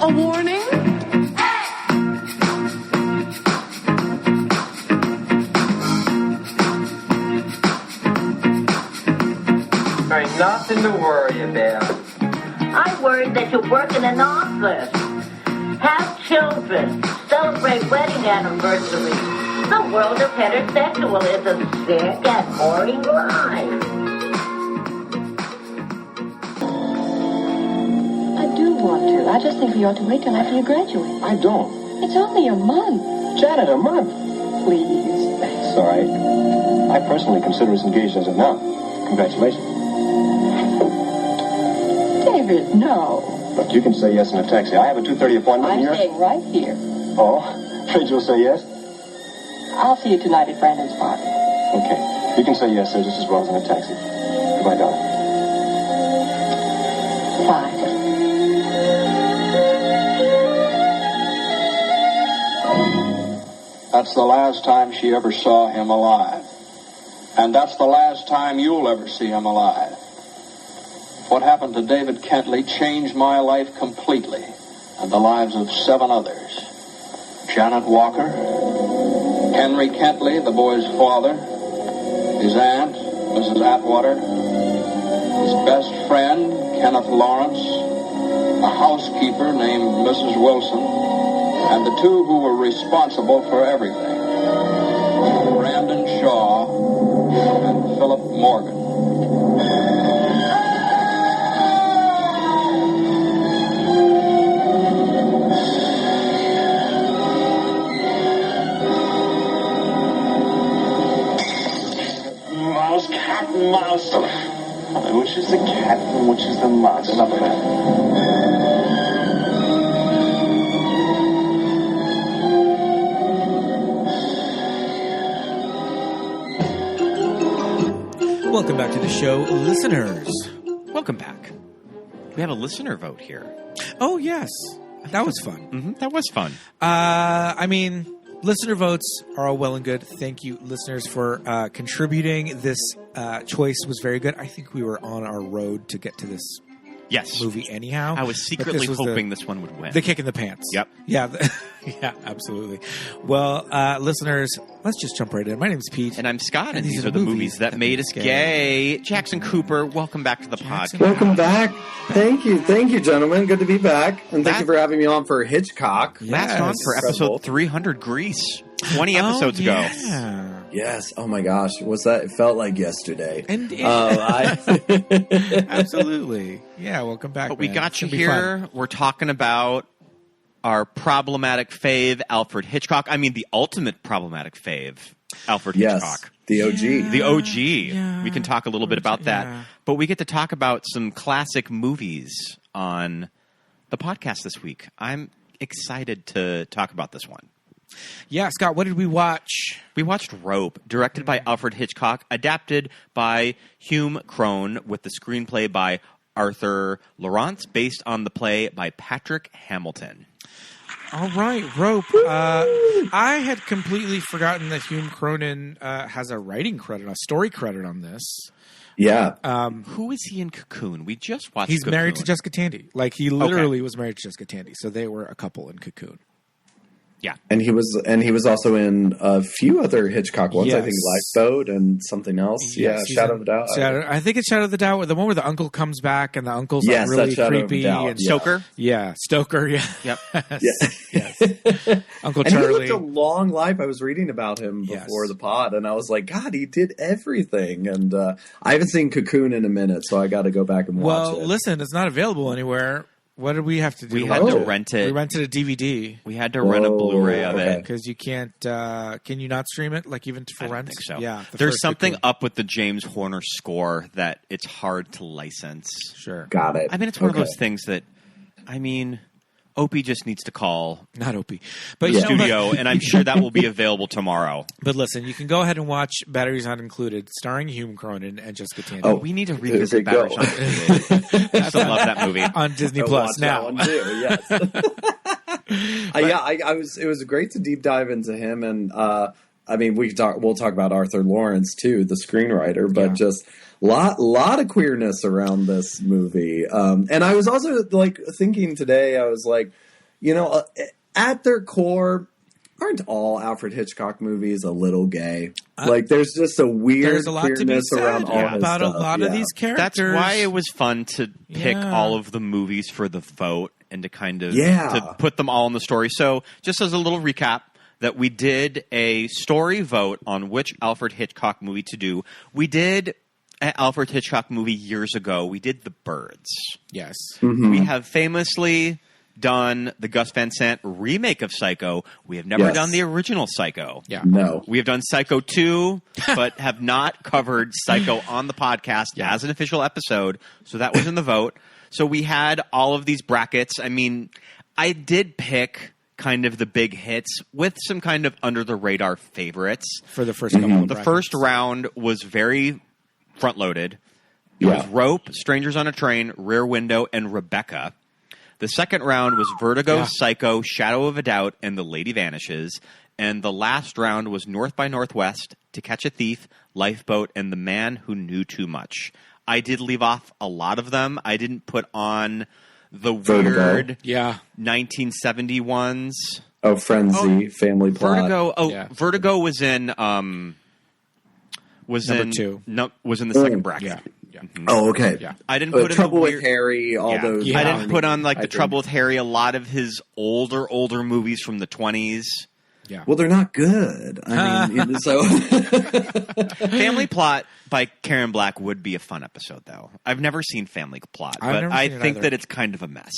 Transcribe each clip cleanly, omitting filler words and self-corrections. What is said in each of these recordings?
A warning? There's nothing to worry about. I'm worried that you work in an office, have children, celebrate wedding anniversaries. The world of heterosexual is a sick and boring life. I do want to. I just think we ought to wait till after you graduate. I don't. It's only a month. Janet, a month. Please. It's all right. I personally consider us engaged as of now. Congratulations. David, no. Look, you can say yes in a taxi. I have a 2:30 appointment I'm here. staying right here. Oh, afraid you'll say yes? I'll see you tonight at Brandon's party. Okay. You can say yes, sir, just as well as in a taxi. Goodbye, darling. Fine. That's the last time she ever saw him alive. And that's the last time you'll ever see him alive. What happened to David Kentley changed my life completely, and the lives of 7 others. Janet Walker, Henry Kentley, the boy's father, his aunt, Mrs. Atwater, his best friend, Kenneth Lawrence, a housekeeper named Mrs. Wilson, and the 2 who were responsible for everything, Brandon Shaw and Phillip Morgan. Mouse, cat, and mouse. Which is the cat and which is the mouse? Enough of that. Welcome back to the show, listeners. Welcome back. We have a listener vote here. Oh, yes. That was fun. Mm-hmm. That was fun. I mean, listener votes are all well and good. Thank you, listeners, for contributing. This choice was very good. I think we were on our road to get to this movie anyhow. I was secretly hoping this one would win. The kick in the pants. Yep. Yeah, yeah, absolutely. Well, listeners, let's just jump right in. My name's Pete. And I'm Scott, and these are the movies that made us gay. Jackson Cooper, welcome back to the podcast. Welcome back. Thank you, gentlemen. Good to be back. And thank you for having me on for Hitchcock. Last on for episode 300 Grease. 20 episodes ago. Yes. Oh my gosh. What's that? It felt like yesterday. And absolutely. Yeah. Welcome back. But we got you here. We're talking about our problematic fave, Alfred Hitchcock. I mean, the ultimate problematic fave, Alfred Hitchcock. The OG. Yeah. The OG. Yeah. We can talk a little bit about that. Yeah. But we get to talk about some classic movies on the podcast this week. I'm excited to talk about this one. Yeah, Scott, what did we watch? We watched Rope, directed by Alfred Hitchcock, adapted by Hume Crone, with the screenplay by Arthur Lawrence, based on the play by Patrick Hamilton. All right, Rope. I had completely forgotten that Hume Cronin has a writing credit, a story credit on this. Yeah. Who is he in Cocoon? We just watched He's Cocoon. married to Jessica Tandy. Like, he literally was married to Jessica Tandy. So they were a couple in Cocoon. Yeah. And he was also in a few other Hitchcock ones. Yes. I think Lifeboat and something else. Yes, Shadow of a Doubt. I think it's Shadow of the Doubt, the one where the uncle comes back and the uncle's like really creepy. And Stoker? Yeah, Stoker, yeah. Yep. Yes. Uncle and Charlie. he lived a long life. I was reading about him before the pod, and I was like, God, he did everything. And I haven't seen Cocoon in a minute, so I got to go back and watch it. Well, listen, it's not available anywhere. What did we have to do? We had to rent it. We rented a DVD. We had to rent a Blu-ray of it. Because you can't, can you not stream it, like even for rent? I think so. Yeah. There's something up with the James Horner score that it's hard to license. Sure. Got it. I mean, it's one of those things that, Opie just needs to call. Not Opie. But the studio, and I'm sure that will be available tomorrow. But listen, you can go ahead and watch Batteries Not Included, starring Hume Cronin and Jessica Tandy. Oh, we need to revisit Batteries Not Included. I still love that movie. On Disney Plus now. That one too, yes. It was great to deep dive into him, and we'll talk about Arthur Lawrence too, the screenwriter, but just lot of queerness around this movie. And I was also like thinking today, I was like, at their core, aren't all Alfred Hitchcock movies a little gay? Like, there's just a weird queerness around all his about stuff. a lot of these characters. That's why it was fun to pick all of the movies for the vote and to kind of to put them all in the story. So, just as a little recap, that we did a story vote on which Alfred Hitchcock movie to do. We did an Alfred Hitchcock movie years ago. We did The Birds. Yes. Mm-hmm. We have famously done the Gus Van Sant remake of Psycho. We have never done the original Psycho. Yeah. No. We have done Psycho 2, but have not covered Psycho on the podcast as an official episode. So that was in the vote. So we had all of these brackets. I mean, I did pick kind of the big hits with some kind of under-the-radar favorites. For the first couple of The brackets. first round was very front-loaded. It was Rope, Strangers on a Train, Rear Window, and Rebecca. The second round was Vertigo, Psycho, Shadow of a Doubt, and The Lady Vanishes. And the last round was North by Northwest, To Catch a Thief, Lifeboat, and The Man Who Knew Too Much. I did leave off a lot of them. I didn't put on the weird 1970 ones. Oh, Frenzy, Family Plot. Vertigo. Oh, Vertigo was in Number 2. No, was in the second bracket. Yeah. Oh, okay. Yeah. I didn't put in Trouble the with weird, Harry, all those. I didn't put on like the Trouble with Harry. A lot of his older movies from the 20s. Yeah. Well, they're not good. I mean, so Family Plot by Karen Black would be a fun episode, though. I've never seen Family Plot, but I think that it's kind of a mess.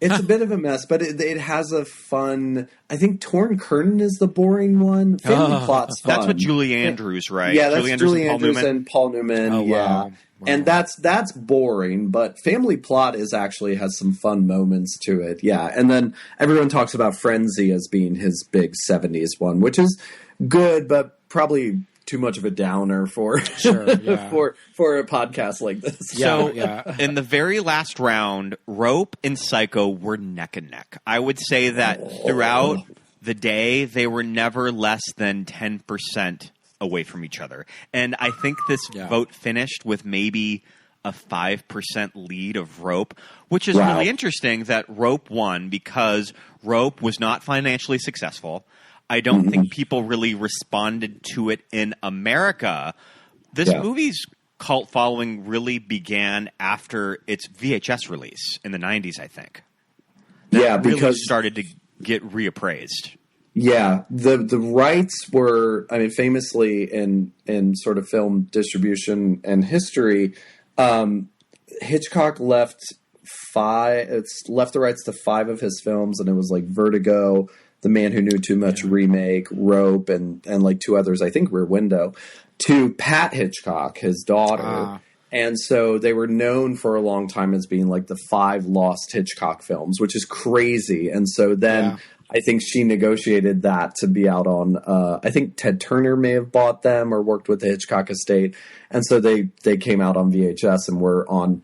It's a bit of a mess, but it has a fun. I think Torn Curtain is the boring one. Family Plot's fun. That's with Julie Andrews, right? Yeah, that's Julie Andrews and Paul Newman. Oh, yeah. wow. And that's boring, but Family Plot actually has some fun moments to it. Yeah, and then everyone talks about Frenzy as being his big 70s one, which is good, but probably too much of a downer for for a podcast like this. So in the very last round, Rope and Psycho were neck and neck. I would say that throughout the day, they were never less than 10% away from each other. And I think this vote finished with maybe a 5% lead of Rope, which is really interesting that Rope won because Rope was not financially successful. I don't think people really responded to it in America. This movie's cult following really began after its VHS release in the 90s, I think. That really started to get reappraised. Yeah, the rights were, I mean, famously in sort of film distribution and history, Hitchcock left the rights to 5 of his films, and it was like Vertigo, The Man Who Knew Too Much remake, Rope, and like 2 others, I think Rear Window, to Pat Hitchcock, his daughter. And so they were known for a long time as being like the 5 lost Hitchcock films, which is crazy. And so then I think she negotiated that to be out on, I think Ted Turner may have bought them or worked with the Hitchcock estate. And so they came out on VHS and were on,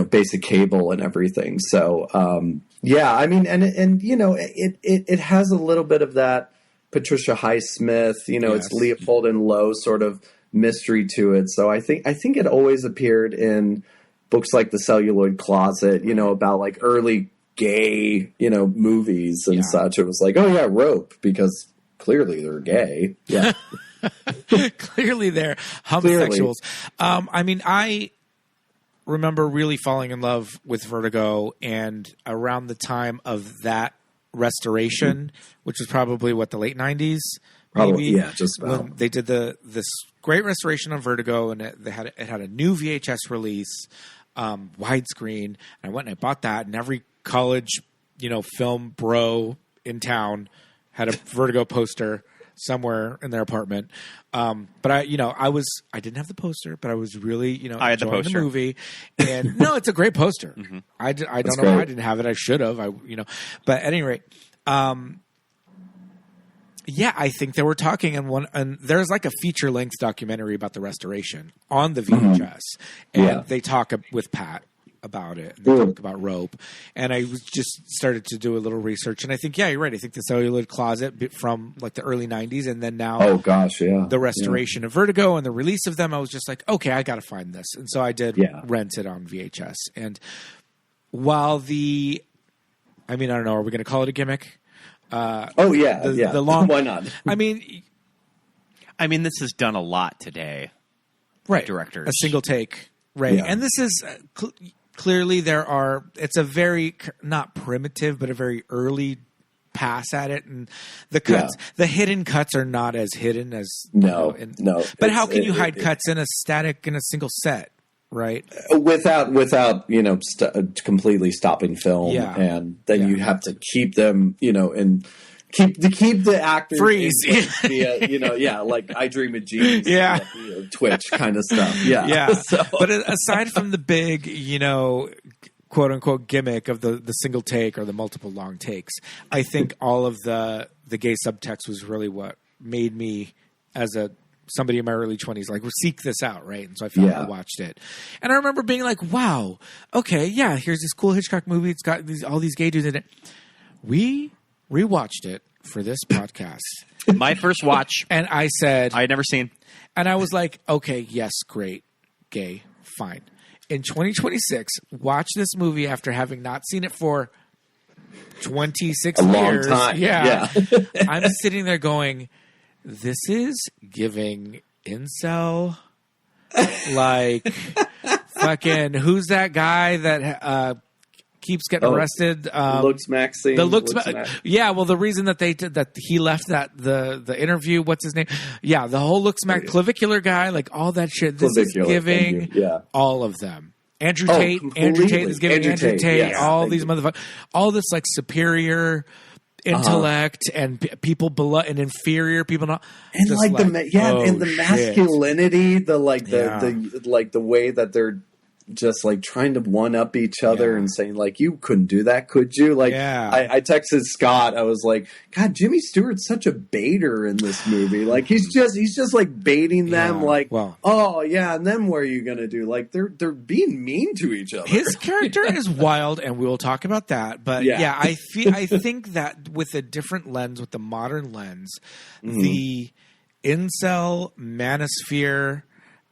basic cable and everything. So, I mean, and it has a little bit of that Patricia Highsmith, it's Leopold and Loeb sort of mystery to it. So I think it always appeared in books like The Celluloid Closet, about like early gay, movies and such. It was like, oh yeah, Rope, because clearly they're gay. Yeah. Clearly they're homosexuals. I mean, I remember really falling in love with Vertigo, and around the time of that restoration, which was probably the late 90s. Probably, just about. When they did this great restoration on Vertigo, and it had a new VHS release, widescreen, and I went and I bought that, and every college, film bro in town had a Vertigo poster somewhere in their apartment. But I didn't have the poster, but I was really, I had enjoying the movie. And no, it's a great poster. I don't know why I didn't have it. I should have. But at any rate, I think they were talking and there's like a feature length documentary about the restoration on the VHS, and they talk with Pat about it. And they talk about Rope, and I was just started to do a little research, and I think you're right. I think the Celluloid Closet from like the early 90s, and then now the restoration of Vertigo and the release of them. I was just like, okay, I got to find this, and so I did rent it on VHS. And while the I mean, I don't know. Are we going to call it a gimmick? Oh yeah, the long. Why not? I mean, this is done a lot today. Right, Directors, a single take, right? Yeah. And this is clearly it's a very not primitive, but a very early pass at it, and the cuts, the hidden cuts are not as hidden as no. But how can you hide cuts in a single set? Right, without completely stopping film, and then you have to keep them, and keep the actors freeze, like I Dream of Jeans, Twitch kind of stuff, So. But aside from the big, quote unquote gimmick of the single take or the multiple long takes, I think all of the gay subtext was really what made me as somebody in my early 20s, like, seek this out, right? And so I finally watched it. And I remember being like, wow, okay, here's this cool Hitchcock movie. It's got all these gay dudes in it. We rewatched it for this podcast. My first watch. And I said... I had never seen. And I was like, okay, yes, great, gay, fine. In 2026, watch this movie after having not seen it for 26 years. Long time. Yeah. I'm sitting there going... This is giving incel, like, fucking, who's that guy that keeps getting arrested? Looks Maxine. Yeah, well, the reason that he left the interview, what's his name? Yeah, the whole Looks Max clavicular guy, like all that shit. This is giving all of them. Andrew Tate is giving Andrew Tate all these motherfuckers, all this like superior intellect and people below and inferior people, not and like the masculinity, the way that they're just like trying to one up each other and saying like, you couldn't do that, could you? Like, I texted Scott. I was like, God, Jimmy Stewart's such a baiter in this movie. Like he's just like baiting them. Like, and then what are you gonna do? Like they're being mean to each other. His character is wild, and we will talk about that. But I think that with a different lens, with the modern lens, the incel manosphere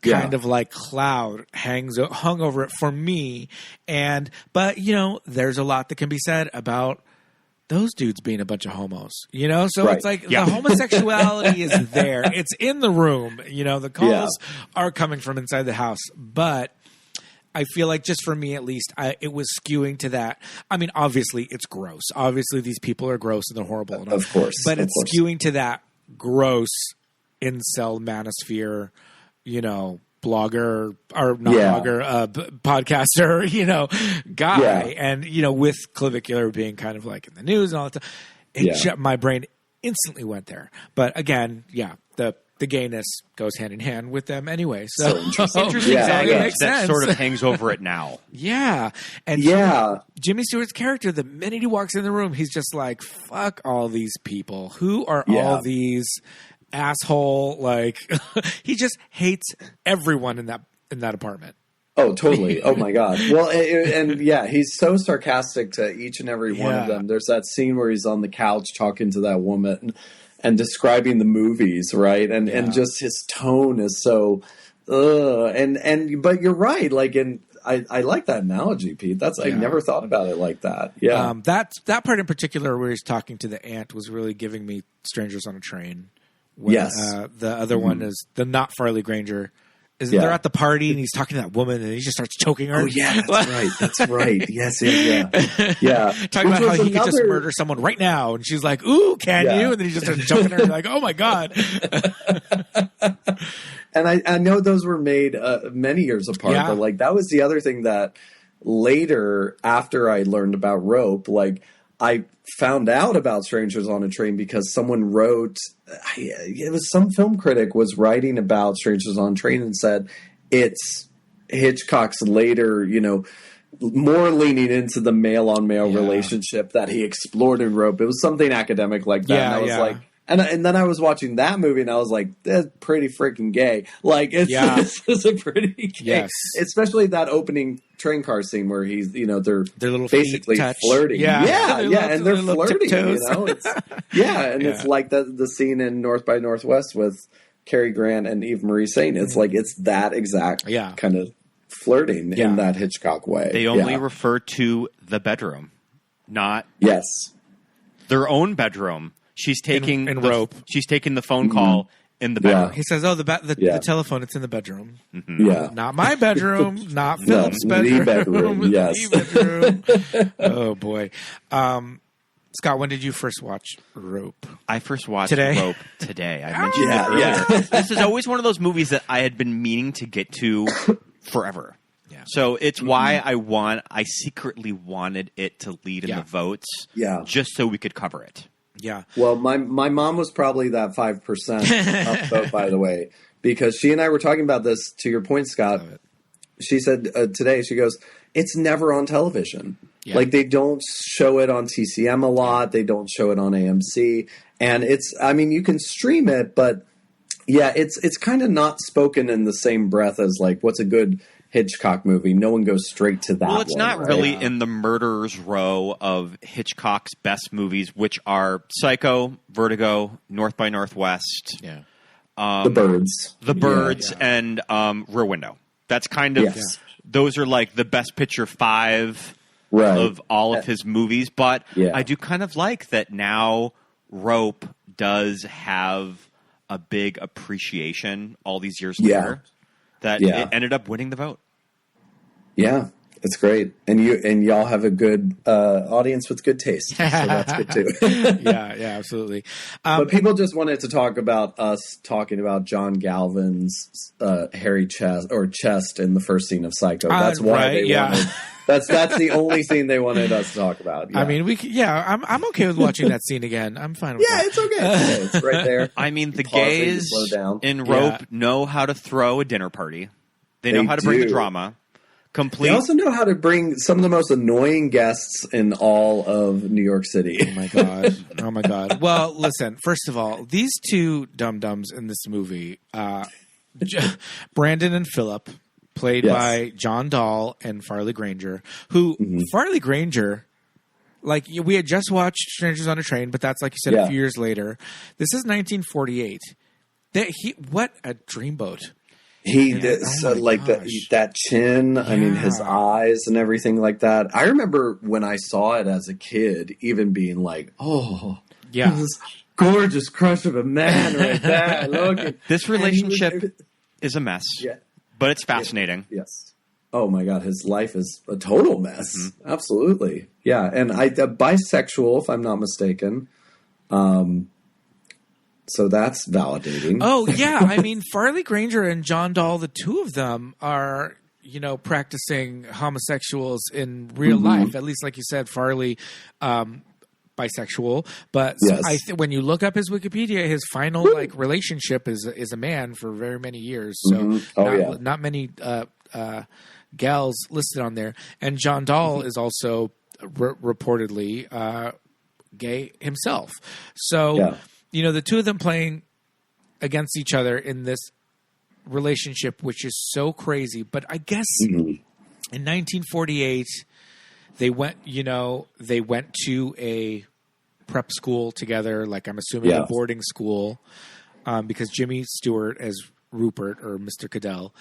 kind of like cloud hung over it for me. But there's a lot that can be said about those dudes being a bunch of homos, so it's like the homosexuality is there. It's in the room, the calls are coming from inside the house, but I feel like just for me, at least, it was skewing to that. I mean, obviously it's gross. Obviously these people are gross and they're horrible. Of course. But it's skewing to that gross incel manosphere, blogger or not blogger, podcaster, guy. And, with clavicular being kind of like in the news and all that stuff, my brain instantly went there. But again, the gayness goes hand in hand with them anyway. So interesting that sort of hangs over it now. And Jimmy Stewart's character, the minute he walks in the room, he's just like, fuck all these people. Who are all these asshole? Like he just hates everyone in that apartment. Oh, totally. Oh my God. Well, and he's so sarcastic to each and every one of them. There's that scene where he's on the couch talking to that woman and describing the movies, right? And just his tone is so, but you're right. Like, I like that analogy, Pete. I never thought about it like that. Yeah. That part in particular where he's talking to the aunt was really giving me Strangers on a Train. The other one is the not Farley Granger. They're at the party and he's talking to that woman and he just starts choking her. Oh yeah, that's right. Yes. Talking about how he could just murder someone right now, and she's like, "Ooh, can you?" And then he just starts choking her. And you're like, "Oh my God." And I know those were made many years apart, but like that was the other thing that later, after I learned about Rope, like I found out about Strangers on a Train because someone wrote, it was some film critic was writing about Strangers on a Train and said it's Hitchcock's later, more leaning into the male-on-male relationship that he explored in Rope. It was something academic like that. And I was like, and then I was watching that movie and I was like, that's pretty freaking gay. Like, this is a pretty gay. Especially that opening train car scene where he's, they're little basically flirting. And they're flirting, It's, it's like the scene in North by Northwest with Cary Grant and Eve Marie Saint. It's like, it's that exact kind of flirting in that Hitchcock way. They only refer to the bedroom. not Yes. their own bedroom. She's taking in Rope. She's taking the phone call in the bedroom. He says, "Oh, the telephone. It's in the bedroom. Yeah. Not my bedroom. Not Philip's bedroom. The bedroom. Yes. The bedroom. Oh boy, Scott. When did you first watch Rope? I first watched Today? Rope today. I mentioned it earlier. This is always one of those movies that I had been meaning to get to forever. Yeah. So it's why I secretly wanted it to lead in the votes. Yeah. Just so we could cover it. Yeah. Well, my mom was probably that 5% upvote, by the way, because she and I were talking about this. To your point, Scott, she said today, she goes, "It's never on television. Yeah. Like they don't show it on TCM a lot. They don't show it on AMC, and you can stream it, but yeah, it's kind of not spoken in the same breath as like what's a good Hitchcock movie. No one goes straight to that. Well, it's not right? really in the murderer's row of Hitchcock's best movies, which are Psycho, Vertigo, North by Northwest, The Birds, and Rear Window. That's kind of those are like the best picture 5 of all of his movies. But I do kind of like that now. Rope does have a big appreciation all these years later. That it ended up winning the vote. Yeah, it's great, and y'all have a good audience with good taste, so that's good too. yeah, absolutely. But people just wanted to talk about us talking about John Galvin's hairy chest in the first scene of Psycho. That's why they wanted. That's the only scene they wanted us to talk about. Yeah. I mean, I'm okay with watching that scene again. I'm fine with that. It's okay. It's right there. I mean, the gays in Rope know how to throw a dinner party. They know how to bring the drama. They also know how to bring some of the most annoying guests in all of New York City. Oh my god. Well, listen. First of all, these two dum-dums in this movie, Brandon and Phillip, played by John Dall and Farley Granger, who Farley Granger, like we had just watched Strangers on a Train, but that's like you said a few years later. This is 1948. What a dreamboat. He did that chin. I mean, his eyes and everything like that. I remember when I saw it as a kid, even being like, this gorgeous crush of a man right there. Look, this relationship is a mess. Yeah. But it's fascinating. Yes. Oh my God, his life is a total mess. Mm-hmm. Absolutely. Yeah, and bisexual, if I'm not mistaken. So that's validating. Oh yeah, I mean Farley Granger and John Dall, the two of them are practicing homosexuals in real life. At least, like you said, Farley. Bisexual, but when you look up his Wikipedia, his final relationship is a man for very many years. So not many gals listed on there. And John Dall is also reportedly gay himself. So the two of them playing against each other in this relationship, which is so crazy. But I guess in 1948. They went to a prep school together, like I'm assuming a boarding school, because Jimmy Stewart as Rupert or Mr. Cadell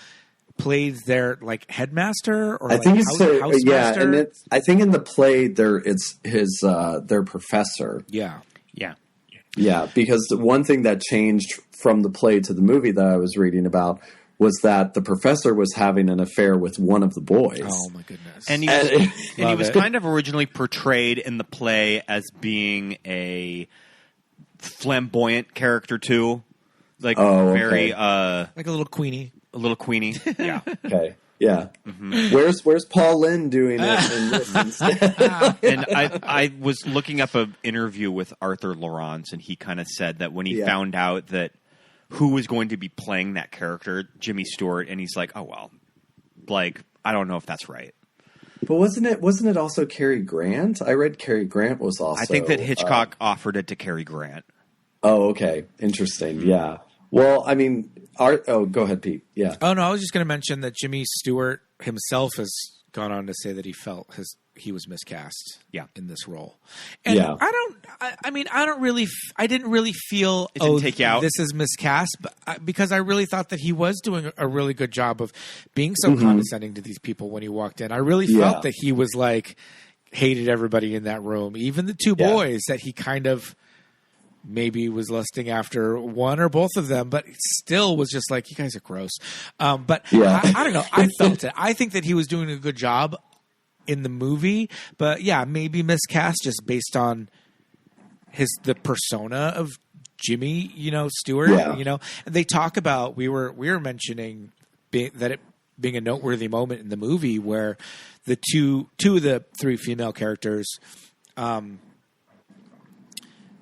played their like headmaster or housemaster. And I think in the play it's his their professor. Yeah. Because the one thing that changed from the play to the movie that I was reading about was that the professor was having an affair with one of the boys. Oh, my goodness. And he was kind of originally portrayed in the play as being a flamboyant character, too. Like, very... like a little Queenie. Yeah. Okay. Yeah. Mm-hmm. Where's Paul Lynde doing it in this instead? And I was looking up an interview with Arthur Laurents, and he kind of said that when he found out that who was going to be playing that character, Jimmy Stewart, and he's like, oh, well, like, I don't know if that's right. But wasn't it also Cary Grant? I read Cary Grant was also... I think that Hitchcock offered it to Cary Grant. Oh, okay. Interesting. Yeah. Well, I mean... go ahead, Pete. Yeah. Oh, no, I was just going to mention that Jimmy Stewart himself has gone on to say that he felt he was miscast in this role. And I didn't really feel, this is miscast, but because I really thought that he was doing a really good job of being so condescending to these people when he walked in. I really felt that he was like, hated everybody in that room, even the two boys that he kind of maybe was lusting after one or both of them, but still was just like, you guys are gross. But I don't know. I felt it. I think that he was doing a good job in the movie, but yeah, maybe miscast just based on the persona of Jimmy, Stewart, and they talk about, we were mentioning that it being a noteworthy moment in the movie where the two of the three female characters,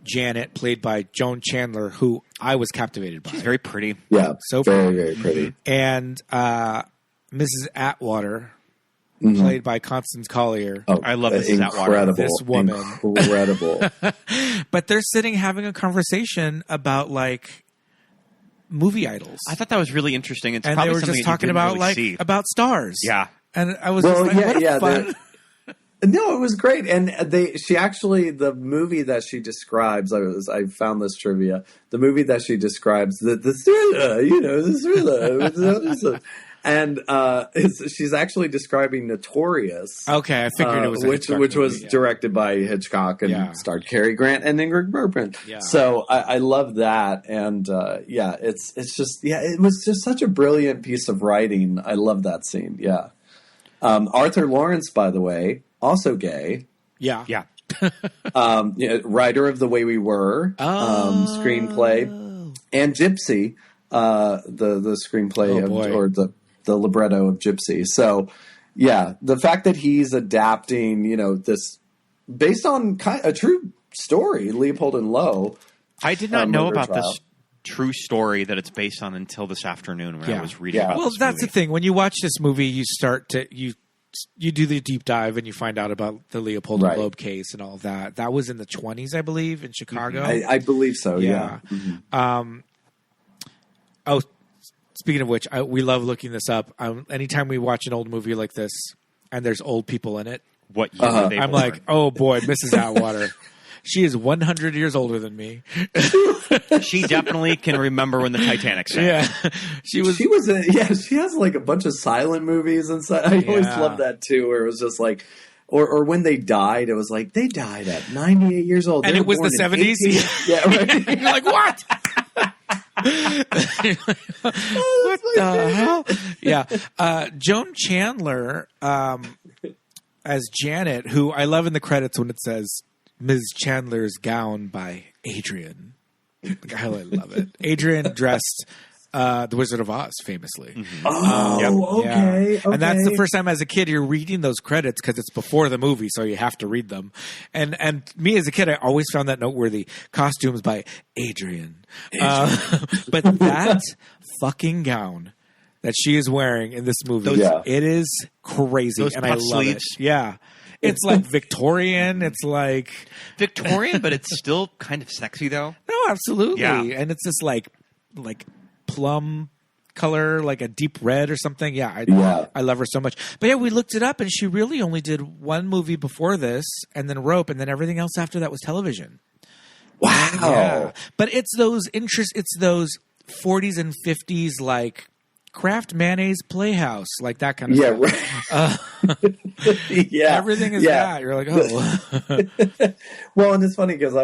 Janet, played by Joan Chandler, who I was captivated by. She's very pretty. Yeah, so very, very pretty. And Mrs. Atwater, played by Constance Collier. Oh, I love Mrs. Atwater. This woman. Incredible. But they're sitting having a conversation about, like, movie idols. I thought that was really interesting. It's and probably they were something just that you talking didn't about, really like, see. about stars. Yeah. And I was just like, what a fun... No, it was great, and the movie that she describes. I found this trivia. The movie that she describes, the thriller, the thriller, and she's actually describing Notorious. Okay, I figured it was a Hitchcock which was movie, directed by Hitchcock and starred Cary Grant and Ingrid Bergman. Yeah. So I love that, and it was just such a brilliant piece of writing. I love that scene. Yeah. Arthur Lawrence, by the way, also gay. Yeah. Yeah. Writer of The Way We Were, screenplay, and Gypsy, the screenplay or the libretto of Gypsy. So, yeah, the fact that he's adapting, this based on a true story, Leopold and Loeb. I did not know about this true story that it's based on until this afternoon when I was reading about Well, this that's movie. the thing. When you watch this movie, you start to you do the deep dive and you find out about the Leopold and Loeb case and all of that. That was in the 1920s, I believe, in Chicago. I believe so, yeah. Mm-hmm. Speaking of which, we love looking this up. Anytime we watch an old movie like this and there's old people in it, what year were they I'm born? like, oh boy, Mrs. Atwater. She is 100 years older than me. She definitely can remember when the Titanic sank. Yeah, she was she has like a bunch of silent movies and stuff. I always love that too, where it was just like, or when they died, it was like they died at 98 years old, and it was the 70s. Yeah, right. You're like, what? What the hell? Yeah, Joan Chandler as Janet, who I love in the credits when it says Ms. Chandler's gown by Adrian. I love it. Adrian dressed The Wizard of Oz famously. Mm-hmm. Okay. And that's the first time as a kid you're reading those credits because it's before the movie, so you have to read them. And me as a kid, I always found that noteworthy. Costumes by Adrian. But that fucking gown that she is wearing in this movie, it is crazy. Those and I love sleeves. it. Yeah. It's like Victorian. It's like Victorian, but it's still kind of sexy though. No, absolutely. Yeah. And it's this like plum color, like a deep red or something. Yeah, I love her so much. But yeah, we looked it up, and she really only did one movie before this, and then Rope, and then everything else after that was television. Wow. Yeah. But it's those 40s and 50s like Kraft Mayonnaise Playhouse, like that kind of stuff. Right. Everything is that. You're like, oh. Well, and it's funny because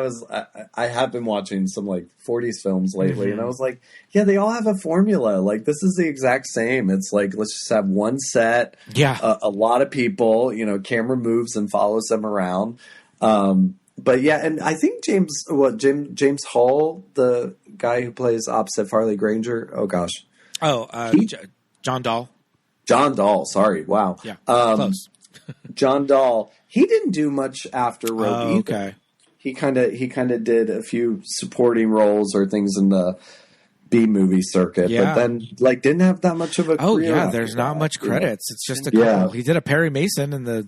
I have been watching some like 40s films lately, and I was like, yeah, they all have a formula. Like this is the exact same. It's like, let's just have one set. Yeah. A lot of people, camera moves and follows them around. But yeah, and I think James Hall, the guy who plays opposite Farley Granger. Oh gosh. John Dall. John Dall, sorry. Wow. Yeah. Close. John Dall, he didn't do much after Rope either. Okay. He kind of did a few supporting roles or things in the B movie circuit, but then didn't have that much of a career. Oh yeah, there's not much credits. It's just a couple. He did a Perry Mason in the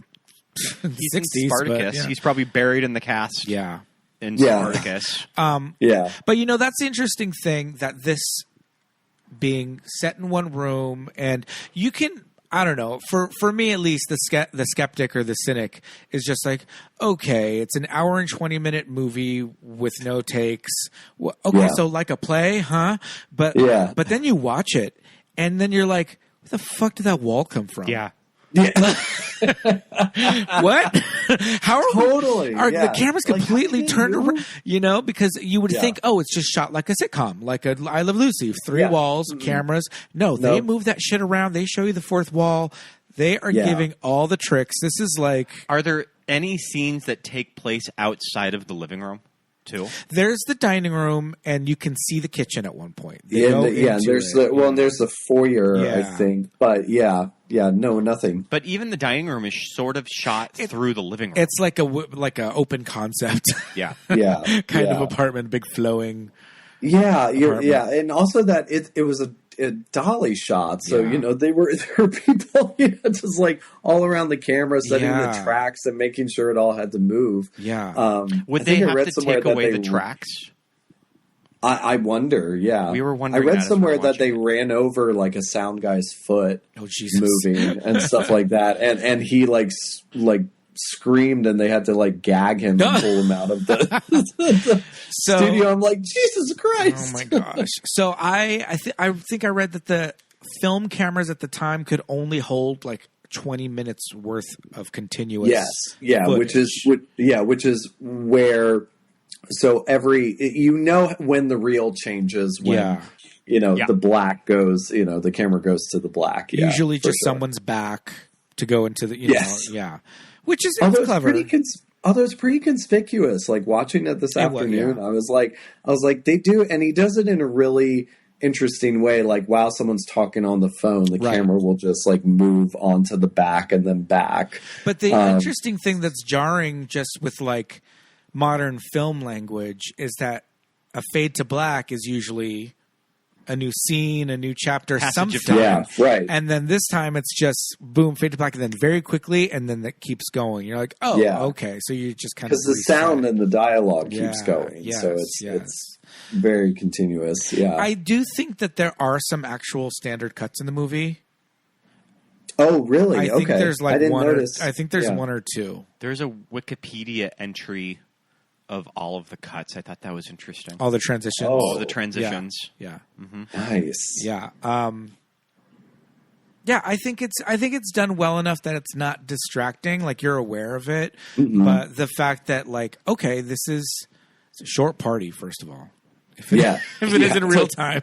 He's 60s, in Spartacus. But, He's probably buried in the cast. Yeah. In Spartacus. But that's the interesting thing, that this being set in one room, and you can, I don't know, for me at least, the skeptic or the cynic is just like, okay, it's an hour and 20-minute movie with no takes. Okay, so like a play, huh? But then you watch it, and then you're like, where the fuck did that wall come from? Yeah. Yeah. What? How are are yeah. the cameras completely Like, turned around? You know, because you would think, oh, it's just shot like a sitcom, like a I Love Lucy, 3 walls, cameras. No, they move that shit around. They show you the fourth wall. They are giving all the tricks. This is like... Are there any scenes that take place outside of the living room, too? There's the dining room, and you can see the kitchen at one point. And there's the foyer, I think. But no, nothing. But even the dining room is sort of shot through the living room. It's like a open concept. Yeah. kind of apartment, big flowing. Yeah, and also that it was a dolly shot, so there were people just like all around the camera setting the tracks and making sure it all had to move. Would they have to take away the tracks? I wonder. We were wondering. I read somewhere that they ran over like a sound guy's foot moving and stuff like that, and he like screamed and they had to like gag him and pull him out of the studio. I'm like, Jesus Christ! Oh my gosh! So I think I read that the film cameras at the time could only hold like 20 minutes worth of continuous. Footage. which is where. So when the reel changes when the black goes, the camera goes to the black. Usually just someone's back to go into the which is clever. Although it's pretty conspicuous, like watching it this afternoon, I was like, they do, and he does it in a really interesting way. Like while someone's talking on the phone, the camera will just like move onto the back and then back. But the interesting thing that's jarring just with like modern film language is that a fade to black is usually a new scene, a new chapter, something. Yeah, right. And then this time it's just boom, fade to black, and then very quickly, and then that keeps going. You're like, okay. So you just kind of because the sound and the dialogue keeps going, so it's very continuous. Yeah, I do think that there are some actual standard cuts in the movie. Oh, really? I think there's like I didn't one. notice. I think there's one or two. There's a Wikipedia entry of all of the cuts. I thought that was interesting. All the transitions. All the transitions. Yeah. Mm-hmm. Nice. Yeah. I think it's done well enough that it's not distracting. Like you're aware of it, but the fact that like, okay, it's a short party. First of all, if it is in real time.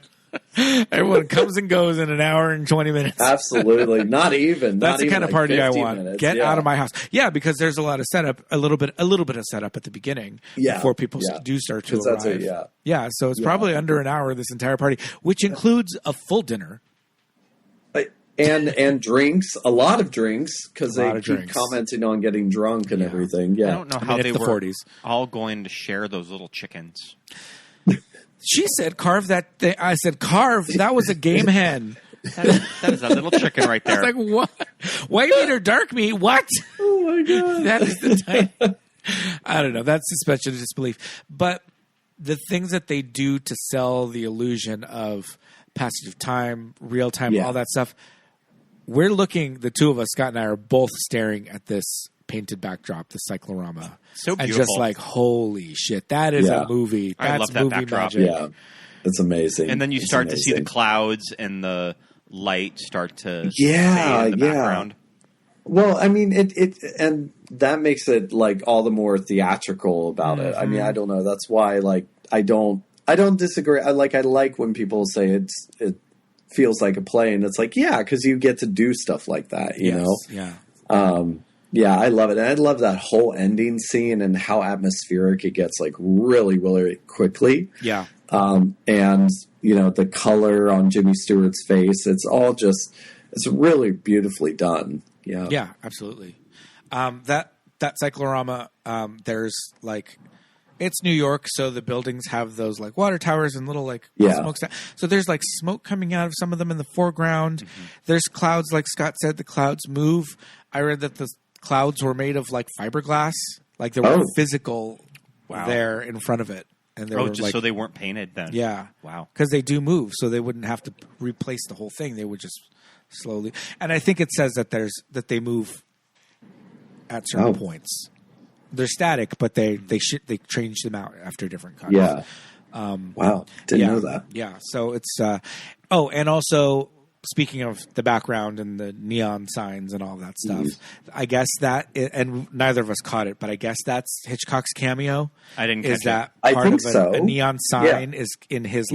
Everyone comes and goes in an hour and 20 minutes. Absolutely. Not even. That's the kind of party I want. Minutes. Get out of my house. Yeah, because there's a lot of setup, a little bit of setup at the beginning before people do start to arrive. So it's probably under an hour, this entire party, which includes a full dinner. And drinks, a lot of drinks, because they keep commenting on getting drunk and everything. Yeah. I don't know how they the were 40s. All going to share those little chickens. She said, "Carve that thing." I said, "Carve." That was a game hen. That is a little chicken right there. I was like, what? White meat or dark meat? What? Oh my god! That is the tiny. I don't know. That's suspension of disbelief. But the things that they do to sell the illusion of passage of time, real time, all that stuff. We're looking. The two of us, Scott and I, are both staring at this painted backdrop, the cyclorama. So beautiful. And just like, holy shit, that is a movie. That's I love that movie backdrop. magic. Yeah, it's amazing. And then you start to see the clouds and the light start to fade in the background. Well, I mean, it and that makes it like all the more theatrical about it. I mean, I don't know. That's why, like, I don't disagree. I like when people say it feels like a play, and it's like, because you get to do stuff like that, you know? Yeah. I love it. And I love that whole ending scene and how atmospheric it gets, like, really, really quickly. Yeah. And, the color on Jimmy Stewart's face, it's really beautifully done. Yeah. Yeah, absolutely. That cyclorama, there's like, it's New York, so the buildings have those like water towers and little like smokestacks. So there's like smoke coming out of some of them in the foreground. There's clouds, like Scott said, the clouds move. I read that the clouds were made of like fiberglass, like there were physical there in front of it. And they were just like, so they weren't painted then. Yeah. Wow. Because they do move, so they wouldn't have to replace the whole thing. They would just slowly. And I think it says that they move at certain points. They're static, but they change them out after different cuts. Yeah. Wow. Didn't know that. Yeah. So it's and also speaking of the background and the neon signs and all that stuff, I guess and neither of us caught it, but I guess that's Hitchcock's cameo. I didn't Is catch that I part think of so. a neon sign is in his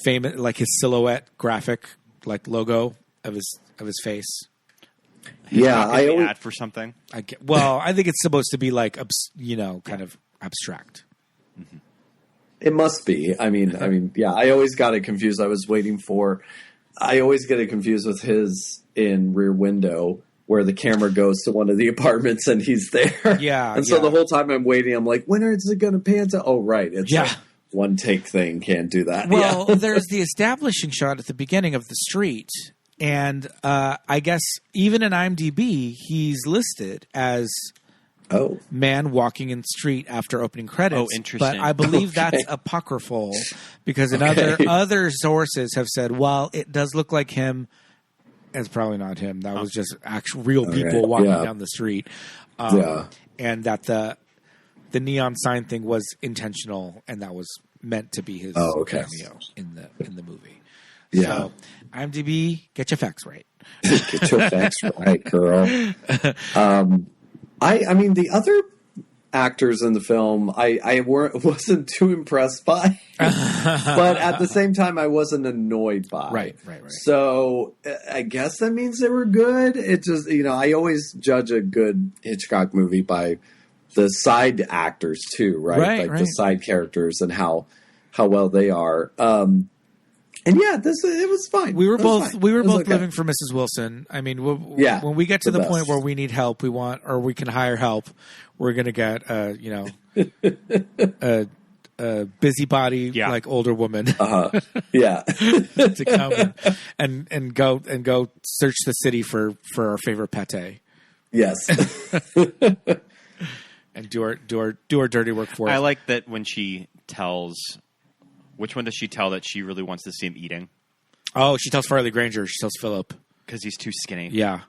famous, like his silhouette graphic, like logo of his face. I always, ad for something. I think it's supposed to be like, kind of abstract. Mm-hmm. it must be. I mean, yeah. I always got it confused. I always get it confused with his in Rear Window, where the camera goes to one of the apartments and he's there. Yeah. And so the whole time I'm waiting, I'm like, when is it going to pan to? Oh, right. It's a one take thing. Can't do that. Well, there's the establishing shot at the beginning of the street. And I guess even in IMDb, he's listed as man walking in street after opening credits. Oh, interesting. But I believe that's apocryphal because in other sources have said, well, it does look like him. It's probably not him. That was just actual real people walking down the street. And that the neon sign thing was intentional, and that was meant to be his cameo in the movie. Yeah. So, IMDb, get your facts right. Get your facts right, girl. I mean, the other actors in the film, I wasn't too impressed by, but at the same time, I wasn't annoyed by. Right. So I guess that means they were good. It just, I always judge a good Hitchcock movie by the side actors too, right? The side characters and how well they are. And it was fine. We were both okay. living for Mrs. Wilson. I mean, when we get to the point where we need help, we can hire help. We're going to get a busybody like older woman to come and go search the city for our favorite pate. Yes. And do our dirty work for us. I like that when she tells. Which one does she tell that she really wants to see him eating? Oh, she tells Farley Granger. She tells Phillip. Because he's too skinny. Yeah.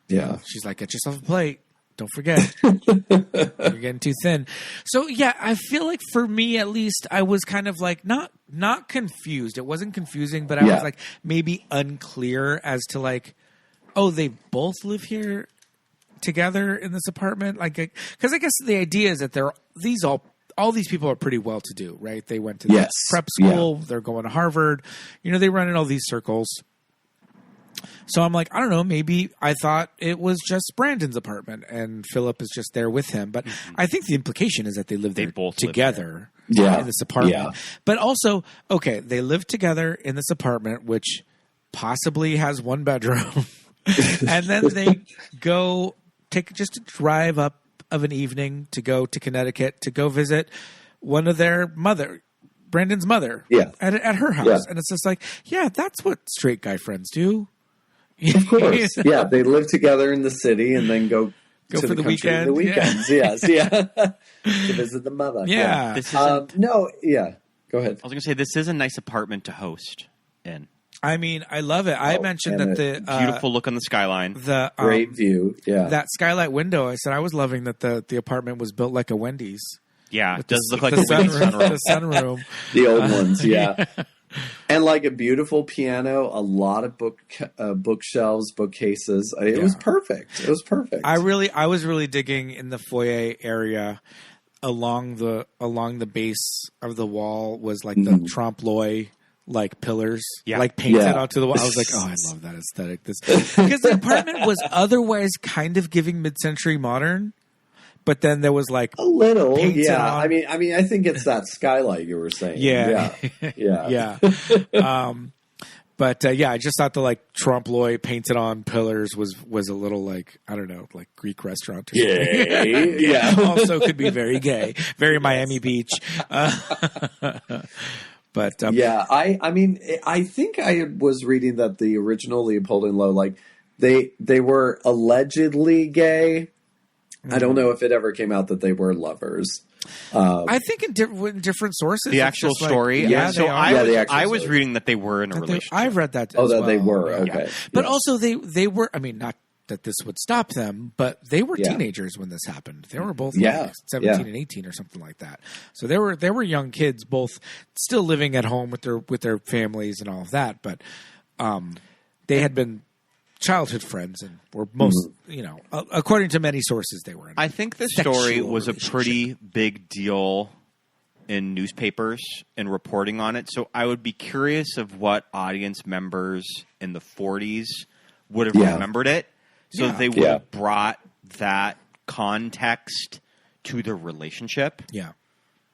She's like, get yourself a plate. Don't forget. You're getting too thin. So, I feel like for me, at least, I was kind of like, not confused. It wasn't confusing, but I was like maybe unclear as to like, oh, they both live here together in this apartment? Like, because I guess the idea is that all these people are pretty well to do, right? They went to the prep school. They're going to Harvard. They run in all these circles. So I'm like, I don't know. Maybe I thought it was just Brandon's apartment and Phillip is just there with him. But I think the implication is that they live both together in this apartment. Yeah. But also, they live together in this apartment, which possibly has one bedroom. And then they go just a drive up of an evening to go to Connecticut to go visit one of their Brandon's mother at her house. And it's just like, that's what straight guy friends do. Of course. They live together in the city and then go to for the the weekend. weekend. Yes. To visit the mother. Yeah. Go ahead. I was going to say, this is a nice apartment to host in. I mean, I love it. I mentioned that the beautiful look on the skyline, the great view, that skylight window. I said I was loving that the apartment was built like a Wendy's. Yeah, it does look like the a sunroom. The sunroom, the old ones, and like a beautiful piano, a lot of bookshelves, bookcases. It was perfect. It was perfect. I was really digging in the foyer area. Along the base of the wall was like the trompe l'oeil like pillars, like painted onto the wall. I was like, oh, I love that aesthetic. Because the apartment was otherwise kind of giving mid-century modern, but then there was like a little, on. I mean, I think it's that skylight you were saying. Yeah. But I just thought the like trompe l'oeil painted on pillars was a little like, I don't know, like Greek restaurant or something. Yeah. Also could be very gay, very Miami Beach. But I mean, I think I was reading that the original Leopold and Loeb, like they were allegedly gay. I don't know if it ever came out that they were lovers. I think in different sources, the actual story. I was reading that they were in a relationship. I've read that. That they were okay, but also they were. I mean, not that this would stop them, but they were teenagers when this happened. They were both like 17 and 18 or something like that. So they were young kids, both still living at home with their families and all of that. But they had been childhood friends and were most, according to many sources, they were in I think the story was a relationship. pretty big deal in newspapers and reporting on it. So I would be curious of what audience members in the 40s would have remembered it. So they would have brought that context to the relationship. Yeah.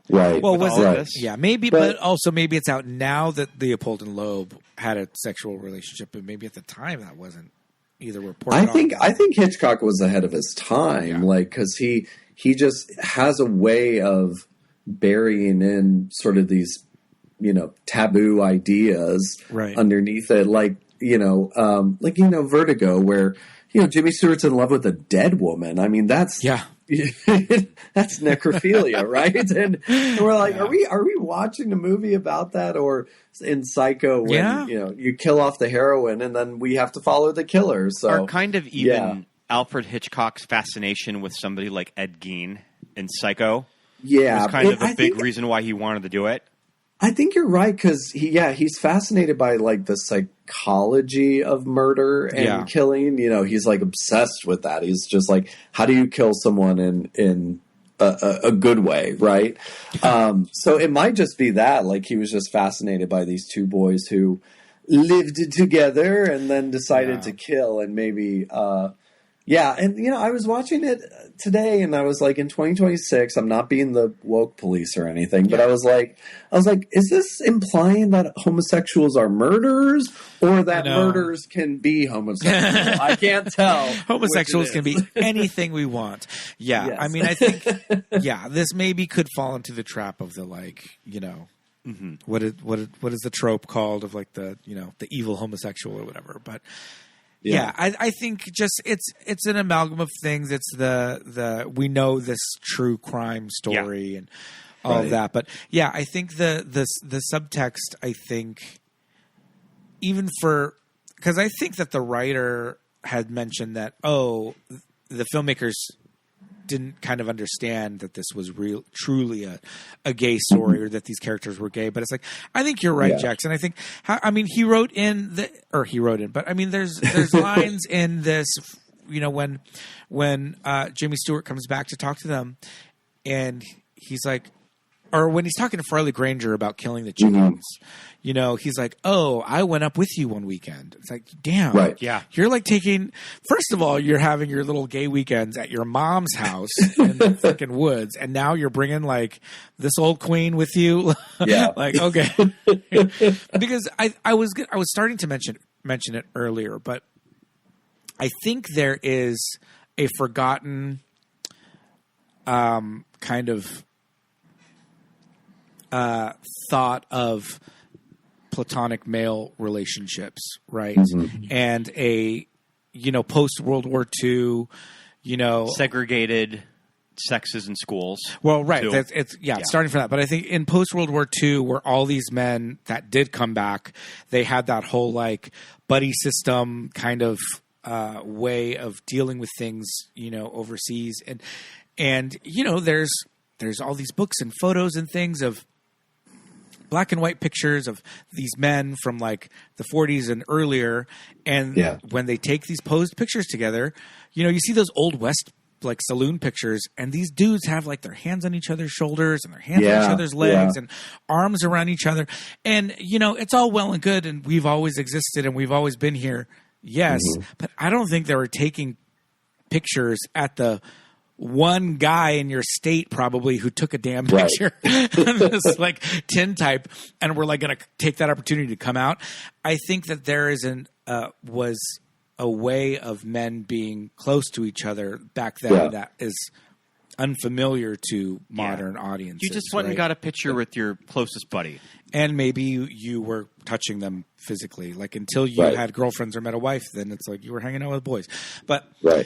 Right. Well, was all of it? this. Yeah, maybe, but also maybe it's out now that Leopold and Loeb had a sexual relationship, but maybe at the time that wasn't either reported. I think Hitchcock was ahead of his time, because he just has a way of burying in sort of these, taboo ideas underneath it, like Vertigo, where Jimmy Stewart's in love with a dead woman. I mean, that's that's necrophilia, right? And we're like, are we watching a movie about that, or in Psycho when you kill off the heroine and then we have to follow the killer? So, or kind of even Alfred Hitchcock's fascination with somebody like Ed Gein in Psycho. Yeah, was kind of a big reason why he wanted to do it. I think you're right, because he's fascinated by like the psychology of murder and killing. He's like obsessed with that. He's just like, how do you kill someone in a good way, right? So it might just be that, like, he was just fascinated by these two boys who lived together and then decided to kill, and maybe. And I was watching it today, and I was like, in 2026, I'm not being the woke police or anything, but I was like, is this implying that homosexuals are murderers, or that murderers can be homosexual? I can't tell. Homosexuals can be anything we want. Yeah, yes. I mean, I think this maybe could fall into the trap of the what is the trope called of like the the evil homosexual or whatever, but. Yeah, I think just it's an amalgam of things. It's the we know this true crime story and all of that. But I think the subtext, I think, even because I think that the writer had mentioned that the filmmakers didn't kind of understand that this was truly a gay story, or that these characters were gay. But it's like, I think you're right, Jackson. I think, he wrote in, but I mean, there's lines in this, when Jimmy Stewart comes back to talk to them, and he's like, or when he's talking to Farley Granger about killing the chickens, he's like, "Oh, I went up with you one weekend." It's like, damn, you're like first of all, you're having your little gay weekends at your mom's house in the freaking woods, and now you're bringing like this old queen with you. Like, okay, because I was starting to mention it earlier, but I think there is a forgotten kind of thought of platonic male relationships, right? And a post World War II, segregated sexes in schools. Well, right. It's starting from that. But I think in post World War II, where all these men that did come back, they had that whole like buddy system kind of way of dealing with things, overseas, and there's all these books and photos and things of black and white pictures of these men from like the 40s and earlier. And when they take these posed pictures together, you see those old West like saloon pictures, and these dudes have like their hands on each other's shoulders and their hands on each other's legs and arms around each other. And, it's all well and good, and we've always existed and we've always been here. Yes. But I don't think they were taking pictures at the one guy in your state probably who took a damn picture this like tintype, and we're like going to take that opportunity to come out. I think that there was a way of men being close to each other back then that is unfamiliar to modern audiences. You just went and got a picture with your closest buddy. And maybe you were touching them physically. Like until you had girlfriends or met a wife, then it's like you were hanging out with boys. But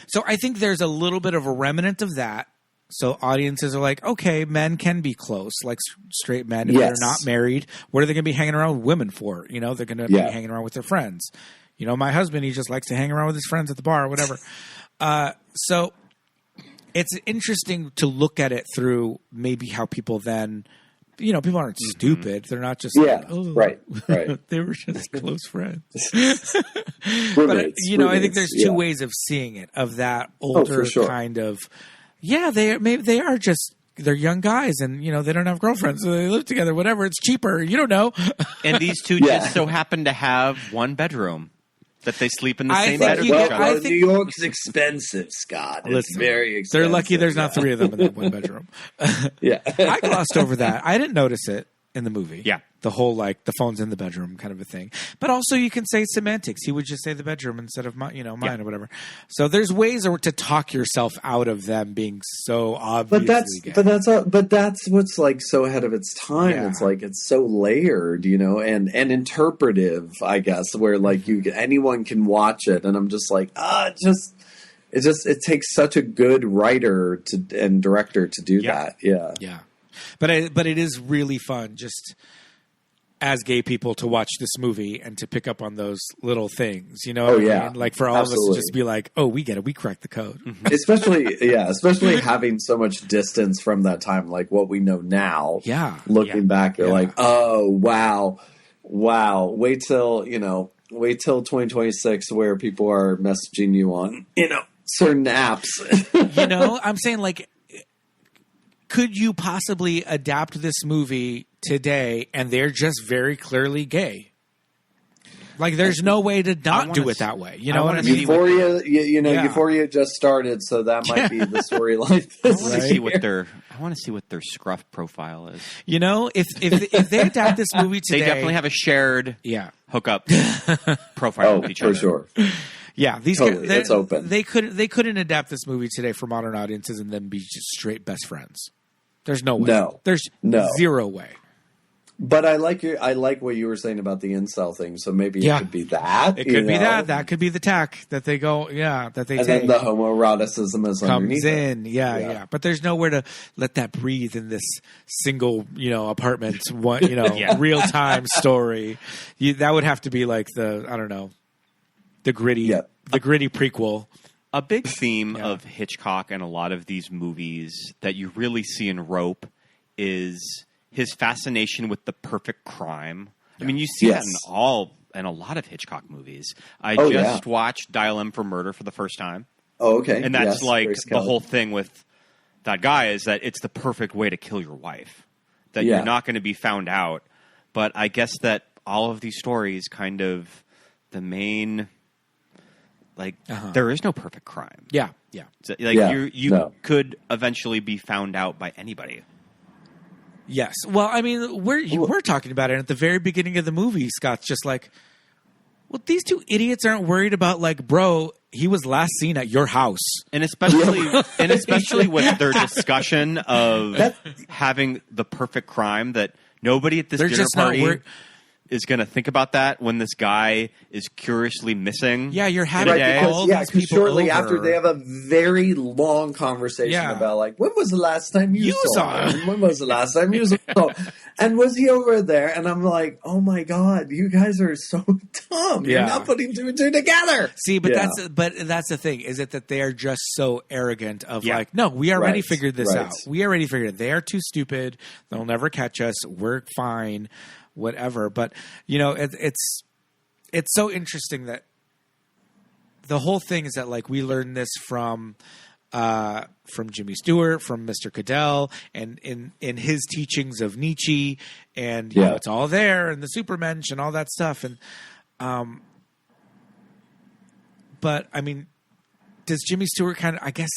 so I think there's a little bit of a remnant of that. So audiences are like, okay, men can be close, like straight men. If they're not married, what are they going to be hanging around with women for? They're going to be hanging around with their friends. My husband, he just likes to hang around with his friends at the bar or whatever. So it's interesting to look at it through maybe how people then people aren't stupid. They're not just right. they were just close friends. Roommates, But I think there's two ways of seeing it. Of that older kind of, they are just. They're young guys, and they don't have girlfriends, so they live together. Whatever, it's cheaper. You don't know. And these two just so happen to have one bedroom that they sleep in the same bed with each other. New York's expensive, Scott. It's very expensive. They're lucky there's not three of them in that one bedroom. I glossed over that. I didn't notice it in the movie. Yeah. The whole, the phone's in the bedroom kind of a thing. But also you can say semantics. He would just say the bedroom instead of mine or whatever. So there's ways to talk yourself out of them being so obviously gay. But that's what's so ahead of its time. Yeah. It's it's so layered, and interpretive, I guess, where anyone can watch it. And I'm just it takes such a good writer and director to do that. Yeah. Yeah. But it is really fun just as gay people to watch this movie and to pick up on those little things, Oh, yeah. For all of us to just be oh, we get it. We cracked the code. Mm-hmm. Especially having so much distance from that time, what we know now. Yeah. Looking back, you're oh, wow. Wait till 2026 where people are messaging you on, certain apps. I'm saying could you possibly adapt this movie today and they're just very clearly gay? There's no way to not do it that way. You know what I mean? Euphoria, Euphoria just started, so that might be the storyline. I want to see what their scruff profile is. If they adapt this movie today, they definitely have a shared hookup profile with each other. For sure. Yeah, it's open. They couldn't adapt this movie today for modern audiences and then be just straight best friends. There's no way. No. There's zero way. But I like what you were saying about the incel thing. So maybe it could be that. It could be that. That could be the tack that they go. Yeah, that they and take. And then the homoeroticism is comes in. Yeah. But there's nowhere to let that breathe in this single, apartment. Real time story. That would have to be the gritty, the gritty prequel. A big theme of Hitchcock and a lot of these movies that you really see in Rope is his fascination with the perfect crime. I mean, you see that in a lot of Hitchcock movies. I just watched Dial M for Murder for the first time. Oh, okay. And that's the whole thing with that guy is that it's the perfect way to kill your wife. That you're not going to be found out. But I guess that all of these stories kind of the main... there is no perfect crime. Yeah. You could eventually be found out by anybody. Yes. Well, I mean, we're talking about it at the very beginning of the movie. Scott's just these two idiots aren't worried about bro, he was last seen at your house. And especially with their discussion of having the perfect crime that nobody at this dinner party is going to think about that when this guy is curiously missing. Yeah, you're having all these people shortly over. After they have a very long conversation about when was the last time you saw him? When was the last time you saw him? And was he over there? And I'm oh my God, you guys are so dumb. You're not putting two and two together. See, but that's the thing. Is it that they are just so arrogant of no, we already figured this out. We already figured it. They are too stupid. They'll never catch us. We're fine. Whatever, but it's so interesting that the whole thing is that we learned this from Jimmy Stewart, from Mr. Cadell, and in his teachings of Nietzsche, and it's all there, and the Supermensch and all that stuff, and but I mean, does Jimmy Stewart kind of? I guess.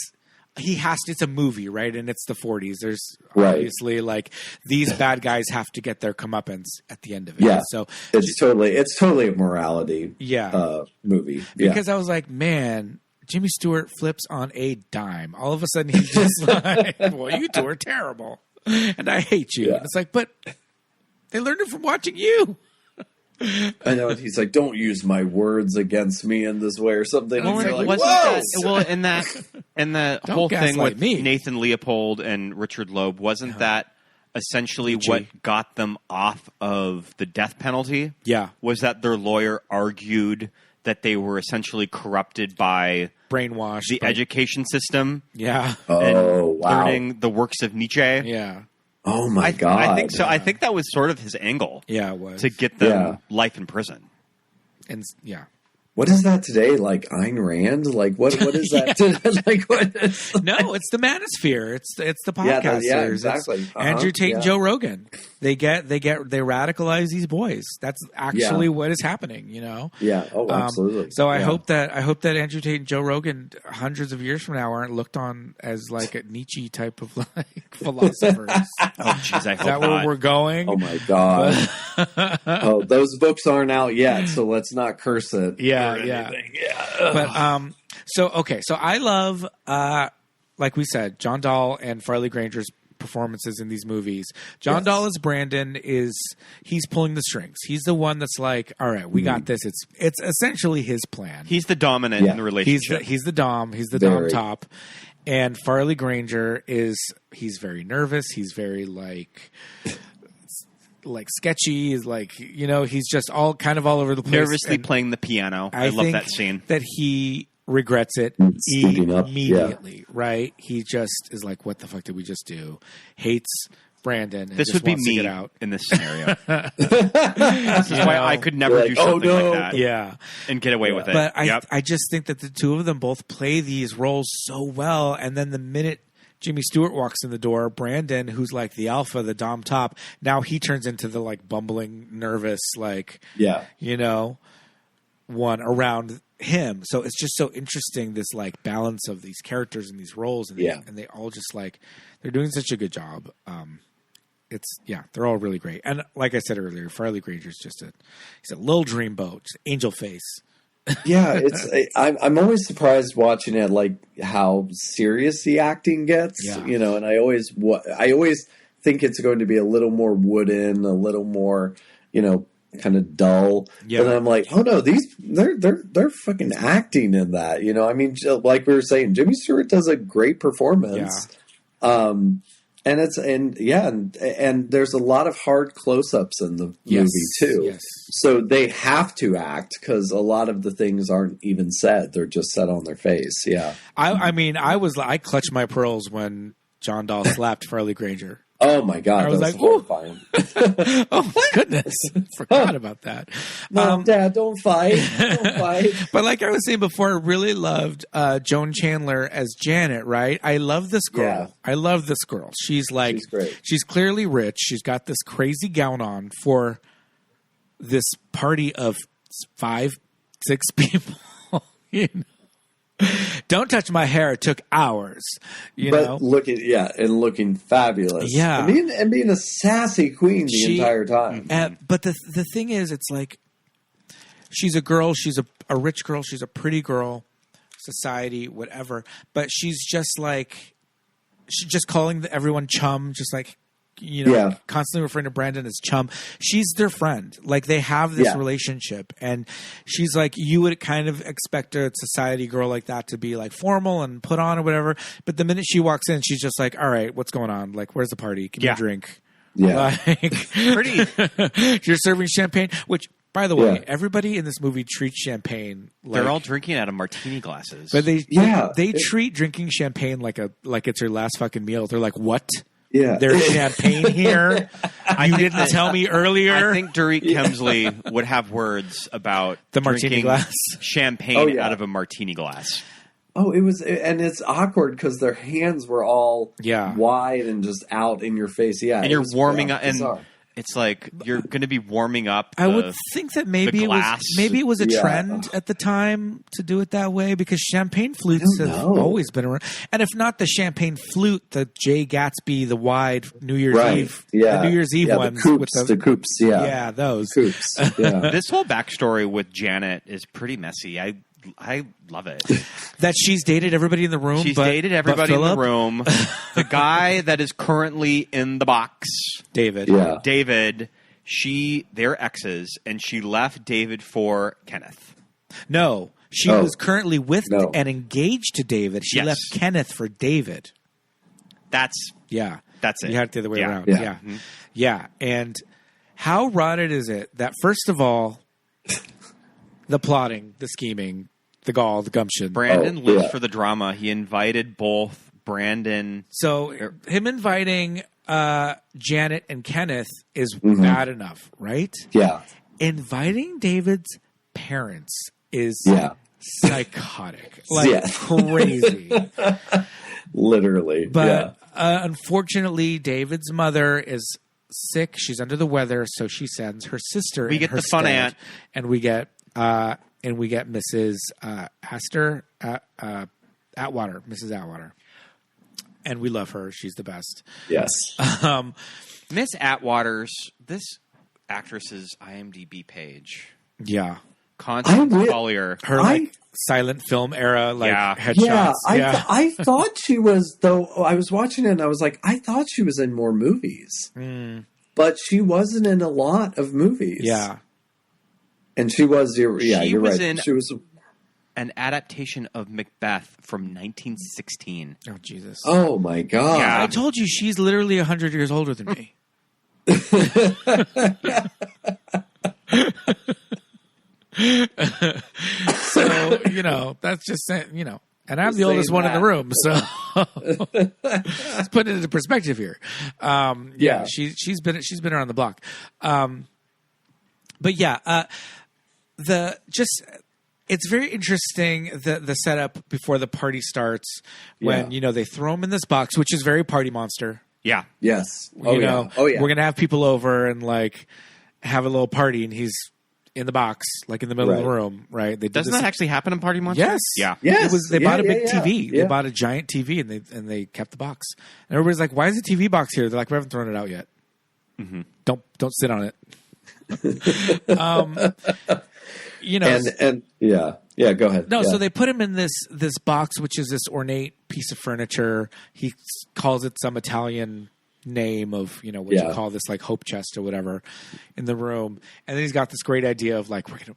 He has to, it's a movie, right? And it's the 40s. There's obviously these bad guys have to get their comeuppance at the end of it. Yeah. So it's totally a morality movie. Because I was man, Jimmy Stewart flips on a dime. All of a sudden he's just well, you two are terrible. And I hate you. Yeah. It's but they learned it from watching you. I know. He's don't use my words against me in this way or something. Well, and the whole thing with Nathan Leopold and Richard Loeb, wasn't that essentially what got them off of the death penalty? Yeah. Was that their lawyer argued that they were essentially corrupted by brainwashed the education system? Yeah. And learning the works of Nietzsche? Yeah. Oh my God. I think so. I think that was sort of his angle. Yeah, it was. To get them life in prison. And yeah. What is that today? Like Ayn Rand? Like what is that? Like what is, no, it's the manosphere. It's the podcasters. Yeah, exactly. Andrew Tate and Joe Rogan. They radicalize these boys. That's actually what is happening, you know? Yeah. Oh, absolutely. So I hope that Andrew Tate and Joe Rogan hundreds of years from now aren't looked on as like a Nietzsche type of like philosophers. Oh jeez, I hope Is that not. where we're going? Oh my God. Oh, those books aren't out yet, so let's not curse it. Yeah. But So I love, like we said, John Dall and Farley Granger's performances in these movies. John Dall as Brandon he's pulling the strings. He's the one that's like, all right, we got this. It's essentially his plan. He's the dominant in the relationship. He's the dom. He's the dom top. And Farley Granger he's very nervous. He's very like sketchy, is like, you know, he's just all over the place. Nervously playing the piano. I love that scene. That he regrets it immediately, right? He just is like, what the fuck did we just do? Hates Brandon. And this would be me out. in this scenario. This is why I could never do something like that. Yeah. And get away with it. But I just think that the two of them both play these roles so well. And then the minute Jimmy Stewart walks in the door, Brandon, who's like the alpha, the dom top, now he turns into the like bumbling, nervous, like, you know, one around him. So it's just so interesting, this like balance of these characters and these roles. And they all just like, they're doing such a good job. They're all really great. And like I said earlier, Farley Granger's he's a little dreamboat, just angel face. Yeah, I'm always surprised watching it, like how serious the acting gets, you know. And I always think it's going to be a little more wooden, a little more, you know, kind of dull. Yeah. And I'm like, oh no, they're fucking acting in that, you know. I mean, like we were saying, Jimmy Stewart does a great performance. Yeah. And there's a lot of hard close-ups in the movie too. Yes. So they have to act because a lot of the things aren't even said; they're just said on their face. Yeah. I clutched my pearls when John Dall slapped Farley Granger. Oh my God! I was like, horrifying. Oh my goodness! Forgot about that. Mom, Dad, don't fight! Don't fight! But like I was saying before, I really loved Joan Chandler as Janet. Right? I love this girl. Yeah. I love this girl. She's great. She's clearly rich. She's got this crazy gown on for this party of 5-6 people. You know? Don't touch my hair. It took hours. You know? Looking fabulous. Yeah. And being a sassy queen the entire time. But the thing is, it's like, she's a girl. She's a rich girl. She's a pretty girl. Society, whatever. But she's just calling everyone chum, just like, you know, constantly referring to Brandon as chum. She's their friend. Like, they have this relationship. And she's like, you would kind of expect a society girl like that to be like formal and put on or whatever. But the minute she walks in, she's just like, all right, what's going on? Like, where's the party? Give me a drink. Yeah. Like, you're serving champagne, which, by the way, everybody in this movie treats champagne like, they're all drinking out of martini glasses. But they treat drinking champagne like it's your last fucking meal. They're like, what? Yeah. There's champagne here. You didn't tell me earlier. I think Dorit Kemsley would have words about the martini glass, champagne out of a martini glass. Oh, and it's awkward because their hands were all wide and just out in your face. Yeah, and you're warming up, and it's like you're going to be warming up. I would think that maybe it was a trend at the time to do it that way because champagne flutes have always been around. And if not the champagne flute, the Jay Gatsby, the wide New Year's Eve, the New Year's Eve ones with the coops, those coops. Yeah. This whole backstory with Janet is pretty messy. I love it. That she's dated everybody in the room. Dated everybody in the room. The guy that is currently in the box, David. Yeah. David. They're exes, and she left David for Kenneth. No, she was currently with and engaged to David. She left Kenneth for David. That's it. You had it the other way around. Yeah. Yeah. Mm-hmm. Yeah. And how rotted is it that, first of all, the plotting, the scheming, the gall, the gumption. Brandon lives for the drama. He invited both Brandon. So him inviting Janet and Kenneth is bad enough, right? Yeah. Inviting David's parents is psychotic, crazy. Literally. But unfortunately, David's mother is sick. She's under the weather, so she sends her sister. We get the fun aunt, and we get Mrs. Atwater, Mrs. Atwater, and we love her. She's the best. Yes. Miss Atwater's this actress's IMDb page. Yeah. Constance Collier. Her silent film era headshots. Yeah, I thought she was, though. I was watching it and I was like, I thought she was in more movies. But she wasn't in a lot of movies. Yeah. And she was, you're right. She was an adaptation of Macbeth from 1916. Oh, Jesus. Oh, my God. Yeah. I told you, she's literally 100 years older than me. So, that's just saying, and I'm the oldest one in the room, so let's put it into perspective here. She's been around the block. But yeah, it's very interesting the setup before the party starts when they throw him in this box, which is very Party Monster. Yeah. Yes. We're gonna have people over and have a little party, and he's in the box, in the middle of the room, right? Doesn't that actually happen in Party Monster? Yes. Yeah. Yes. They bought a big TV. Yeah. They bought a giant TV, and they kept the box. And everybody's like, "Why is the TV box here?" They're like, "We haven't thrown it out yet. Mm-hmm. Don't sit on it." Go ahead. No, so they put him in this box, which is this ornate piece of furniture. He calls it some Italian name of you call this hope chest or whatever in the room, and then he's got this great idea of we're gonna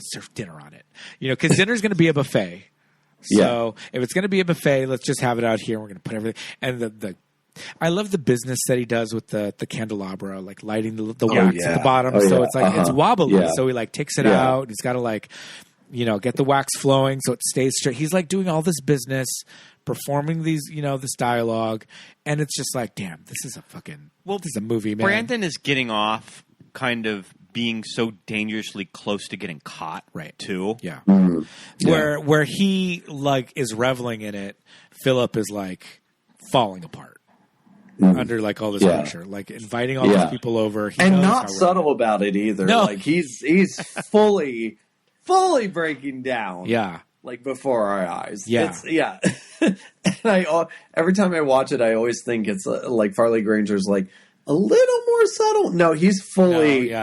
serve dinner on it, because dinner's gonna be a buffet. So if it's gonna be a buffet, let's just have it out here. And we're gonna put everything, and I love the business that he does with the candelabra, lighting the wax at the bottom. It's it's wobbly. So he takes it out. He's got to get the wax flowing so it stays straight. He's doing all this business, performing these, this dialogue, and it's just damn, this is a movie, man. Brandon is getting off kind of being so dangerously close to getting caught, right? Too, yeah. Mm-hmm. Where he is reveling in it, Phillip is falling apart. Under all this pressure, inviting all these people over, and not subtle about it either. No. He's fully breaking down. Yeah, before our eyes. Yeah, and every time I watch it, I always think it's Farley Granger's a little more subtle. No, he's fully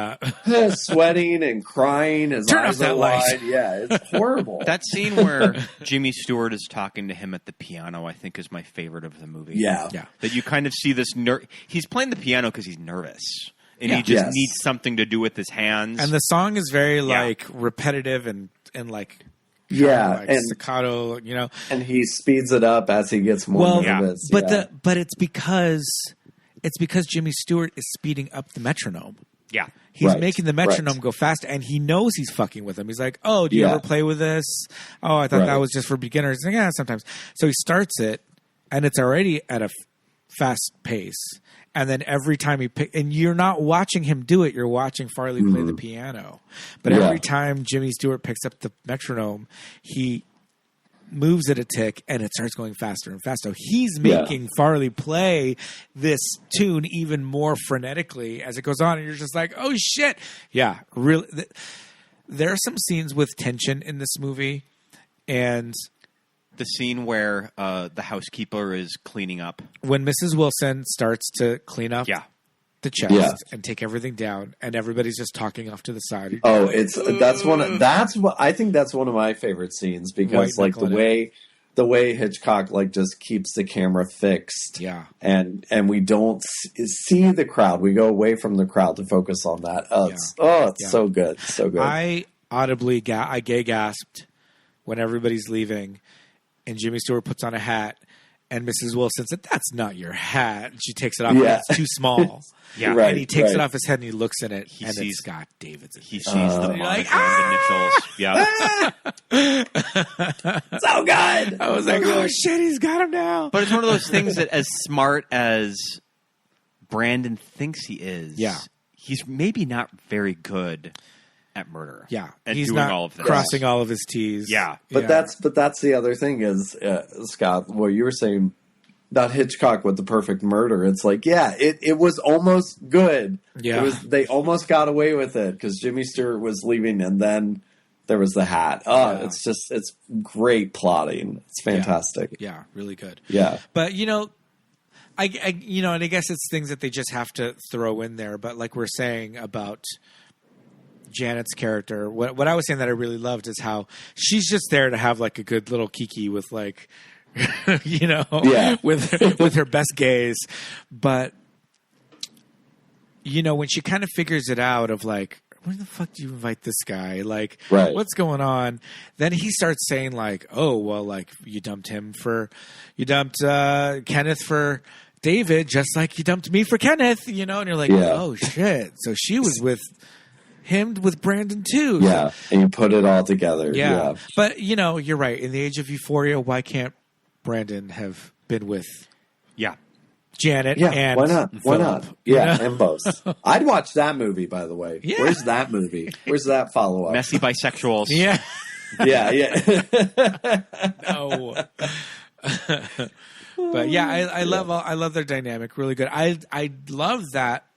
sweating and crying. His Turn eyes off that are light. wide. Yeah, it's horrible. That scene where Jimmy Stewart is talking to him at the piano, I think, is my favorite of the movie. Yeah. That you kind of see this. He's playing the piano because he's nervous. And he just needs something to do with his hands. And the song is very repetitive and staccato, And he speeds it up as he gets more nervous. But it's because Jimmy Stewart is speeding up the metronome. Yeah. He's making the metronome go fast, and he knows he's fucking with him. He's like, "Oh, do you ever play with this? Oh, I thought that was just for beginners." Like, yeah, sometimes. So he starts it, and it's already at a fast pace. And then every time and you're not watching him do it, you're watching Farley play the piano. But every time Jimmy Stewart picks up the metronome, he moves it a tick, and it starts going faster and faster. So he's making Farley play this tune even more frenetically as it goes on, and you're just like, oh, shit. Yeah, really. There are some scenes with tension in this movie, and the scene where the housekeeper is cleaning up. When Mrs. Wilson starts to clean up the chest and take everything down, and everybody's just talking off to the side. Oh, I think that's one of my favorite scenes because the way Hitchcock just keeps the camera fixed. Yeah. And we don't see the crowd. We go away from the crowd to focus on that. It's so good. So good. I audibly gay gasped when everybody's leaving. And Jimmy Stewart puts on a hat, and Mrs. Wilson said, "That's not your hat." And she takes it off. Yeah. And it's too small. Right, and he takes it off his head, and he looks in it, and sees Scott David's. He sees the monogram initials. Yeah. So good. I was like, oh, shit, he's got him now. But it's one of those things that as smart as Brandon thinks he is. Yeah. He's maybe not very good at murder. Yeah. At He's doing not all of this. crossing all of his T's. Yeah. But that's the other thing is, Scott, what you were saying about Hitchcock with the perfect murder. It's like, it was almost good. Yeah. They almost got away with it because Jimmy Stewart was leaving and then there was the hat. It's great plotting. It's fantastic. Yeah, really good. Yeah. But, I and I guess it's things that they just have to throw in there. But like we're saying about Janet's character, what I was saying that I really loved is how she's just there to have like a good little kiki with like, with her best gaze. But, when she kind of figures it out of like, where the fuck do you invite this guy? Like, what's going on? Then he starts saying like, oh, well, like you dumped Kenneth for David, just like you dumped me for Kenneth, and you're like, oh shit. So she was with him with Brandon too. Yeah. And you put it all together. Yeah. But you're right. In the age of euphoria, why can't Brandon have been with Janet and why not? Phillip, Why not? Yeah, and both. I'd watch that movie, by the way. Yeah. Where's that movie? Where's that follow up? Messy bisexuals. Yeah. Yeah. No. But I love their dynamic. Really good. I love that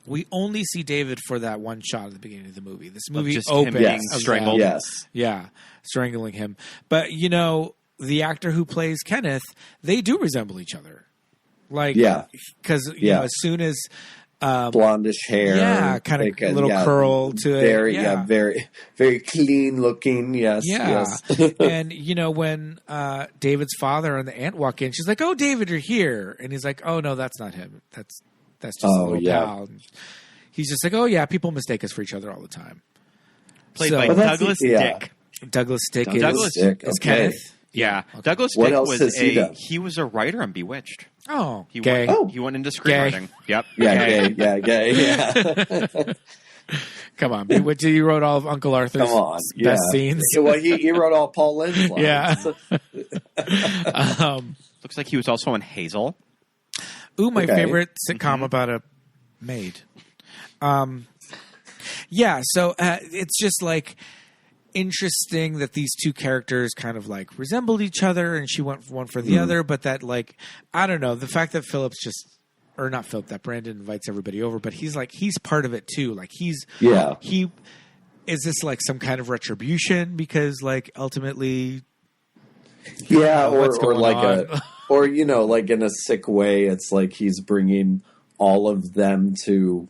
we only see David for that one shot at the beginning of the movie. This movie just opens him being of strangled. that. Yeah, strangling him. But the actor who plays Kenneth, they do resemble each other. Like, because as soon as blondish hair, kind of a little curl to very, it. very, very clean looking. Yes, yes. And when David's father and the aunt walk in, she's like, "Oh, David, you're here," and he's like, "Oh no, that's not him. That's just a little pal." And he's just like, "Oh yeah, people mistake us for each other all the time." Played by Douglas Dick. Douglas Dick is Kenneth. Yeah, Douglas What Dick else was has he done? he was a writer on Bewitched. Oh, He gay. went into screenwriting. Yep. Gay. Yeah. Come on, what you wrote all of Uncle Arthur's best scenes? Well, he wrote all Paul Lynde's lines. Yeah. Looks like he was also on Hazel. Ooh, my favorite sitcom about a maid. So it's just like interesting that these two characters kind of like resembled each other, and she went one for the other. But that, like, I don't know, the fact that that Brandon invites everybody over, but he's part of it too. Like he is this like some kind of retribution because like ultimately, or like like in a sick way, it's like he's bringing all of them to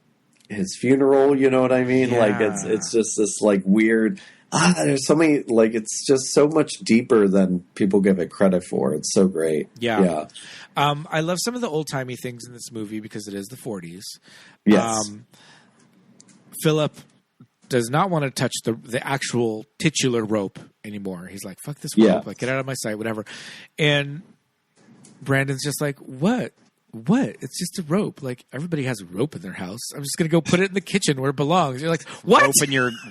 his funeral. You know what I mean? Yeah. Like it's just this like weird. There's so many, like, it's just so much deeper than people give it credit for. It's so great. Yeah. I love some of the old-timey things in this movie because it is the 40s. Yes. Phillip does not want to touch the actual titular rope anymore. He's like, fuck this rope. Like, get out of my sight, whatever. And Brandon's just like, what? It's just a rope. Like, everybody has a rope in their house. I'm just going to go put it in the kitchen where it belongs. You're like, what?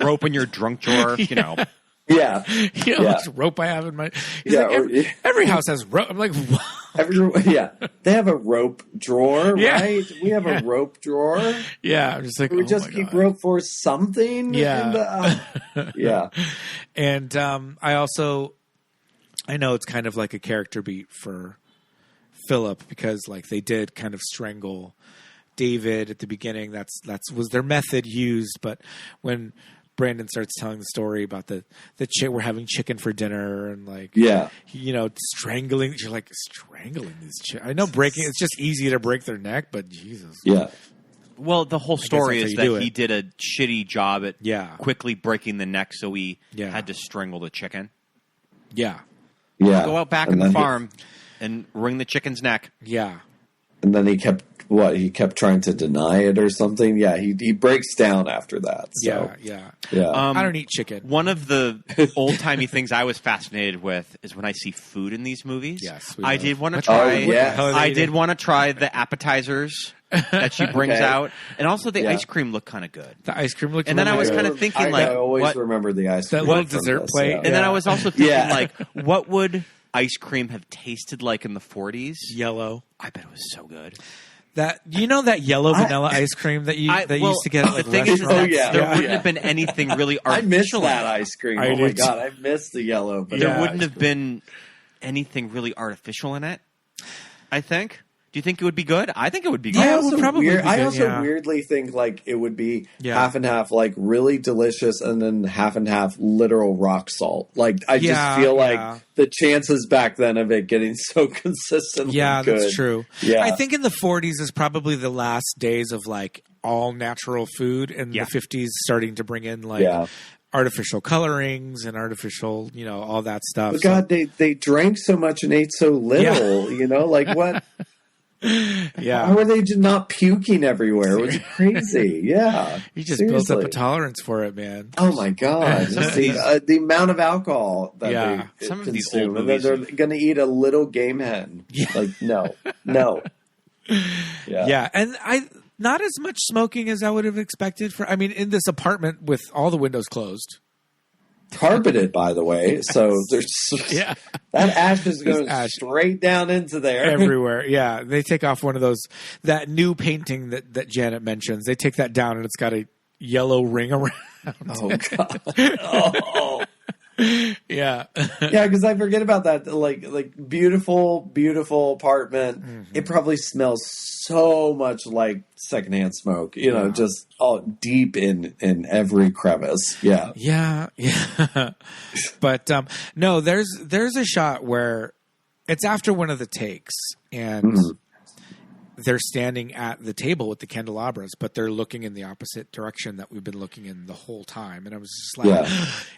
Rope in your drunk drawer, Yeah. This rope I have in my... He's like, every house has rope. I'm like, what? They have a rope drawer, right? We have a rope drawer. Yeah. I'm just like, we just keep rope for something. Yeah. Yeah. And I know it's kind of like a character beat for Phillip because like they did kind of strangle David at the beginning. That's was their method used. But when Brandon starts telling the story about the we're having chicken for dinner and like strangling, you're like, strangling these I know it's just easy to break their neck, but Jesus. Yeah. Well, the whole story is that he did a shitty job at quickly breaking the neck, so he had to strangle the chicken. Yeah. Go out back in the farm and wring the chicken's neck. Yeah. And then he kept trying to deny it or something. Yeah, he breaks down after that. So. Yeah. I don't eat chicken. One of the old-timey things I was fascinated with is when I see food in these movies. Yes. I did want to try I did want to try the appetizers that she brings out. And also the ice cream looked kind of good. The ice cream looked And then really I was good. kind of thinking I always remember the ice cream. That little dessert plate. And then I was also thinking like, what would ice cream have tasted like in the 40s? Yellow. I bet it was so good. That that yellow vanilla ice cream that you used to get at like the thing is restaurants. there wouldn't have been anything really I missed artificial. that ice cream. I Oh my did god, I missed the yellow. But There wouldn't have been anything really artificial in it, I think. Do you think it would be good? I think it would be good. Yeah, it would probably be good, I also yeah. weirdly think like it would be Yeah. half and half, like really delicious, and then half and half literal rock salt. Like I just feel like the chances back then of it getting so consistently good. That's true. Yeah. I think in the 40s is probably the last days of like all natural food, and the 50s starting to bring in like artificial colorings and artificial, all that stuff. But God, they drank so much and ate so little. Like what? How were they just not puking everywhere? It was crazy. Yeah, You just seriously. built up a tolerance for it, man. Oh my God! Just the amount of alcohol that they some of these consume, old and then movies they're going to eat a little game hen. Like no. Yeah, and not as much smoking as I would have expected in this apartment with all the windows closed. Carpeted, by the way, so there's that ash is going straight down into there everywhere. Yeah, they take off one of those, that new painting that Janet mentions. They take that down and it's got a yellow ring around. Oh God! Oh. Yeah, because I forget about that. Like beautiful apartment. Mm-hmm. It probably smells so much like secondhand smoke. Just all deep in every crevice. Yeah. But no, there's a shot where it's after one of the takes, and they're standing at the table with the candelabras, but they're looking in the opposite direction that we've been looking in the whole time. And I was just like,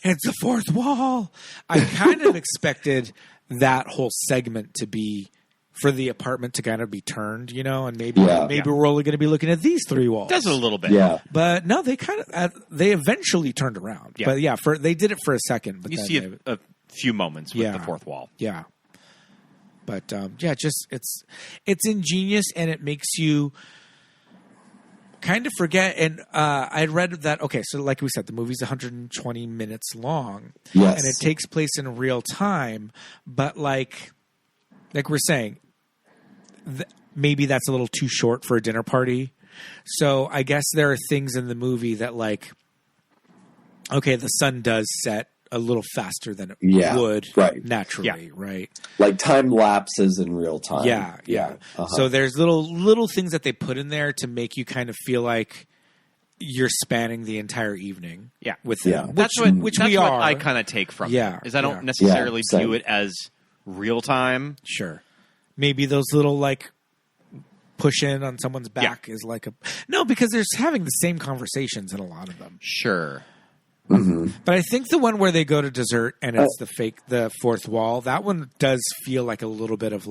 it's the fourth wall. I kind of expected that whole segment to be for the apartment to kind of be turned, and maybe we're only going to be looking at these three walls. Does it a little bit. Yeah. But no, they they eventually turned around. Yeah. But they did it for a second. But you see a few moments with the fourth wall. Yeah. But just it's ingenious, and it makes you kind of forget. And I read that. Okay, so like we said, the movie's 120 minutes long, and it takes place in real time. But like we're saying, maybe that's a little too short for a dinner party. So I guess there are things in the movie that the sun does set a little faster than it would naturally, right? Like time lapses in real time. Yeah. Uh-huh. So there's little things that they put in there to make you kind of feel like you're spanning the entire evening. Yeah. With them. That's what I kind of take from it. Is I don't necessarily view it as real time. Sure. Maybe those little push in on someone's back is because they're having the same conversations in a lot of them. Sure. Mm-hmm. But I think the one where they go to dessert and it's the fourth wall, that one does feel like a little bit of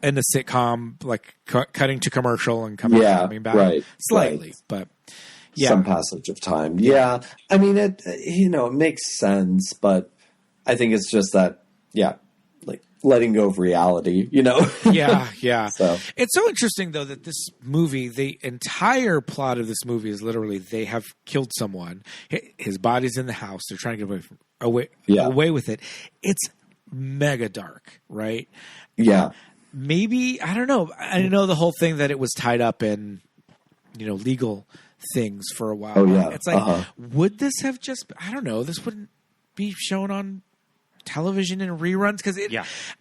in the sitcom, cutting to commercial and coming back slightly, but some passage of time. Yeah. I mean, it makes sense, but I think it's just that, letting go of reality, Yeah. So it's so interesting though that this movie, the entire plot of this movie is literally they have killed someone. His body's in the house. They're trying to get away with it. It's mega dark, right? Yeah. Maybe, I don't know. I know the whole thing that it was tied up in, legal things for a while. Oh yeah. It's would this have just? I don't know. This wouldn't be shown on television in reruns because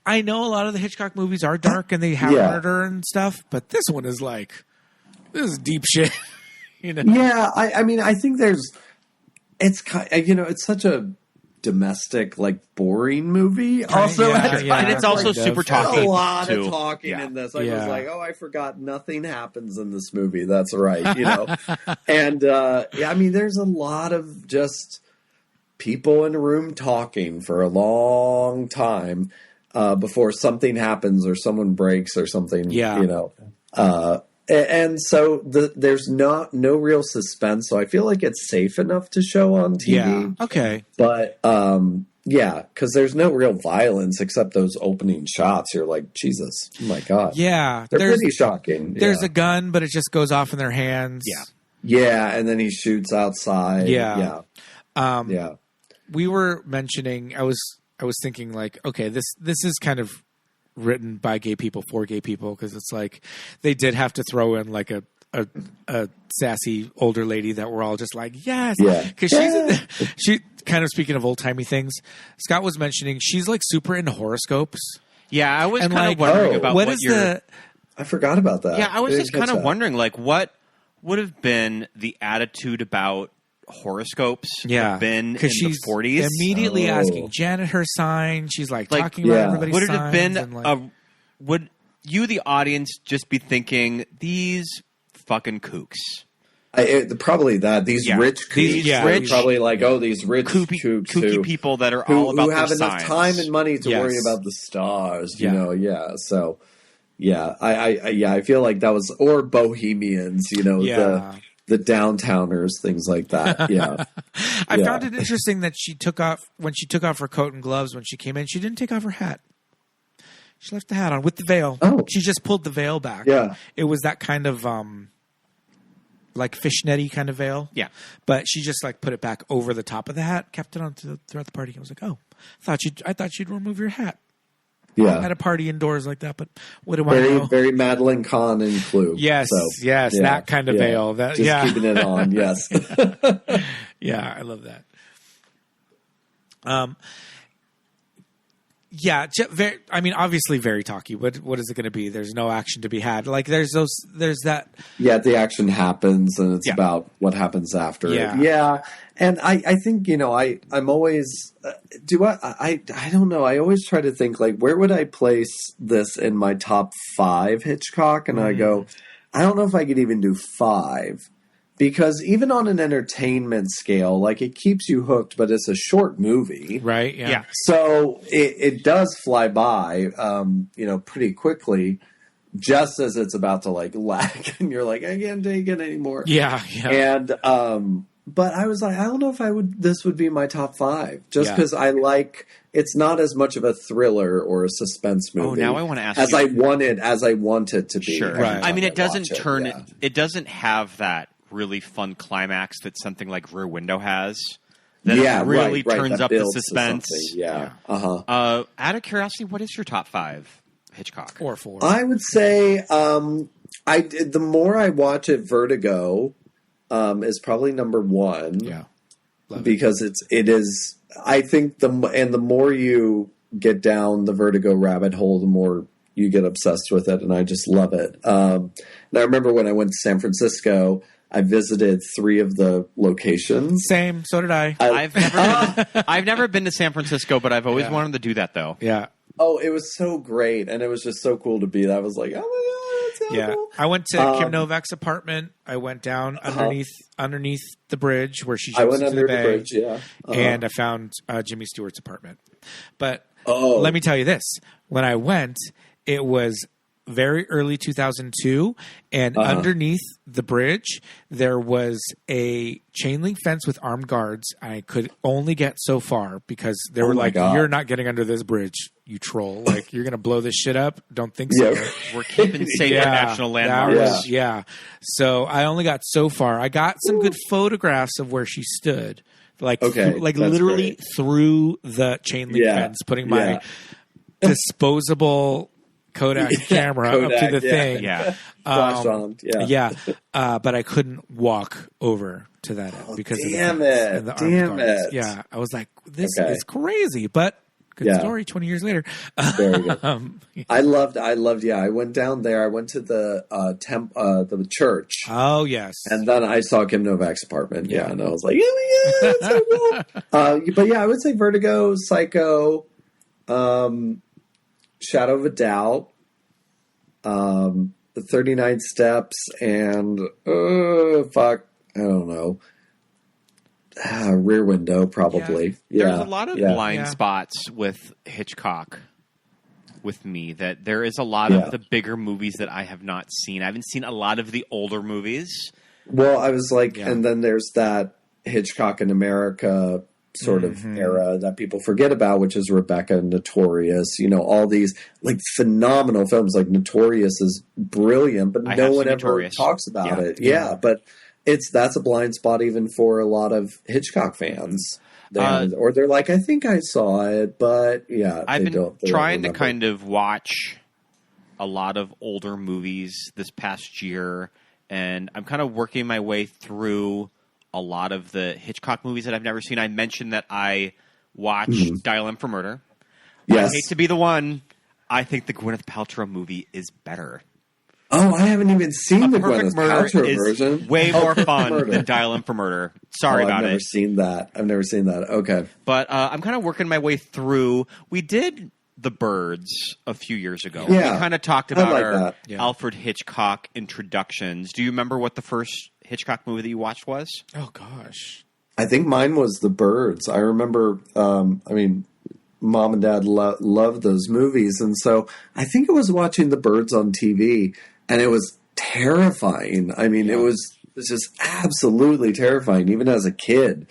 I know a lot of the Hitchcock movies are dark and they have murder and stuff, but this one is this is deep shit. Yeah, I mean, I think it's such a domestic, boring movie. Also, and it's also super talky. A lot of talking in this. I was like, I forgot nothing happens in this movie. That's right, and I mean, there's a lot of just people in a room talking for a long time before something happens or someone breaks or something. And so there's no real suspense. So I feel like it's safe enough to show on TV. Yeah. Okay. But because there's no real violence except those opening shots. You're like, Jesus, oh my God. Yeah. They're pretty shocking. There's a gun, but it just goes off in their hands. Yeah. Yeah. And then he shoots outside. Yeah. Yeah. We were mentioning, I was thinking okay, this is kind of written by gay people for gay people, because it's like they did have to throw in like a sassy older lady that we're all just like, yes, because she kind of, speaking of old timey things, Scott was mentioning she's like super into horoscopes. Yeah, I was kind of wondering about what I forgot about that. Yeah, I was just kind of wondering, like, what would have been the attitude about horoscopes been in the 40s? Immediately asking Janet her sign. She's like talking about everybody's would it signs. Have been would you, the audience, just be thinking, these fucking kooks? Probably that. These rich kooks. Rich, probably like, these rich kooky people that are all about who have their enough signs. time and money to worry about the stars, you know? Yeah. So, I feel like that was, or bohemians, you know, the downtowners, things like that. Yeah. I found it interesting that when she took off her coat and gloves when she came in, she didn't take off her hat. She left the hat on with the veil. Oh. She just pulled the veil back. Yeah. It was that kind of like fishnetty kind of veil. Yeah. But she just like put it back over the top of the hat, kept it on throughout the party. I was like, I thought you'd remove your hat. Yeah. At a party indoors like that, but what do I know? Very Madeline Kahn and Clue. Yes, that kind of veil. That, just keeping it on, yes. Yeah, I love that. Obviously very talky. What is it going to be? There's no action to be had. Like there's that. Yeah, the action happens, and it's about what happens after it. Yeah, and I think, I'm always I don't know. I always try to think, like, where would I place this in my top 5 Hitchcock? And I go, I don't know if I could even do 5. Because even on an entertainment scale, like, it keeps you hooked, but it's a short movie. Right, yeah. So it does fly by, pretty quickly, just as it's about to, like, lag. And you're like, I can't take it anymore. Yeah. And, but I was like, I don't know if this would be my top 5. Just because it's not as much of a thriller or a suspense movie. Oh, now I want to ask as I want it to be. Sure. Right. I mean, it doesn't it doesn't have that really fun climax that something like Rear Window has. That really turns up the suspense. Yeah. Out of curiosity, what is your top 5 Hitchcock? Or 4? I would say the more I watch it, Vertigo is probably number 1. Yeah. Because it is. I think the more you get down the Vertigo rabbit hole, the more you get obsessed with it, and I just love it. And I remember when I went to San Francisco, I visited 3 of the locations. Same, so did I. I've never been to San Francisco, but I've always wanted to do that, though. Yeah. Oh, it was so great, and it was just so cool to be there. I was like, oh my god, that's so cool. I went to Kim Novak's apartment. I went down underneath the bridge where she jumps into the bay. Bridge, and I found Jimmy Stewart's apartment. But let me tell you this: when I went, it was very early 2002, and underneath the bridge there was a chain link fence with armed guards. I could only get so far because they were like, "You're not getting under this bridge, you troll! Like, you're gonna blow this shit up. Don't think so." We're keeping safe national landmarks. So I only got so far. I got some good photographs of where she stood, literally through the chain link fence, putting my disposable Kodak camera up to the thing. Flash on. But I couldn't walk over to that end because of the armed guards. Yeah, I was like, this is crazy, but good story. 20 years later, very good. I loved. I went down there. I went to the church. Oh yes, and then I saw Kim Novak's apartment. Yeah, and I was like, oh my god, that's so cool. But I would say Vertigo, Psycho, Shadow of a Doubt, the 39 Steps, and I don't know. Rear Window, probably. There's a lot of blind spots with Hitchcock with me, that there is a lot of the bigger movies that I have not seen. I haven't seen a lot of the older movies. Well, I was like, and then there's that Hitchcock in America sort of era that people forget about, which is Rebecca, Notorious, all these like phenomenal films. Like Notorious is brilliant, but no one ever talks about it. But that's a blind spot even for a lot of Hitchcock fans. Or they're like, I think I saw it, but yeah. I've been trying to kind of watch a lot of older movies this past year, and I'm kind of working my way through a lot of the Hitchcock movies that I've never seen. I mentioned that I watched Dial M for Murder. Yes. I hate to be the one. I think the Gwyneth Paltrow movie is better. Oh, I haven't even seen the Gwyneth Paltrow is version. Way more fun than Dial M for Murder. Sorry about it. I've never seen that. Okay. But I'm kind of working my way through. We did The Birds a few years ago. Yeah. We kind of talked about our Yeah. Alfred Hitchcock introductions. Do you remember what the first Hitchcock movie that you watched was? Oh, gosh. I think mine was The Birds. I remember, Mom and Dad loved those movies. And so I think it was watching The Birds on TV, and it was terrifying. I mean, it was just absolutely terrifying, even as a kid.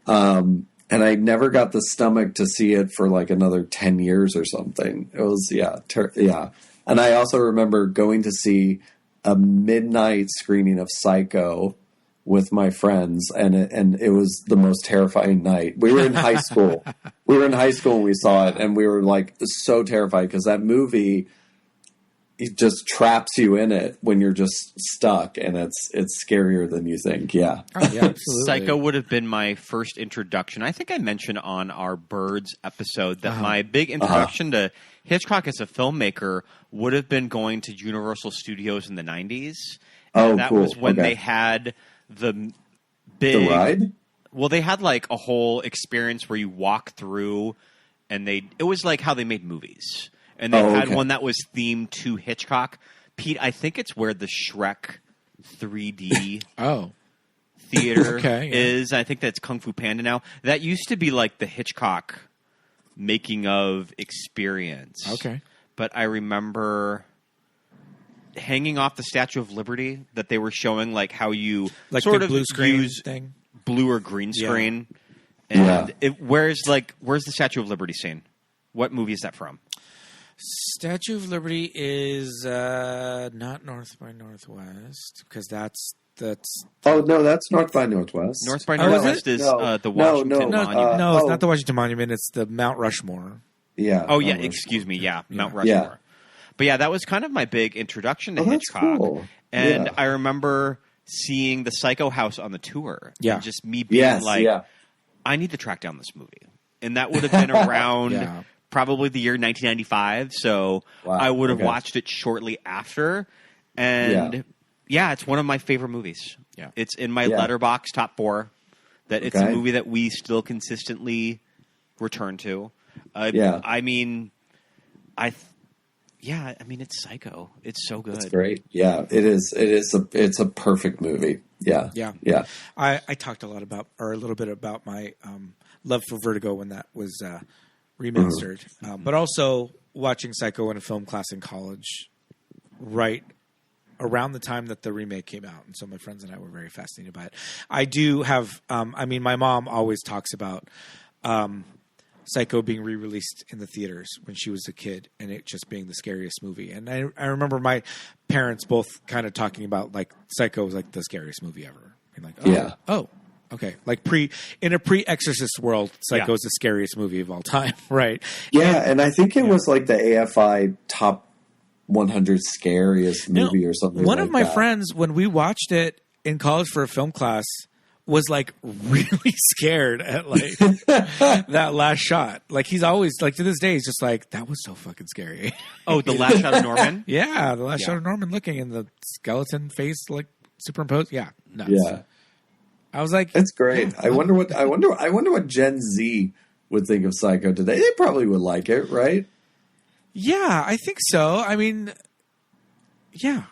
And I never got the stomach to see it for like another 10 years or something. It was, yeah. And I also remember going to see a midnight screening of Psycho with my friends, and it was the most terrifying night. We were in high school. When we saw it, and we were like so terrified because that movie, it just traps you in it when you're just stuck, and it's scarier than you think. Yeah. Oh, yeah, absolutely. Psycho would have been my first introduction. I think I mentioned on our Birds episode that my big introduction to Hitchcock as a filmmaker would have been going to Universal Studios in the 90s. And that was when they had the big... The ride? Well, they had like a whole experience where you walk through, and it was like how they made movies. And they had one that was themed to Hitchcock. Pete, I think it's where the Shrek 3D theater is. I think that's Kung Fu Panda now. That used to be like the Hitchcock making of experience. Okay. But I remember hanging off the Statue of Liberty that they were showing like how you like sort the of blue screen use thing, blue or green screen. And where's the Statue of Liberty scene? What movie is that from? Statue of Liberty is not North by Northwest, because that's. Oh no, that's North by Northwest. North by Northwest is the Washington Monument. No, it's not the Washington Monument. It's the Mount Rushmore. Yeah. Oh yeah, excuse me. Yeah, Mount Rushmore. Yeah. But yeah, that was kind of my big introduction to Hitchcock. Cool. And I remember seeing the Psycho House on the tour. Yeah. And just me being I need to track down this movie. And that would have been around probably the year 1995. So I would have watched it shortly after. And it's one of my favorite movies. Yeah. It's in my Letterboxd top 4. That it's a movie that we still consistently return to. I mean, it's Psycho. It's so good. It's great. Yeah, it is. It's a perfect movie. Yeah. Yeah. I talked a little bit about my love for Vertigo when that was remastered, but also watching Psycho in a film class in college, right around the time that the remake came out, and so my friends and I were very fascinated by it. I do have. My mom always talks about. Psycho being re-released in the theaters when she was a kid, and it just being the scariest movie. And I remember my parents both kind of talking about like Psycho was like the scariest movie ever. And like, okay. Like in a pre-Exorcist world, Psycho is the scariest movie of all time, right? Yeah, and I think it was like the AFI top 100 scariest movie or something. One of my friends, when we watched it in college for a film class, was like really scared at like that last shot. Like he's always like to this day he's just like, that was so fucking scary. Oh, the last shot of Norman? Yeah, the last shot of Norman looking in the skeleton face like superimposed. Yeah. Nuts. Yeah. I was like, it's great. I wonder what Gen Z would think of Psycho today. They probably would like it, right? Yeah, I think so. I mean, yeah.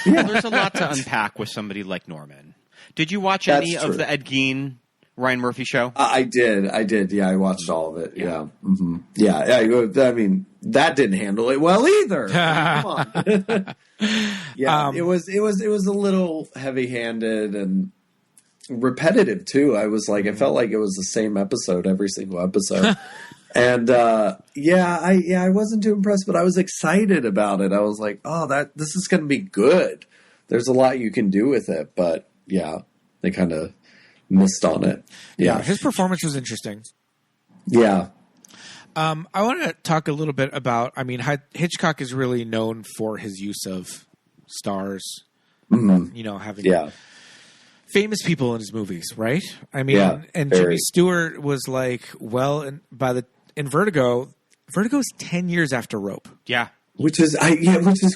There's a lot to unpack with somebody like Norman. Did you watch any of the Ed Gein, Ryan Murphy show? I did. Yeah, I watched all of it. Yeah. Mm-hmm. Yeah. I mean, that didn't handle it well either. Come on. It was a little heavy-handed and repetitive too. I was like, it felt like it was the same episode every single episode. And I wasn't too impressed, but I was excited about it. I was like, this is going to be good. There's a lot you can do with it, but they kind of missed on it. Yeah, his performance was interesting. Yeah. I want to talk a little bit about, I mean, Hitchcock is really known for his use of stars, you know, having famous people in his movies, right? I mean, and Jimmy Stewart was like, well, in Vertigo, Vertigo's 10 years after Rope. Yeah. Which is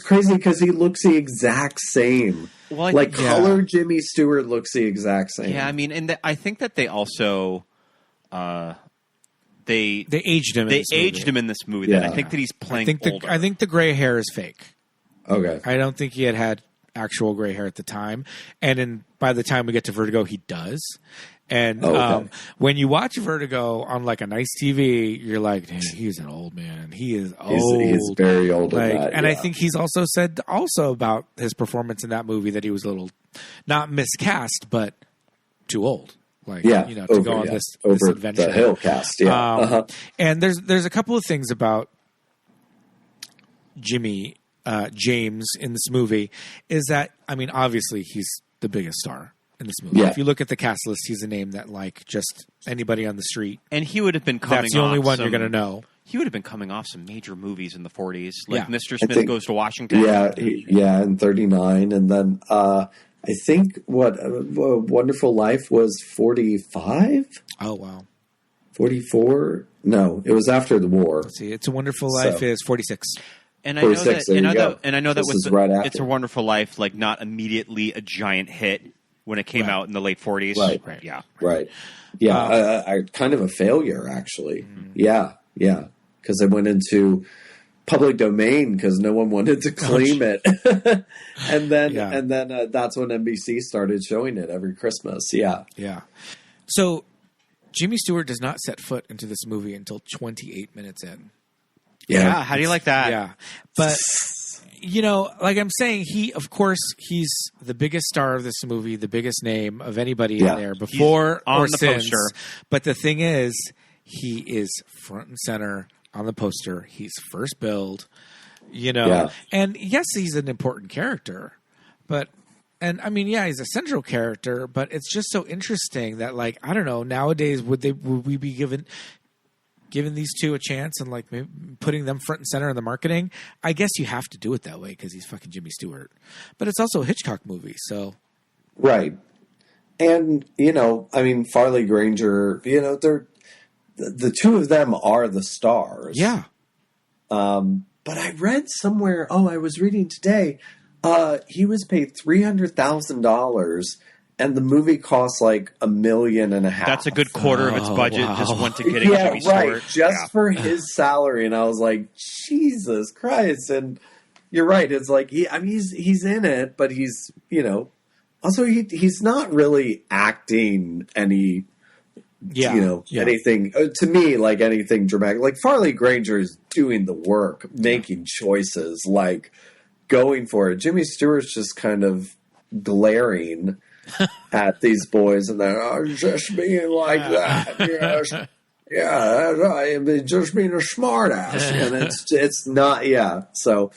crazy because he looks the exact same. Well, color Jimmy Stewart looks the exact same. Yeah, I mean, and I think that they also they aged him. They aged him in this movie. That I think that he's playing older. I think the gray hair is fake. Okay. I don't think he had actual gray hair at the time, and by the time we get to Vertigo, he does. And when you watch Vertigo on like a nice TV, you're like, "Damn, he's an old man. He is old. He's very old." And I think he's also said about his performance in that movie that he was a little not miscast, but too old. Like, you know, to go on this adventure. The hill cast. Yeah. And there's a couple of things about James in this movie is that, I mean, obviously he's the biggest star in this movie. If you look at the cast list, he's a name that like just anybody on the street. And he would have been coming That's the only one you're going to know. He would have been coming off some major movies in the 40s, like Mr. Smith Goes to Washington. In 39. And then I think Wonderful Life was 45? Oh, wow. 44? No, it was after the war. Let's see, It's a Wonderful Life is 46. And I know that with right after. It's a Wonderful Life, like not immediately a giant hit when it came out in the late 40s. Right. Yeah. Right. Yeah. I kind of a failure, actually. Yeah. Yeah. Because it went into public domain because no one wanted to claim it. and then that's when NBC started showing it every Christmas. Yeah. Yeah. So Jimmy Stewart does not set foot into this movie until 28 minutes in. Yeah. How do you like that? Yeah. But, you know, like I'm saying, he's the biggest star of this movie, the biggest name of anybody in there before or since. Poster. But the thing is, he is front and center on the poster. He's first billed, you know. And yes, he's an important character. And I mean, he's a central character, but it's just so interesting that, like, I don't know, nowadays would we be giving these two a chance and like maybe putting them front and center in the marketing? I guess you have to do it that way because he's fucking Jimmy Stewart. But it's also a Hitchcock movie, so right. And you know, I mean, Farley Granger, you know, they're the two of them are the stars. Yeah. But I read somewhere. I was reading today. He was paid $300,000. And the movie costs like $1.5 million. That's a good quarter of its budget. Just went to getting Jimmy Stewart. Just for his salary. And I was like, Jesus Christ. And you're right. It's like, he's in it, but he's, you know, also he's not really acting any, anything to me, like anything dramatic. Like Farley Granger is doing the work, making choices, like going for it. Jimmy Stewart's just kind of glaring at these boys, and they're just being like that. Yes. I'm just being a smart ass. And it's not, so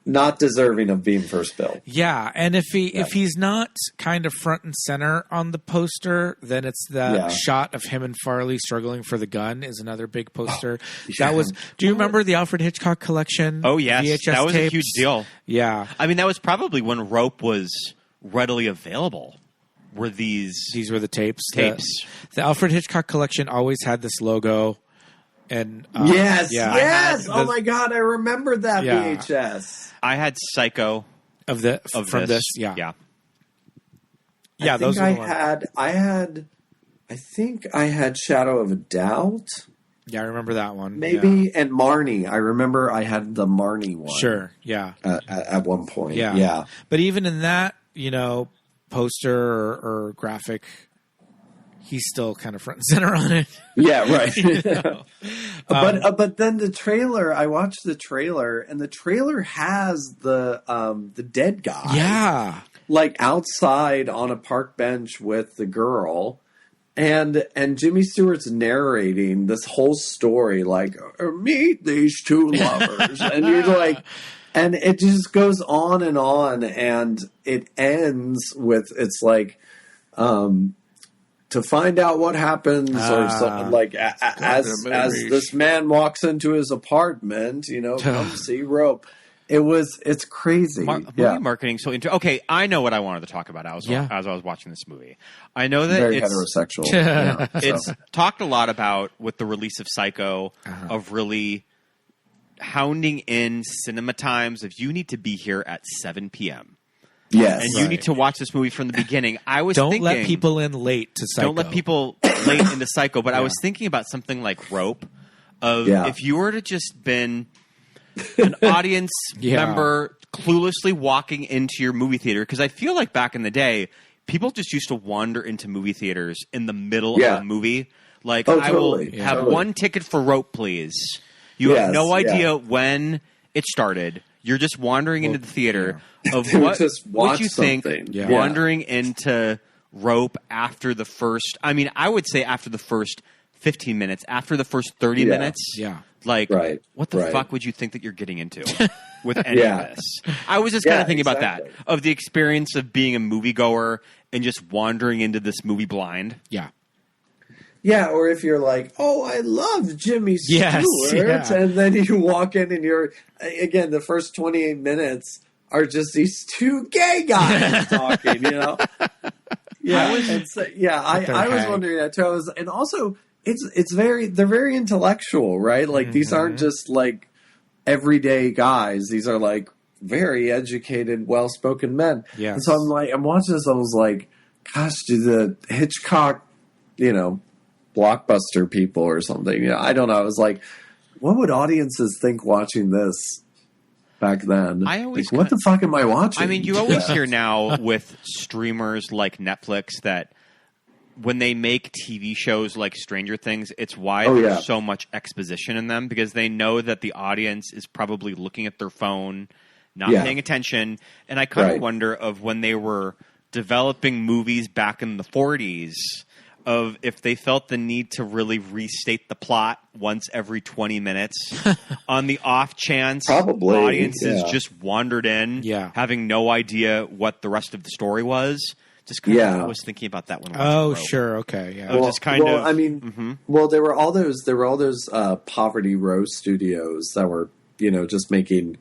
not deserving of being first bill. Yeah, and if he's not kind of front and center on the poster, then it's the shot of him and Farley struggling for the gun is another big poster. That was. Do you remember the Alfred Hitchcock collection? Oh yes, VHS that was tapes? a huge deal. Yeah, I mean that was probably when Rope was readily available. Were these were the tapes? The Alfred Hitchcock collection always had this logo. And yes. Oh my God, I remember that VHS. I had Psycho from this. Yeah. Yeah, those were I think I had Shadow of a Doubt. Yeah, I remember that one. Maybe and Marnie. I remember I had the Marnie one. Sure. Yeah. At one point. Yeah. But even in that, you know, poster or graphic, he's still kind of front and center on it. Yeah, right. You know? But then the trailer, I watched the trailer, and the trailer has the dead guy. Yeah. Like outside on a park bench with the girl. And Jimmy Stewart's narrating this whole story, like, meet these two lovers. And you're like, And it just goes on, and it ends with, it's like, to find out what happens, or something like, as this man walks into his apartment, come see Rope. It's crazy. Movie marketing. So okay, I know what I wanted to talk about as I was watching this movie. I know that very it's heterosexual. It's talked a lot about with the release of Psycho, of really hounding in cinema times of you need to be here at 7 p.m. Yes, and you need to watch this movie from the beginning. Don't let people in late to Psycho. Don't let people late into Psycho. But I was thinking about something like Rope. If you were to just been an audience member cluelessly walking into your movie theater, because I feel like back in the day, people just used to wander into movie theaters in the middle of a movie. Like, I will have one ticket for Rope, please. You have no idea when it started. You're just wandering into the theater of what you think. Wandering into Rope after the first. I mean, I would say after the first 15 minutes, after the first 30 minutes. Like, what the fuck would you think that you're getting into with any of this? I was just kind of thinking about that, of the experience of being a moviegoer and just wandering into this movie blind. Yeah, or if you're like, oh, I love Jimmy Stewart, and then you walk in and you're, again, the first 28 minutes are just these two gay guys talking, I was wondering that too. And also, they're very intellectual, right? Like, these aren't just like everyday guys. These are like very educated, well-spoken men. Yeah. And so I'm watching this, I was like, gosh, do the Hitchcock, blockbuster people or something. I don't know. I was like, what would audiences think watching this back then? I always what the fuck am I watching? I mean, you always hear now with streamers like Netflix that when they make TV shows like Stranger Things, it's why there's so much exposition in them, because they know that the audience is probably looking at their phone, not paying attention. And I kind of wonder of when they were developing movies back in the 40s, of if they felt the need to really restate the plot once every 20 minutes on the off chance audiences just wandered in, having no idea what the rest of the story was. Just kind of, I was thinking about that when I was sure, okay, I mean, there were all those poverty row studios that were just making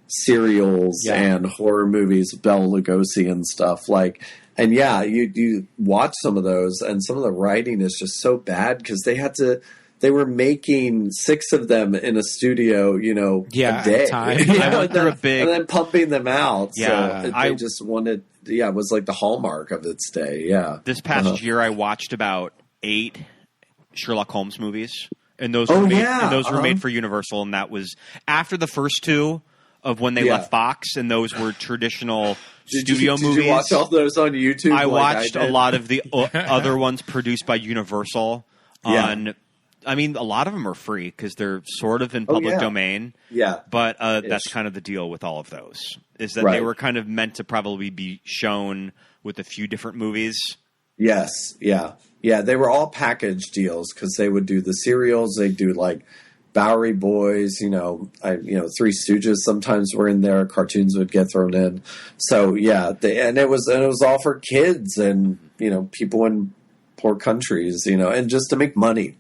serials and horror movies, Bela Lugosi and stuff like. And you watch some of those, and some of the writing is just so bad because they were making 6 of them in a studio, a day. I went through and then pumping them out. Yeah, so they just wanted. Yeah, it was like the hallmark of its day. Yeah. This past year, I watched about 8 Sherlock Holmes movies, and those were made for Universal, and that was after the first 2 of when they left Fox, and those were traditional studio movies. Did you watch all those on YouTube? I watched a lot of the other ones produced by Universal on. I mean, a lot of them are free because they're sort of in public domain. Yeah. But that's kind of the deal with all of those, is that they were kind of meant to probably be shown with a few different movies. Yes. Yeah. Yeah. They were all package deals because they would do the serials. They'd do like Bowery Boys, Three Stooges sometimes were in there. Cartoons would get thrown in. So and it was all for kids and people in poor countries, and just to make money,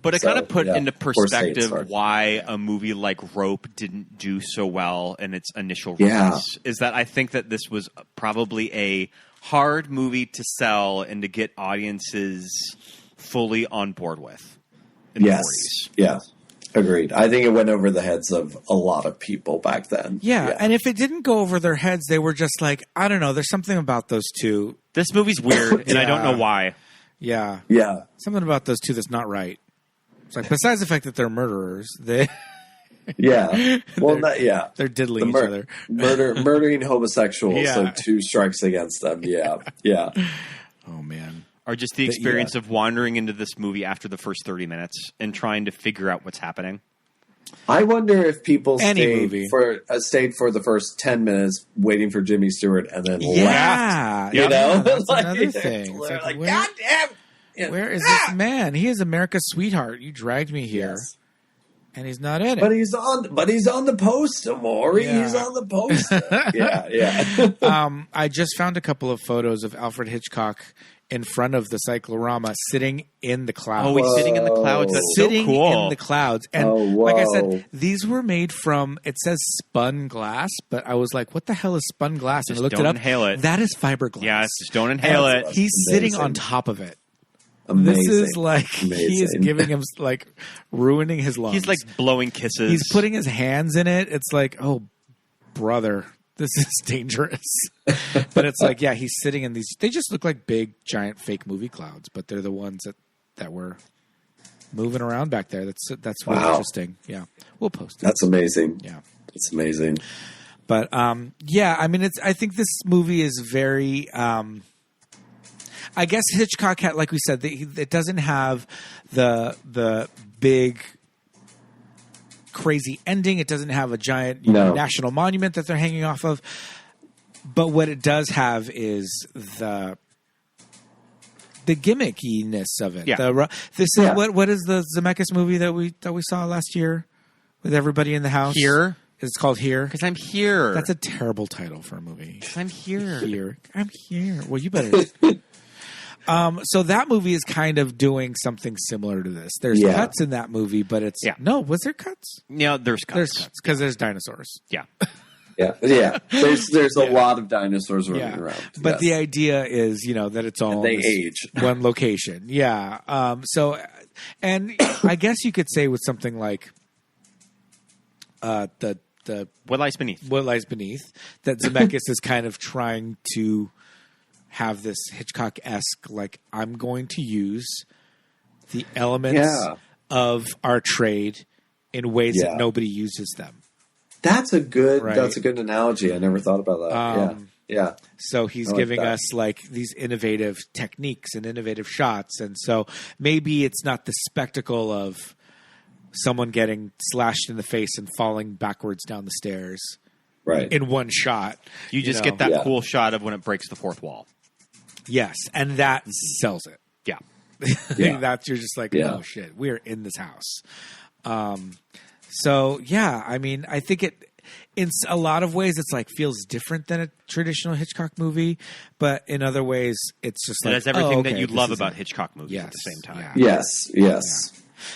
But it kind of put into perspective why a movie like Rope didn't do so well in its initial release. Is that I think that this was probably a hard movie to sell and to get audiences fully on board with. In the 40s. Yeah. Agreed. I think it went over the heads of a lot of people back then. Yeah, and if it didn't go over their heads, they were just like, I don't know, there's something about those two. This movie's weird, and I don't know why. Yeah. Yeah. Something about those two that's not right. It's like, besides the fact that they're murderers, they... Yeah. Well, they're diddling each other. Murdering homosexuals, so 2 strikes against them. Yeah. Yeah. Oh, man. Or just the experience of wandering into this movie after the first 30 minutes and trying to figure out what's happening. I wonder if people stayed for the first 10 minutes waiting for Jimmy Stewart and then left. That's another thing. It's like, God damn! Where is this man? He is America's sweetheart. You dragged me here. And he's not in it. But he's on the poster, Maury. Yeah. He's on the poster. Yeah. I just found a couple of photos of Alfred Hitchcock in front of the cyclorama sitting in the clouds. Oh, he's sitting in the clouds. That's sitting so cool. in the clouds. And like I said, these were made from, it says spun glass, but I was like, what the hell is spun glass? And I looked it up. Inhale it. That is fiberglass. Yes, just don't inhale it. He's sitting on top of it. Amazing. This is like, he is giving him, like, ruining his lungs. He's like blowing kisses. He's putting his hands in it. It's like, oh, brother, this is dangerous. But it's like, yeah, he's sitting in these. They just look like big, giant, fake movie clouds, but they're the ones that were moving around back there. That's really interesting. Yeah, we'll post it. That's amazing. Yeah, it's amazing. But yeah, I mean, I think this movie is very. I guess Hitchcock had, like we said, it doesn't have the big, crazy ending. It doesn't have a giant national monument that they're hanging off of. But what it does have is the gimmickiness of it. Yeah. This is what is the Zemeckis movie that we saw last year with everybody in the house? Here. It's called Here. Because I'm here. That's a terrible title for a movie. Because I'm here. I'm here. Well, you better. So that movie is kind of doing something similar to this. There's cuts in that movie, but it's no. Was there cuts? Yeah, there's cuts. There's cuts because there's dinosaurs. Yeah. Yeah. There's a lot of dinosaurs running around. But the idea is, that it's all and they age one location. Yeah. So, and I guess you could say with something like the What Lies Beneath. What Lies Beneath, that Zemeckis is kind of trying to have this Hitchcock-esque, like, I'm going to use the elements of our trade in ways that nobody uses them. That's a good analogy. I never thought about that. Yeah. So he's giving us like these innovative techniques and innovative shots. And so maybe it's not the spectacle of someone getting slashed in the face and falling backwards down the stairs in one shot. You just get that cool shot of when it breaks the fourth wall. Yes. And that sells it. Yeah. That's, you're just like, oh shit, we're in this house. So yeah, I mean, I think in a lot of ways it's like feels different than a traditional Hitchcock movie, but in other ways it's just like, it has everything that you love about Hitchcock movies at the same time. Yeah. Yes.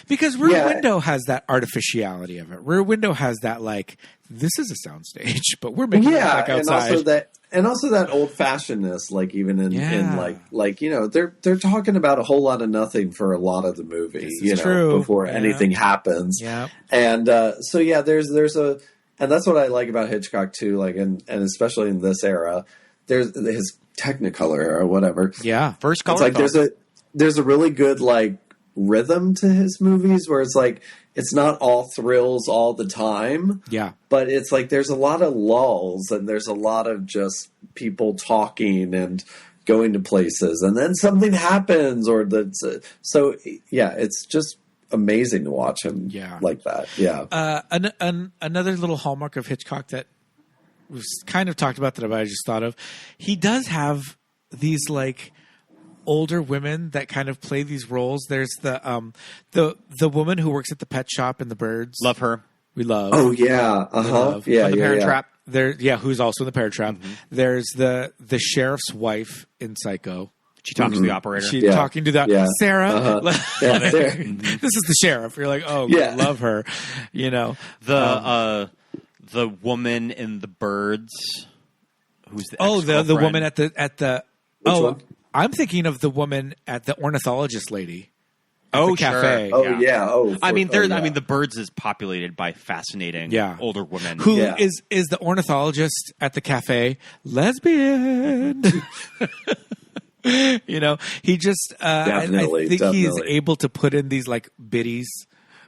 Because Rear Window has that artificiality of it. Rear Window has that like, this is a soundstage, but we're making it like outside. And also that old fashionedness, like even in like they're talking about a whole lot of nothing for a lot of the movie, before anything happens. Yeah. And there's a, and that's what I like about Hitchcock too, like and especially in this era, there's his Technicolor era, whatever. Yeah. First color. It's like there's a really good like rhythm to his movies where it's like it's not all thrills all the time. Yeah. But it's like there's a lot of lulls and there's a lot of just people talking and going to places and then something happens it's just amazing to watch him like that. Yeah. Another little hallmark of Hitchcock that was kind of talked about that I just thought of, he does have these like older women that kind of play these roles. There's the woman who works at the pet shop in The Birds. Love her. We love. Oh yeah. Uh-huh. Yeah. The Parent Trap. Who's also in The Parent Trap. Mm-hmm. There's the sheriff's wife in Psycho. She talks to the operator. She's talking to the Sarah. Uh-huh. This is the sheriff. You're like, oh, love her. The woman in The Birds. Who's the the woman at the Which one? I'm thinking of the woman at the ornithologist lady. The cafe. Sure. Oh yeah. I mean, The Birds is populated by fascinating older women. Who is the ornithologist at the cafe? Lesbian. He just. I think he's able to put in these like biddies.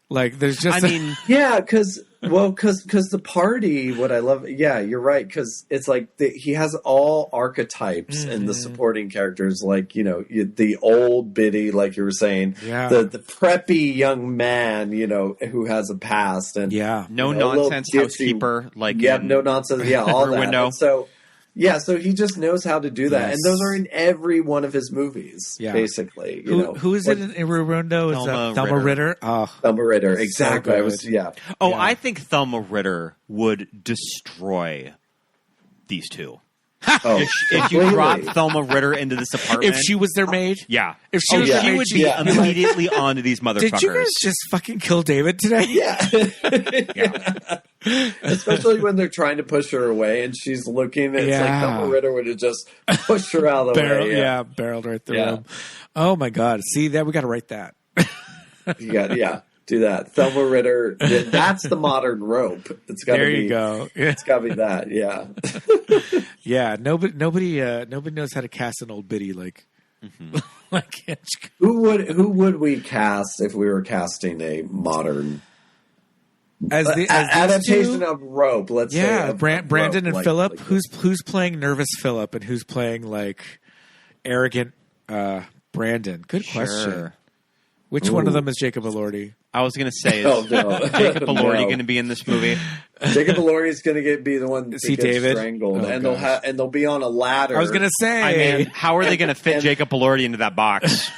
Like there's just. I mean, because the party. What I love, you're right. Because it's like he has all archetypes in the supporting characters. Like the old biddy, like you were saying, the preppy young man, who has a past and no nonsense housekeeper, like no nonsense, all that. Window. And so Yeah, so he just knows how to do that, Yes. and those are in every one of his movies, basically. You know, who is it in Rurondo? Is Thelma Ritter? Oh, Thelma Ritter, exactly. So I think Thelma Ritter would destroy these two. If you drop Thelma Ritter into this apartment, if she was their maid, if she was their maid, would be immediately onto these motherfuckers. Did you guys just fucking kill David today? Yeah. Especially when they're trying to push her away and she's looking. It's like Thelma Ritter would have just pushed her out of the way. Barreled right through him. Oh my god! See that we got to write that. You got do that. Thelma Ritter. That's the modern rope. It's got to be. There you go. It's got to be that. Yeah. Yeah. Nobody knows how to cast an old biddy like Hitchcock. Who would we cast if we were casting a modern as adaptation of Rope? Let's say Brandon Rope, and Phillip. Who's playing nervous Phillip and who's playing like arrogant Brandon? Good question. Which one of them is Jacob Elordi? I was going to say, is Jacob Elordi going to be in this movie? Jacob Elordi is going to be the one that gets David? strangled, Oh, and they'll be on a ladder. I was going to say, how are they going to fit Jacob Elordi into that box?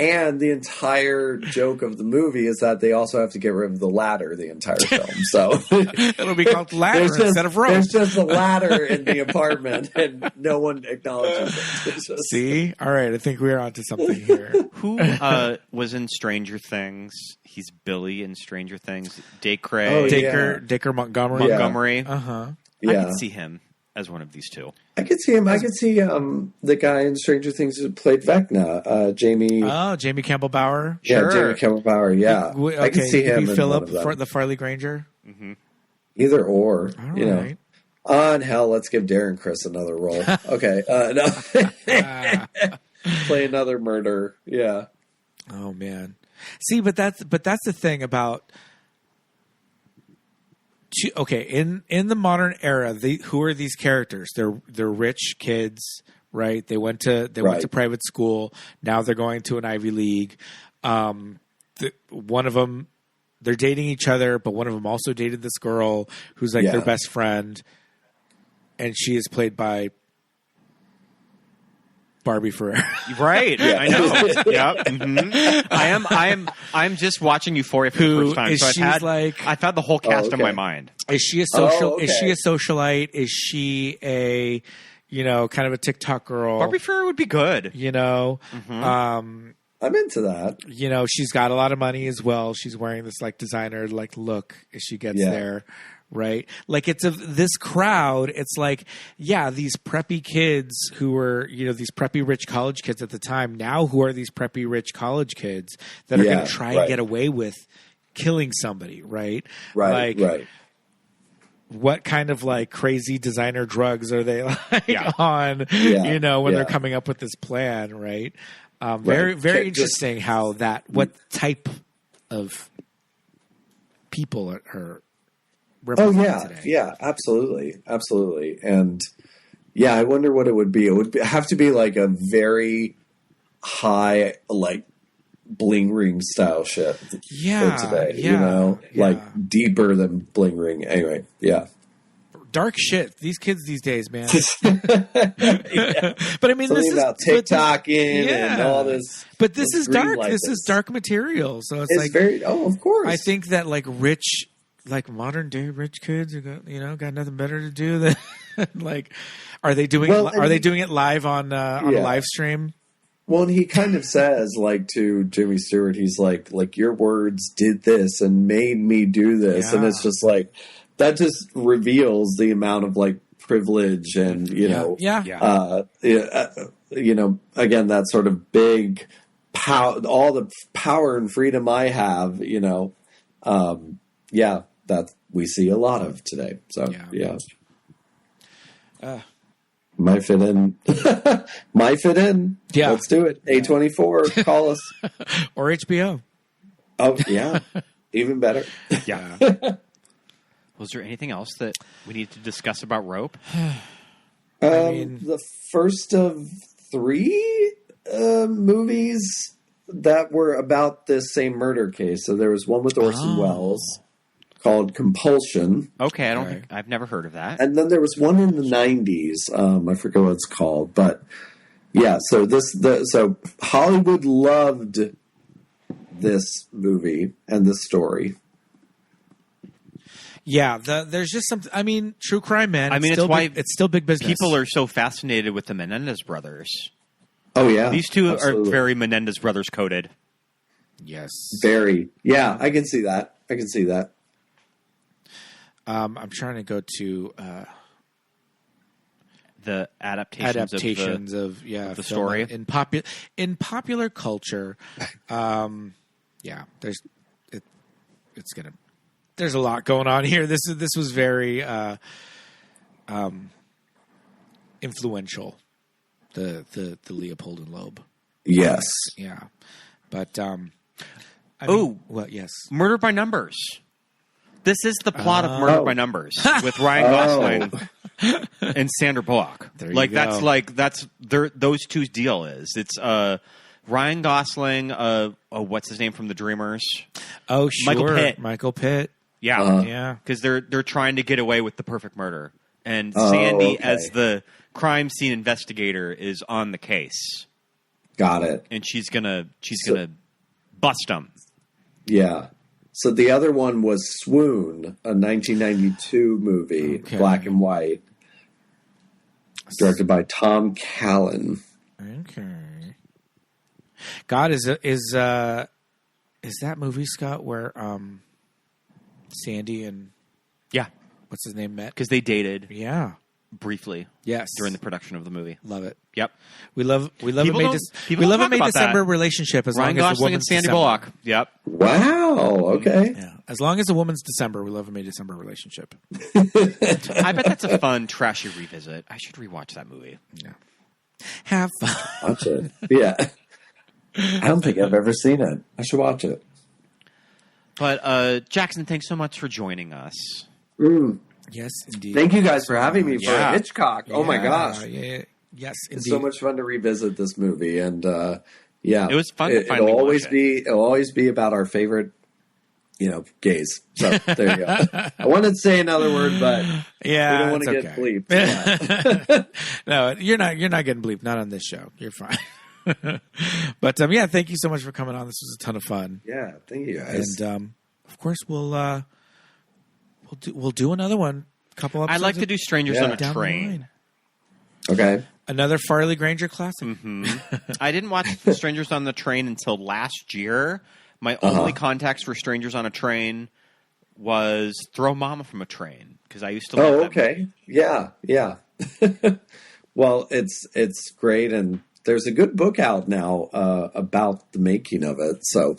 And the entire joke of the movie is that they also have to get rid of the ladder the entire film. So it'll be called ladder instead of rope. There's just a ladder in the apartment, and no one acknowledges it. See? All right, I think we're onto something here. Who was in Stranger Things? He's Billy in Stranger Things. Dacre. Dacre Montgomery. Montgomery. Uh-huh. I could see him as one of these two. I could see him. I could see the guy in Stranger Things who played Vecna, Jamie. Oh, Jamie Campbell Bower. Yeah, Sure. Jamie Campbell Bower. Yeah, Okay, I could see him. Phillip, the Farley Granger. Mm-hmm. Either or, All you right. know. And hell, let's give Darren Criss another role. Okay, no. Play another murder. Yeah. Oh man. See, but that's the thing about. Okay, in the modern era, who are these characters? They're rich kids, right? They went to private school. Now they're going to an Ivy League. One of them, they're dating each other, but one of them also dated this girl who's like their best friend, and she is played by Barbie Ferrer. Right. Yeah. I know. Yep. Mm-hmm. I'm just watching Euphoria for the first time. So I've had the whole cast in my mind. Is she a social is she a socialite? Is she a kind of a TikTok girl? Barbie Ferrer would be good. I'm into that. She's got a lot of money as well. She's wearing this like designer like look as she gets there. Right? Like it's this crowd, it's like, these preppy kids who were, these preppy rich college kids at the time, now who are these preppy rich college kids that are going to try and get away with killing somebody, right? Right. What kind of like crazy designer drugs are they like on, when they're coming up with this plan, right? Very, very interesting how what type of people are today. Yeah, absolutely. And I wonder what it would be. It would have to be like a very high, like bling ring style shit for today. Like deeper than bling ring. Anyway, dark shit. These kids these days, man. But I mean, something this is about TikToking and all this. But this is dark. This is dark material. So it's like very. Oh, of course. I think that like rich. Like modern day rich kids who got nothing better to do than like, are they doing it live on a live stream? Well, and he kind of says like to Jimmy Stewart, he's like your words did this and made me do this, and it's just like that just reveals the amount of like privilege and again that sort of big power, all the power and freedom I have, that we see a lot of today. So, might fit in. Might fit in. Yeah. Let's do it. A24, call us. Or HBO. Oh, yeah. Even better. Yeah. Was there anything else that we need to discuss about Rope? The first of 3 movies that were about this same murder case. So there was one with Orson Welles. called Compulsion. Okay, I don't think I've never heard of that. And then there was one in the 90s. I forget what it's called, but yeah. So so Hollywood loved this movie and this story. Yeah, there's just something. I mean, true crime, man. I mean, it's still big business. People are so fascinated with the Menendez brothers. Oh yeah, these two absolutely. are very Menendez brothers coded. Yes, very. Yeah, I can see that. I'm trying to go to the adaptations of the story in popular culture. There's a lot going on here. This was very influential. The Leopold and Loeb. Yes. Yeah. But yes. Murder by Numbers. This is the plot of Murder by Numbers with Ryan Gosling and Sandra Bullock. There you go. That's those two's deal is. It's Ryan Gosling, what's his name from The Dreamers? Oh, sure. Michael Pitt. Yeah. Yeah. Because they're trying to get away with the perfect murder. And Sandy, as the crime scene investigator, is on the case. Got it. And she's gonna bust them. Yeah. So the other one was Swoon, a 1992 movie, black and white, directed by Tom Callan. Okay. God, is that movie, Scott, where Sandy and what's his name met? Because they dated. Yeah. Briefly. Yes. During the production of the movie. Love it. Yep. We love People a May don't talk about December that. relationship as Ryan long as the Gosling and woman's Sandy December. Bullock. Yep. Wow. Okay. Yeah. As long as a woman's December, we love a May December relationship. I bet that's a fun, trashy revisit. I should rewatch that movie. Yeah. Have fun. Watch it. Yeah. I don't think I've ever seen it. I should watch it. But Jackson, thanks so much for joining us. Yes, indeed. Thank you guys for having me for Hitchcock. Oh my gosh. Yeah. Yes, indeed. It's so much fun to revisit this movie, and it was fun to finally watch it. It'll always be about our favorite, gays. So there you go. I wanted to say another word, but we don't want to get bleeped. Yeah. No, you're not getting bleeped. Not on this show. You're fine. But thank you so much for coming on. This was a ton of fun. Yeah, thank you guys. And of course we'll do another one. Couple episodes. I'd like to do Strangers on a Train. Okay. Another Farley Granger classic. Mm-hmm. I didn't watch Strangers on the Train until last year. My only context for Strangers on a Train was Throw Mama from a Train, because I used to love that okay. movie. Yeah. Well, it's great, and there's a good book out now about the making of it. So,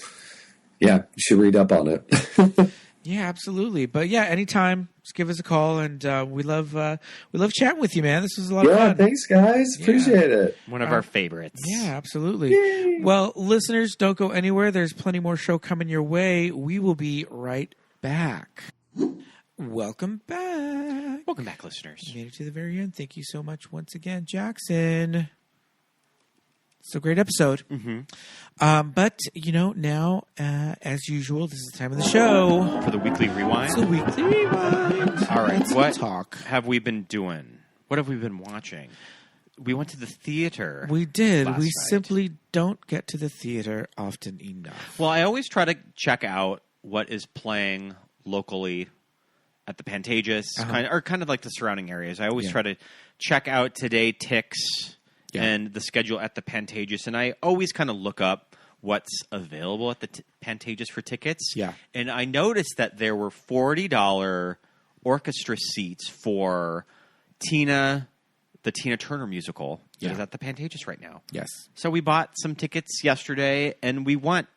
yeah, you should read up on it. Yeah, absolutely. But anytime, just give us a call, and we love chatting with you, man. This was a lot of fun. Yeah, thanks, guys. Appreciate it. One of our favorites. Yeah, absolutely. Yay. Well, listeners, don't go anywhere. There's plenty more show coming your way. We will be right back. Welcome back. Welcome back, listeners. You made it to the very end. Thank you so much once again, Jackson. It's a great episode. Mm-hmm. But, now, as usual, this is the time of the show. For the weekly rewind? It's the weekly rewind. All right. Let's talk. Have we been doing? What have we been watching? We went to the theater. We did. last We night. simply don't get to the theater often enough. Well, I always try to check out what is playing locally at the Pantages, kind of like the surrounding areas. I always try to check out Today Ticks and the schedule at the Pantages, and I always kind of look up what's available at the Pantages for tickets. Yeah. And I noticed that there were $40 orchestra seats for the Tina Turner musical that is at the Pantages right now. Yes. So we bought some tickets yesterday, and we went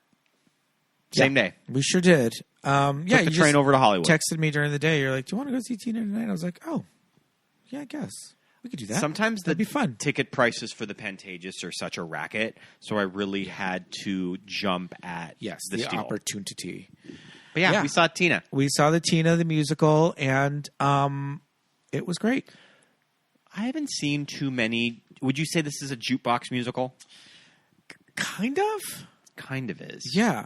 same day. We sure did. Took the train over to Hollywood. Texted me during the day. You're like, do you want to go see Tina tonight? I was like, oh, yeah, I guess. We could do that. Sometimes that'd be fun. Ticket prices for the Pantages are such a racket, so I really had to jump at this the deal. opportunity. But we saw Tina. We saw the Tina the musical, and it was great. I haven't seen too many. Would you say this is a jukebox musical? Kind of. Kind of is. Yeah,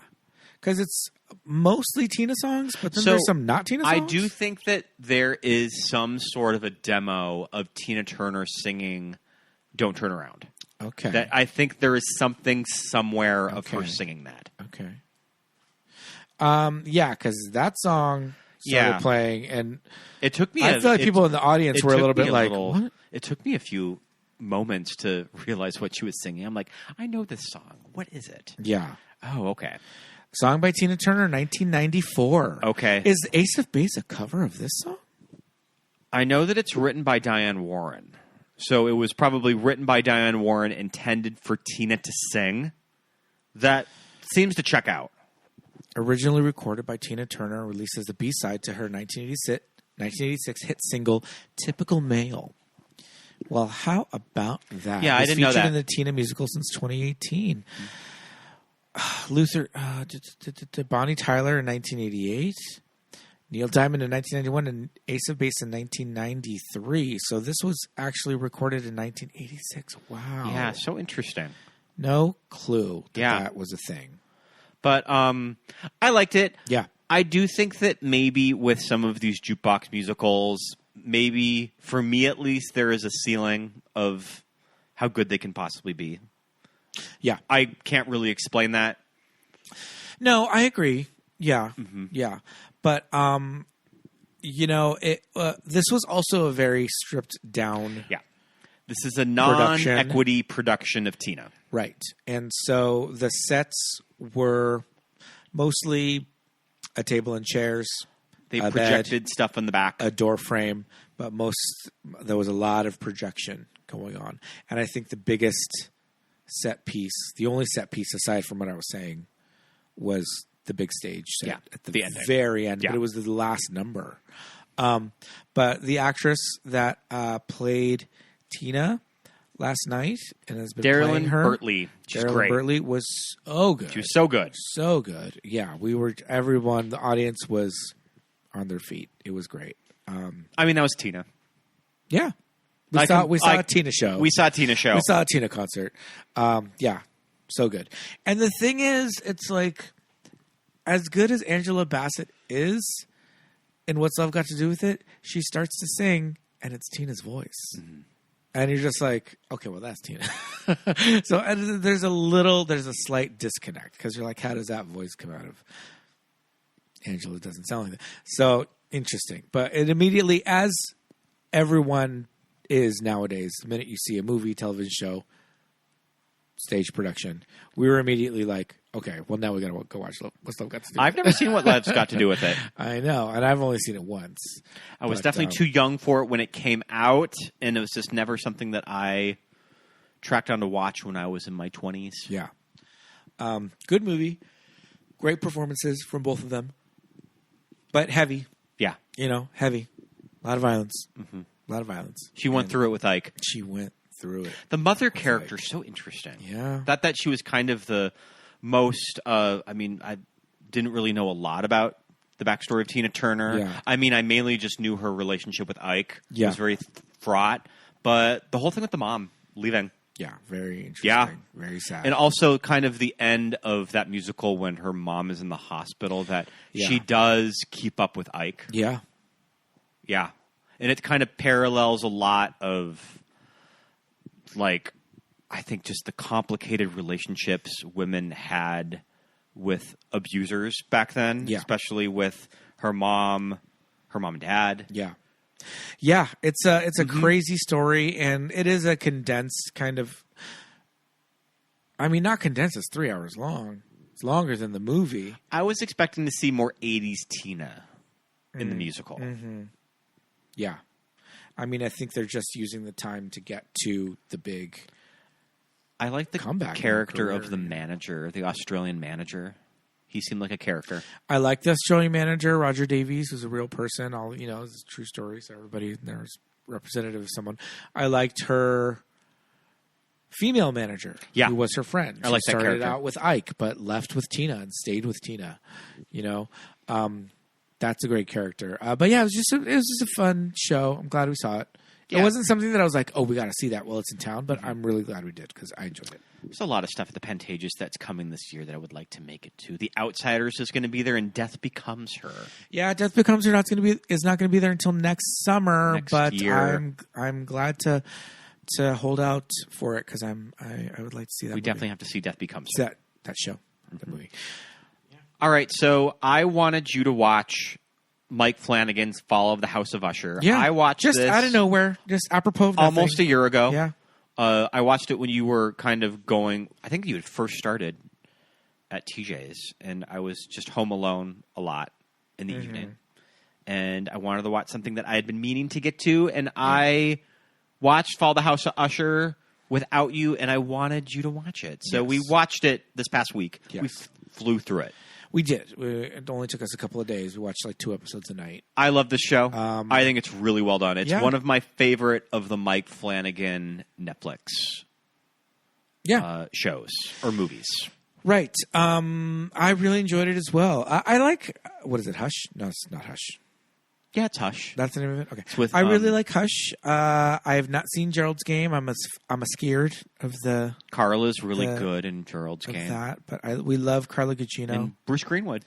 because it's mostly Tina songs, but then there's some not Tina songs. I do think that there is some sort of a demo of Tina Turner singing "Don't Turn Around." Okay. That I think there is something somewhere of her singing that. Okay. Yeah, because that song started playing, and it took me. I feel like people in the audience were a little bit like, "What?" It took me a few moments to realize what she was singing. I'm like, I know this song. What is it? Yeah. Oh, okay. Song by Tina Turner, 1994. Okay. Is Ace of Base a cover of this song? I know that it's written by Diane Warren. So it was probably written by Diane Warren, intended for Tina to sing. That seems to check out. Originally recorded by Tina Turner, released as a B-side to her 1986 hit single, Typical Male. Well, how about that? Yeah, I didn't know that. Featured in the Tina musical since 2018. Luther, Bonnie Tyler in 1988. Neil Diamond in 1991 and Ace of Base in 1993. So this was actually recorded in 1986. Wow. Yeah, so interesting. No clue that was a thing. But I liked it. Yeah. I do think that maybe with some of these jukebox musicals, maybe for me at least, there is a ceiling of how good they can possibly be. Yeah. I can't really explain that. No, I agree. Yeah. Mm-hmm. Yeah. But, this was also a very stripped down. Yeah. This is a non-equity production of Tina. Right. And so the sets were mostly a table and chairs. They projected bed, stuff in the back. A door frame, but there was a lot of projection going on. And I think the biggest set piece, the only set piece aside from what I was saying, was the big stage set at the very end. Yeah. But it was the last number. But the actress that played Tina last night and has been playing her, Bertley. She's great. Bertley was so good. She was so good. So good. Yeah, everyone, the audience was on their feet. It was great. That was Tina. Yeah. We saw a Tina show. We saw a Tina show. We saw a Tina concert. Yeah, so good. And the thing is, it's like, as good as Angela Bassett is, and What's Love Got to Do with It, she starts to sing, and it's Tina's voice. Mm-hmm. And you're just like, okay, well, that's Tina. So there's a slight disconnect, because you're like, how does that voice come out of Angela? It doesn't sound like that. So interesting. But it immediately, as everyone is nowadays, the minute you see a movie, television show, stage production, we were immediately like, okay, well, now we got to go watch What's Love Got to Do with It. I've never seen What Love's Got to Do with It. I know, and I've only seen it once. I was definitely too young for it when it came out, and it was just never something that I tracked down to watch when I was in my 20s. Yeah. Good movie. Great performances from both of them. But heavy. Yeah. Heavy. A lot of violence. Mm-hmm. A lot of violence. She went through it with Ike. She went through it. The mother character is so interesting. Yeah. That she was kind of the most, I didn't really know a lot about the backstory of Tina Turner. Yeah. I mainly just knew her relationship with Ike. Yeah. It was very fraught. But the whole thing with the mom leaving. Yeah, very interesting. Yeah. Very sad. And also kind of the end of that musical when her mom is in the hospital, that she does keep up with Ike. Yeah. Yeah. And it kind of parallels a lot of, I think just the complicated relationships women had with abusers back then, especially with her mom and dad. Yeah. Yeah, it's a crazy story, and it is a condensed kind of, not condensed, it's 3 hours long. It's longer than the movie. I was expecting to see more 80s Tina in the musical. Mm-hmm. Yeah. I think they're just using the time to get to the big I like the comeback character of the manager, the Australian manager. He seemed like a character. I like the Australian manager, Roger Davies, who's a real person. It's a true story, so everybody there is representative of someone. I liked her female manager, who was her friend. I like that character. Started out with Ike, but left with Tina and stayed with Tina. That's a great character. But yeah, it was just a fun show. I'm glad we saw it. It wasn't something that I was like, oh, we got to see that while it's in town, but I'm really glad we did because I enjoyed it. There's a lot of stuff at the Pantages that's coming this year that I would like to make it to. The Outsiders is going to be there, and Death Becomes Her. Yeah, Death Becomes Her is not going to be there until next summer, but year. I'm glad to hold out for it because I would like to see that. We definitely have to see Death Becomes Her. That show, the movie. All right, so I wanted you to watch Mike Flanagan's Fall of the House of Usher. Yeah, I watched just this out of nowhere, just apropos of nothing. almost a year ago. Yeah. I watched it when you were kind of going, I think you had first started at TJ's, and I was just home alone a lot in the evening. And I wanted to watch something that I had been meaning to get to, and I watched Fall of the House of Usher without you, and I wanted you to watch it. So we watched it this past week. Yes. We flew through it. We did. It only took us a couple of days. We watched like 2 episodes a night. I love this show. I think it's really well done. It's Yeah. one of my favorite of the Mike Flanagan Netflix shows or movies. Right. I really enjoyed it as well. I like, what is it, Hush? No, it's not Hush. Yeah, it's Hush. That's the name of it? Okay. It's with, I really like Hush. I have not seen Gerald's Game. I'm a scared of the Carla's really good in Gerald's of Game. that, but we love Carla Gugino. And Bruce Greenwood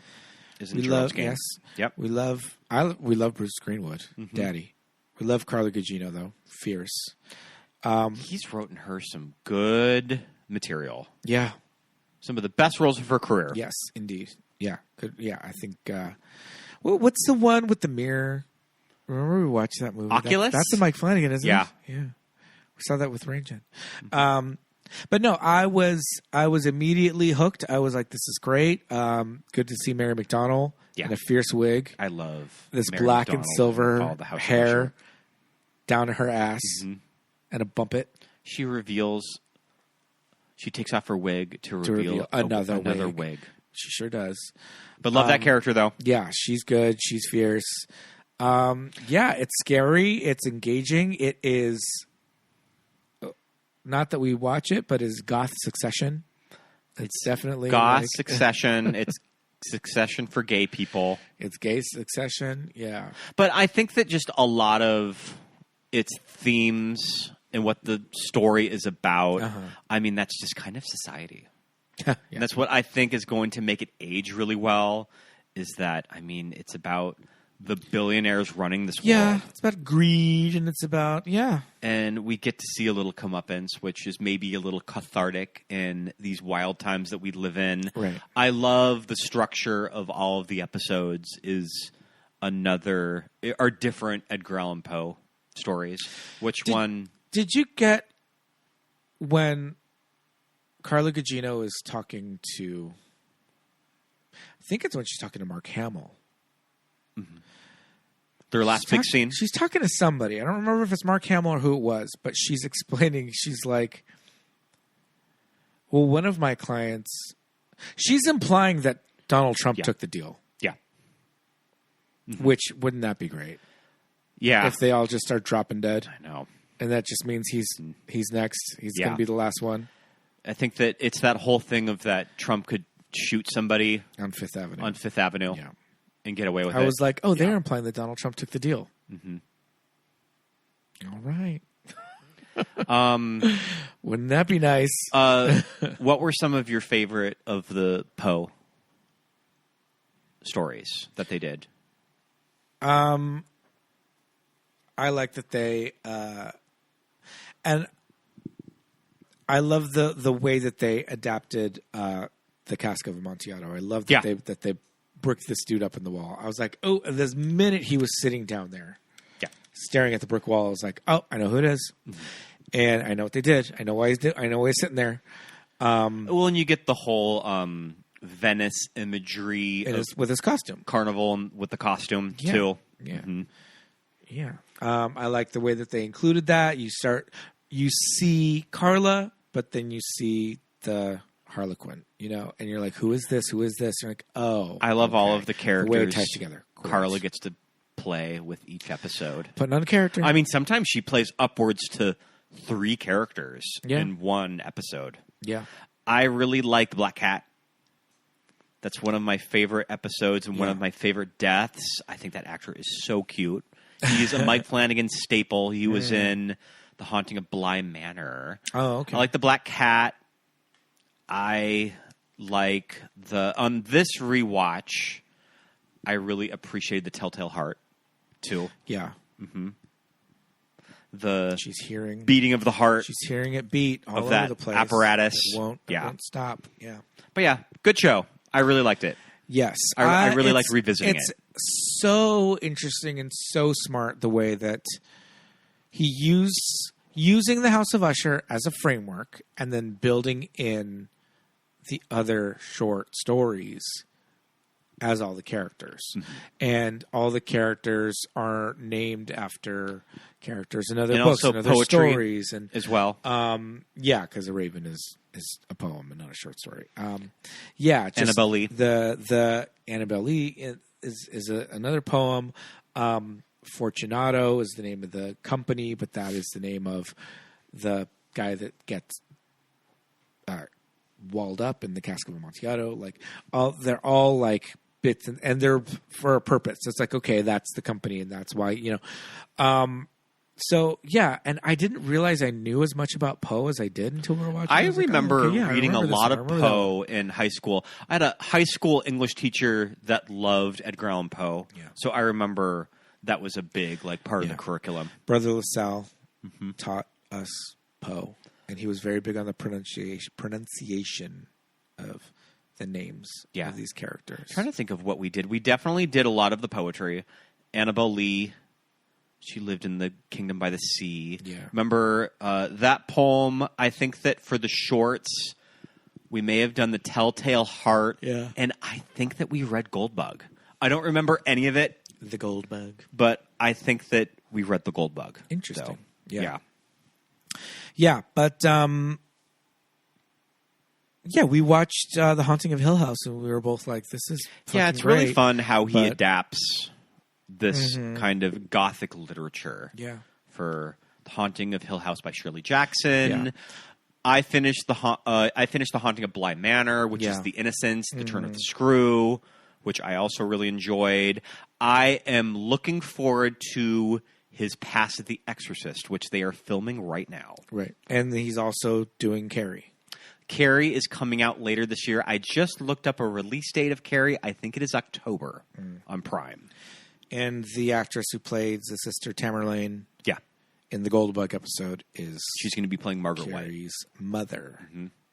is in We Gerald's love Game. yes. Yep. We love Bruce Greenwood, Daddy. We love Carla Gugino though. Fierce. He's written her some good material. Yeah. Some of the best roles of her career. Yes, indeed. Yeah. Good. Yeah, I think what's the one with the mirror? Remember we watched that movie? Oculus? That's a Mike Flanagan, isn't Yeah. it? Yeah. We saw that with Ranger. But no, I was immediately hooked. I was like, this is great. Good to see Mary McDonnell in a fierce wig. I love this Mary black McDonnell and silver called The House of hair Usher. down to her ass and a bump it. She takes off her wig to reveal another wig. wig. She sure does. But love that character, though. Yeah, she's good. She's fierce. Yeah, it's scary. It's engaging. It is not that we watch it, but is goth Succession. It's definitely goth Succession. It's Succession for gay people. It's gay Succession. Yeah, but I think that just a lot of its themes and what the story is about. I mean, that's just kind of society. Yeah. And that's what I think is going to make it age really well. Is that it's about the billionaires running this world. Yeah, it's about greed, and it's about and we get to see a little comeuppance, which is maybe a little cathartic in these wild times that we live in. Right. I love the structure of all of the episodes is different Edgar Allan Poe stories. Did you get when Carla Gugino is talking to? I think it's when she's talking to Mark Hamill. Their last big scene. She's talking to somebody. I don't remember if it's Mark Hamill or who it was, but she's explaining. She's like, well, one of my clients, she's implying that Donald Trump took the deal. Yeah. Which, wouldn't that be great? Yeah. If they all just start dropping dead. I know. And that just means he's next. He's going to be the last one. I think that it's that whole thing of that Trump could shoot somebody on Fifth Avenue. Yeah. And get away with it. I was like, oh, they're implying that Donald Trump took the deal. All right. Wouldn't that be nice? What were some of your favorite of the Poe stories that they did? I like that they and I love the way that they adapted the Cask of Amontillado. I love that they bricked this dude up in the wall. I was like, oh, this minute he was sitting down there, staring at the brick wall. I was like, oh, I know who it is, and I know what they did. I know why he's sitting there. Well, and you get the whole Venice imagery with his costume, carnival, and with the costume too. Yeah, I like the way that they included that. You see Carla, but then you see the Harlequin, and you're like, who is this? Who is this? You're like, oh. I love all of the characters. The way it ties together. Carla gets to play with each episode. Putting on a character. I mean, sometimes she plays upwards to 3 characters in one episode. Yeah. I really like Black Cat. That's one of my favorite episodes and one of my favorite deaths. I think that actor is so cute. He's a Mike Flanagan staple. He was in The Haunting of Bly Manor. Oh, okay. I like The Black Cat. I like on this rewatch, I really appreciated The Telltale Heart, too. Yeah. She's hearing beating of the heart. She's hearing it beat all of over that the place. apparatus. It won't stop. Yeah. But yeah, good show. I really liked it. Yes. I really liked revisiting it. It's so interesting and so smart the way that he using the House of Usher as a framework and then building in the other short stories as all the characters. And all the characters are named after characters in other books and other stories. And as well. Yeah, because A Raven is a poem and not a short story. Yeah. Annabelle Lee. The Annabelle Lee is another poem. Fortunato is the name of the company, but that is the name of the guy that gets walled up in the Cask of Amontillado. Like, they're all like bits, and they're for a purpose. It's like, okay, that's the company, and that's why, So yeah, and I didn't realize I knew as much about Poe as I did until we were watching. I remember reading a lot of Poe in high school. I had a high school English teacher that loved Edgar Allan Poe, so I remember that was a big part of the curriculum. Brother LaSalle taught us Poe, and he was very big on the pronunciation of the names of these characters. I'm trying to think of what we did. We definitely did a lot of the poetry. Annabelle Lee. She lived in the Kingdom by the Sea. Yeah. Remember that poem? I think that for the shorts, we may have done The Telltale Heart. Yeah. And I think that we read Goldbug. I don't remember any of it. The Goldbug. But I think that we read The Goldbug. Interesting. So, yeah. Yeah, but we watched The Haunting of Hill House, and we were both like, this is fucking it's really great, fun how he adapts this kind of gothic literature for The Haunting of Hill House by Shirley Jackson. Yeah. I finished The Haunting of Bly Manor, which is The Innocents, The Turn of the Screw, which I also really enjoyed. I am looking forward to his pass at The Exorcist, which they are filming right now. Right. And he's also doing Carrie. Carrie is coming out later this year. I just looked up a release date of Carrie. I think it is October on Prime. And the actress who played the sister Tamerlane in the Goldbug episode she's going to be playing Margaret Carrie's mother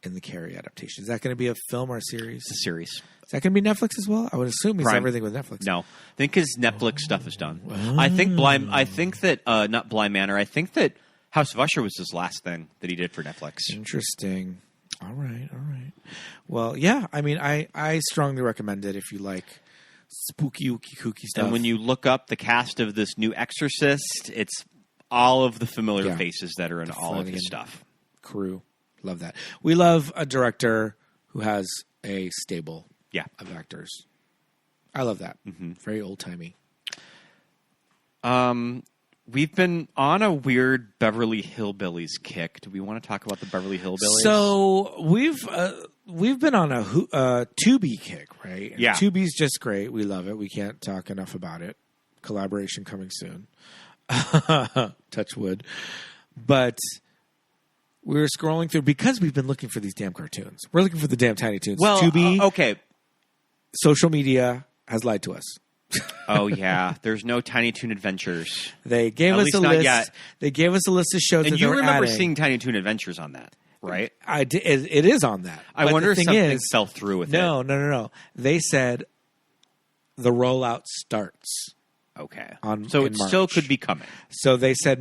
in the Carrie adaptation. Is that going to be a film or a series? It's a series. Is that going to be Netflix as well? I would assume he's Prime. everything with Netflix. No, I think his Netflix stuff is done. I think not Bly Manor. I think that House of Usher was his last thing that he did for Netflix. Interesting. All right. Well, yeah. I mean, I strongly recommend it if you like spooky, ooky, kooky stuff. And when you look up the cast of this new Exorcist, it's all of the familiar faces that are in all of his stuff. Crew. Love that. We love a director who has a stable of actors. I love that. Very old-timey. We've been on a weird Beverly Hillbillies kick. Do we want to talk about the Beverly Hillbillies? So we've been on a Tubi kick, right? And Tubi's just great. We love it. We can't talk enough about it. Collaboration coming soon. Touch wood. But we were scrolling through because we've been looking for these damn cartoons. We're looking for the damn Tiny Toons. Well, Tubi, okay. Social media has lied to us. Oh yeah, there's no Tiny Toon Adventures. They gave us a list. Yet. They gave us a list of shows, and that you they were remember adding. seeing Tiny Toon Adventures on that, right? I did. It is on that. I wonder if something fell through with it. No. They said the rollout starts. Okay, so it still could be coming. So they said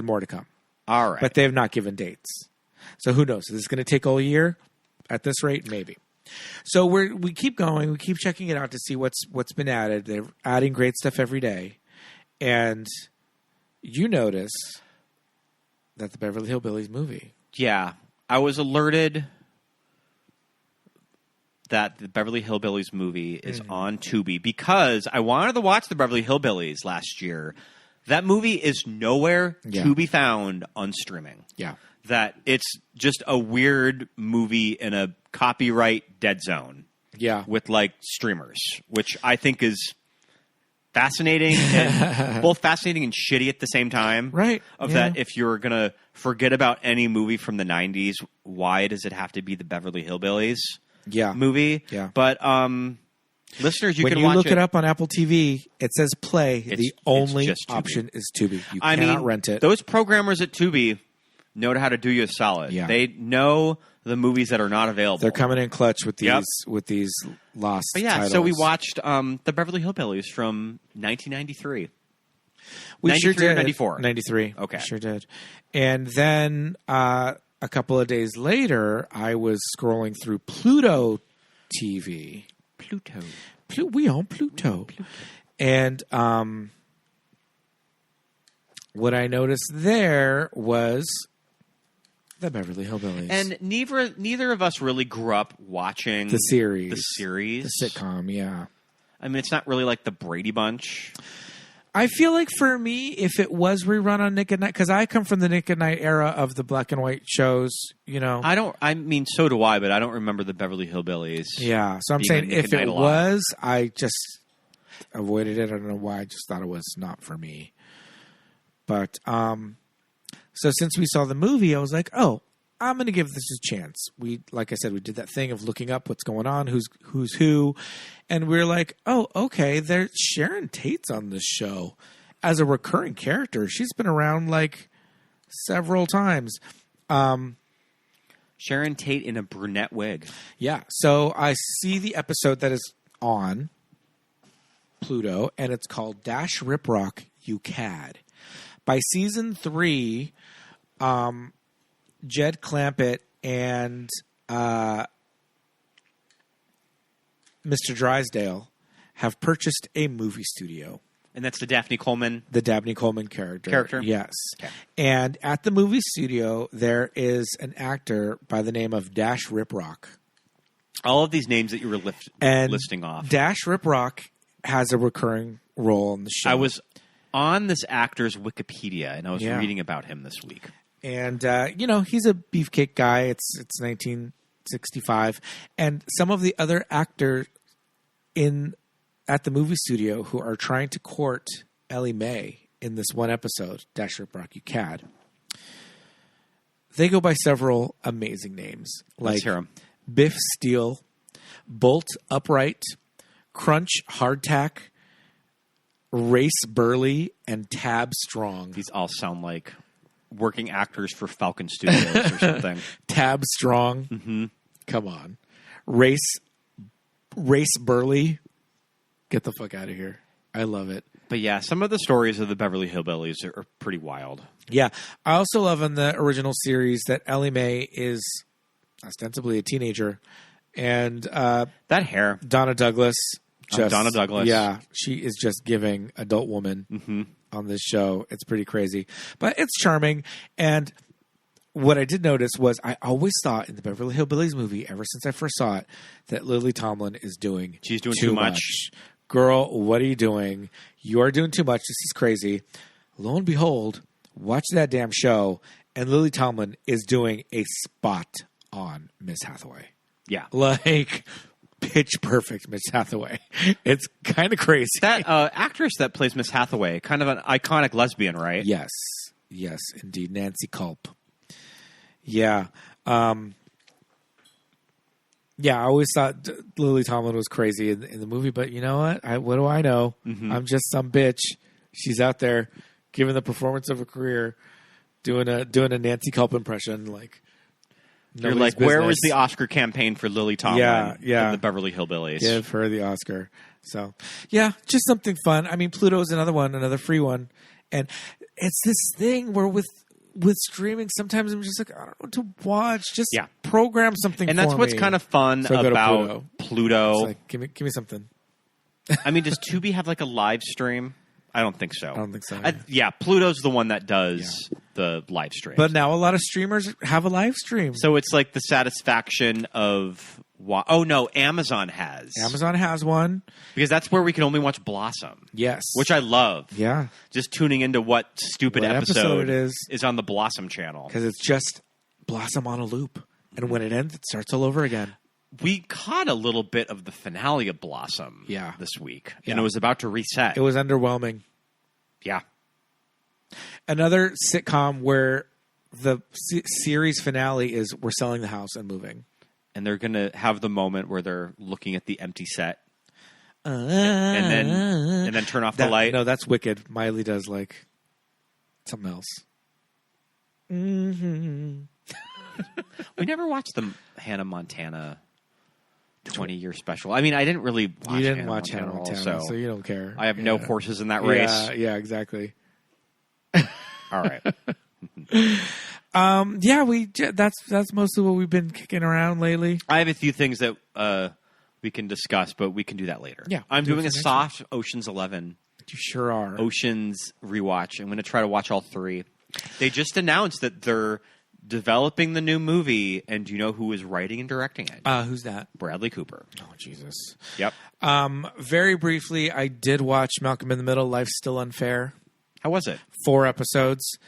more to come. All right, but they have not given dates. So who knows? Is this going to take all year? At this rate, maybe. So we keep going. We keep checking it out to see what's been added. They're adding great stuff every day, and you notice that the Beverly Hillbillies movie. Yeah, I was alerted that the Beverly Hillbillies movie is on Tubi because I wanted to watch the Beverly Hillbillies last year. That movie is nowhere to be found on streaming. Yeah. That it's just a weird movie in a copyright dead zone. Yeah. With streamers, which I think is fascinating, and both fascinating and shitty at the same time. Right. That if you're going to forget about any movie from the 90s, why does it have to be the Beverly Hillbillies movie? Yeah. But listeners, you when can you watch look it up on Apple TV, it says play. The only just Tubi. option is Tubi. You cannot rent it. Those programmers at Tubi know how to do you a solid. Yeah. They know the movies that are not available. They're coming in clutch with these lost titles. So we watched the Beverly Hillbillies from 1993. We 93 sure did. Or 94? 93. Okay. We sure did. And then a couple of days later, I was scrolling through Pluto TV. We own Pluto. And what I noticed there was the Beverly Hillbillies. And neither of us really grew up watching the series. The sitcom, yeah. I mean, it's not really like the Brady Bunch. I feel like for me, if it was rerun on Nick at Night, because I come from the Nick at Night era of the black and white shows, you know. I mean, so do I, but I don't remember the Beverly Hillbillies. Yeah, so I'm saying if it was, I just avoided it. I don't know why. I just thought it was not for me. But so since we saw the movie, I was like, oh, I'm going to give this a chance. Like I said, we did that thing of looking up what's going on, who's who, and we were like, oh, okay, there's Sharon Tate's on this show as a recurring character. She's been around like several times. Sharon Tate in a brunette wig. Yeah, so I see the episode that is on Pluto, and it's called Dash Rip Rock, You Cad. By season 3, Jed Clampett and Mr. Drysdale have purchased a movie studio. And that's the Daphne Coleman? The Daphne Coleman character. Yes. Okay. And at the movie studio, there is an actor by the name of Dash Riprock. All of these names that you were listing off. Dash Riprock has a recurring role in the show. I was on this actor's Wikipedia, and I was reading about him this week. And, he's a beefcake guy. It's 1965. And some of the other actors at the movie studio who are trying to court Ellie Mae in this one episode, Dash Rip Rock You Cad, they go by several amazing names. Let's hear 'em. Biff Steele, Bolt Upright, Crunch Hardtack, Race Burley, and Tab Strong. These all sound like working actors for Falcon Studios or something. Tab Strong. Mm-hmm. Come on. Race Burley. Get the fuck out of here. I love it. But yeah, some of the stories of the Beverly Hillbillies are pretty wild. Yeah. I also love in the original series that Ellie Mae is ostensibly a teenager. And that hair. Donna Douglas. Donna Douglas. Yeah. She is just giving adult woman on this show. It's pretty crazy. But it's charming. And what I did notice was I always thought in the Beverly Hillbillies movie, ever since I first saw it, that Lily Tomlin is doing She's doing too much. Girl, what are you doing? You are doing too much. This is crazy. Lo and behold, watch that damn show, and Lily Tomlin is doing a spot on Miss Hathaway. Yeah. Like pitch perfect Miss Hathaway. It's kind of crazy. That actress that plays Miss Hathaway, kind of an iconic lesbian, right? Yes. Yes, indeed. Nancy Culp. Yeah. Yeah, I always thought Lily Tomlin was crazy in the movie, but you know what? What do I know? Mm-hmm. I'm just some bitch. She's out there giving the performance of her career, doing a Nancy Culp impression. Like, you're like, where was the Oscar campaign for Lily Tomlin? Yeah. In the Beverly Hillbillies? Give her the Oscar. So, yeah, just something fun. I mean, Pluto's another one, another free one, and it's this thing where with streaming, sometimes I'm just like, I don't know what to watch. Just program something. And that's for what's me. kind of fun about Pluto. It's like, give me something. I mean, does Tubi have like a live stream? I don't think so. I don't think so. Pluto's the one that does the live stream. But now a lot of streamers have a live stream. So it's like the satisfaction of Amazon has. Amazon has one. Because that's where we can only watch Blossom. Yes. Which I love. Yeah. Just tuning into what stupid episode it is on the Blossom channel. Because it's just Blossom on a loop. And when it ends, it starts all over again. we caught a little bit of the finale of Blossom this week, and Yeah. it was about to reset. It was underwhelming. Yeah. Another sitcom where the series finale is we're selling the house and moving. And they're going to have the moment where they're looking at the empty set. And then turn off the light. No, that's Wicked. Miley does like something else. Mm-hmm. We never watched the Hannah Montana 20-year special. I mean, I didn't really watch You didn't Hannah watch Montana, Hannah Montana, so you don't care. I have no horses in that race. Yeah, exactly. All right. That's mostly what we've been kicking around lately. I have a few things that we can discuss, but we can do that later. Yeah, I'm do it doing for a next soft Ocean's 11. You sure are. Ocean's rewatch. I'm going to try to watch all three. They just announced that they're developing the new movie, and do you know who is writing and directing it? Who's that? Bradley Cooper. Oh, Jesus. Yep. Very briefly, I did watch Malcolm in the Middle, Life's Still Unfair. How was it? 4 episodes.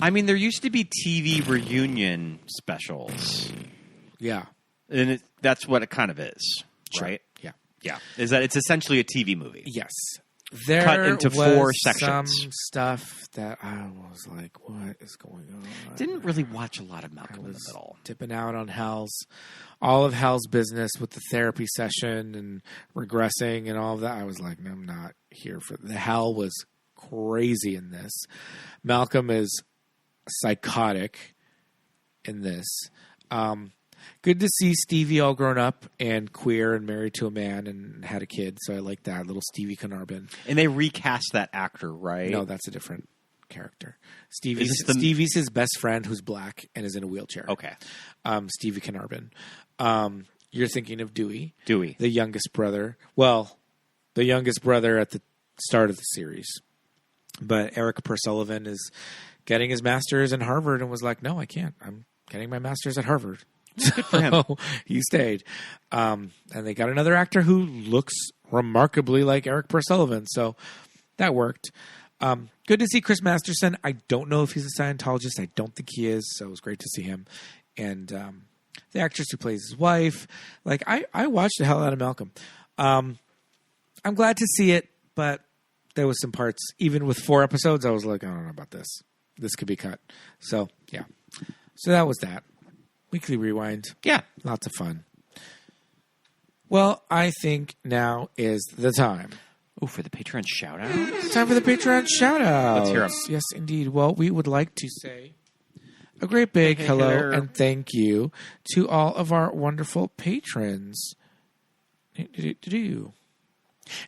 I mean, there used to be TV reunion specials. Yeah. And that's what it kind of is, right? Yeah. Yeah. Is that it's essentially a TV movie. Yes. There cut into was 4 sections. Some stuff that I was like, what is going on? Didn't really watch a lot of Malcolm in the was Middle. Dipping out on all of Hal's business with the therapy session and regressing and all of that. I was like, no, I'm not here for the Hal was crazy in this. Malcolm is psychotic in this. Good to see Stevie all grown up and queer and married to a man and had a kid. So I like that. Little Stevie Carnarvon. And they recast that actor, right? No, that's a different character. Stevie's his best friend who's black and is in a wheelchair. Okay. Stevie Carnarvon. You're thinking of Dewey. Dewey. The youngest brother. Well, the youngest brother at the start of the series. But Eric Persullivan is getting his master's in Harvard and was like, no, I can't. I'm getting my master's at Harvard. Good for him. He stayed. And they got another actor who looks remarkably like Eric Persullivan. So that worked. Good to see Chris Masterson. I don't know if he's a Scientologist. I don't think he is. So it was great to see him. And the actress who plays his wife. Like, I watched the hell out of Malcolm. I'm glad to see it, but there was some parts, even with 4 episodes, I was like, I don't know about this. This could be cut. So, yeah. So that was that. Weekly Rewind. Yeah. Lots of fun. Well, I think now is the time. Oh, for the Patreon shout-out? It's time for the Patreon shout-out. Let's hear 'em. Yes, indeed. Well, we would like to say a great big hello and thank you to all of our wonderful patrons.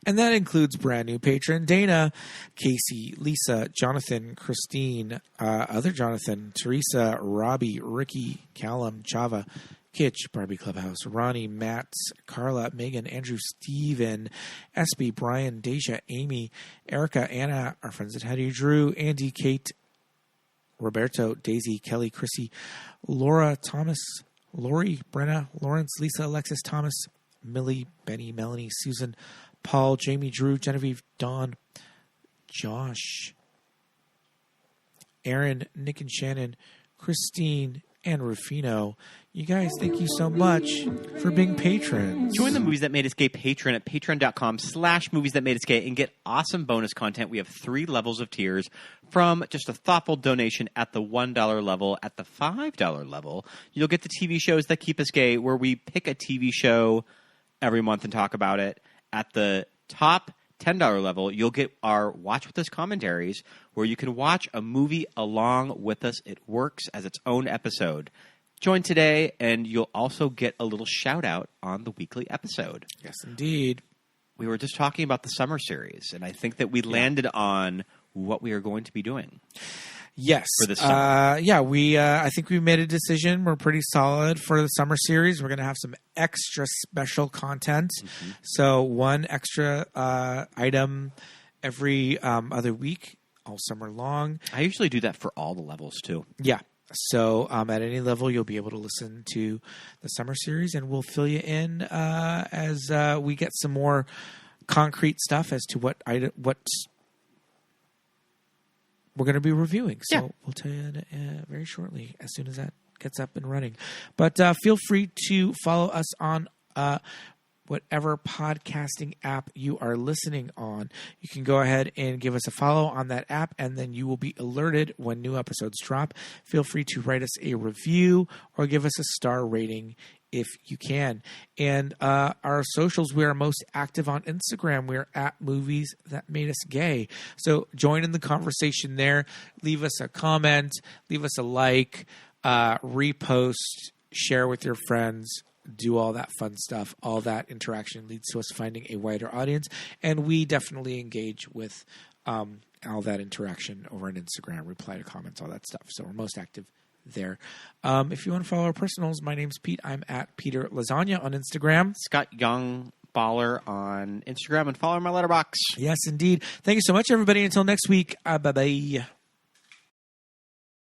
And that includes brand new patron Dana, Casey, Lisa, Jonathan, Christine, other Jonathan, Teresa, Robbie, Ricky, Callum, Chava, Kitch, Barbie Clubhouse, Ronnie, Matt, Carla, Megan, Andrew, Steven, SB, Brian, Deja, Amy, Erica, Anna, our friends at Hattie, Drew, Andy, Kate, Roberto, Daisy, Kelly, Chrissy, Laura, Thomas, Lori, Brenna, Lawrence, Lisa, Alexis, Thomas, Millie, Benny, Melanie, Susan, Paul, Jamie, Drew, Genevieve, Dawn, Josh, Aaron, Nick and Shannon, Christine, and Rufino. You guys, thank you so much for being patrons. Join the Movies That Made Us Gay patron at patreon.com/movies that made us gay and get awesome bonus content. We have 3 levels of tiers from just a thoughtful donation at the $1 level. At the $5 level, you'll get the TV shows that keep us gay, where we pick a TV show every month and talk about it. At the top $10 level, you'll get our Watch With Us commentaries, where you can watch a movie along with us. It works as its own episode. Join today, and you'll also get a little shout-out on the weekly episode. Yes, indeed. We were just talking about the summer series, and I think that we landed on what we are going to be doing. Yes. For this summer. I think we made a decision. We're pretty solid for the summer series. We're going to have some extra special content. Mm-hmm. So 1 extra item every other week, all summer long. I usually do that for all the levels, too. Yeah. So at any level, you'll be able to listen to the summer series, and we'll fill you in as we get some more concrete stuff as to what we're going to be reviewing. So we'll tell you very shortly as soon as that gets up and running. But feel free to follow us on whatever podcasting app you are listening on. You can go ahead and give us a follow on that app, and then you will be alerted when new episodes drop. Feel free to write us a review or give us a star rating if you can. And our socials, we are most active on Instagram. We're at Movies That Made Us Gay. So join in the conversation there. Leave us a comment. Leave us a like. Repost. Share with your friends. Do all that fun stuff. All that interaction leads to us finding a wider audience. And we definitely engage with all that interaction over on Instagram. Reply to comments, all that stuff. So we're most active there. If you want to follow our personals, my name's Pete. I'm at Peter Lasagna on Instagram. Scott Young Baller on Instagram, and follow my letterbox. Yes, indeed. Thank you so much, everybody. Until next week. Bye-bye.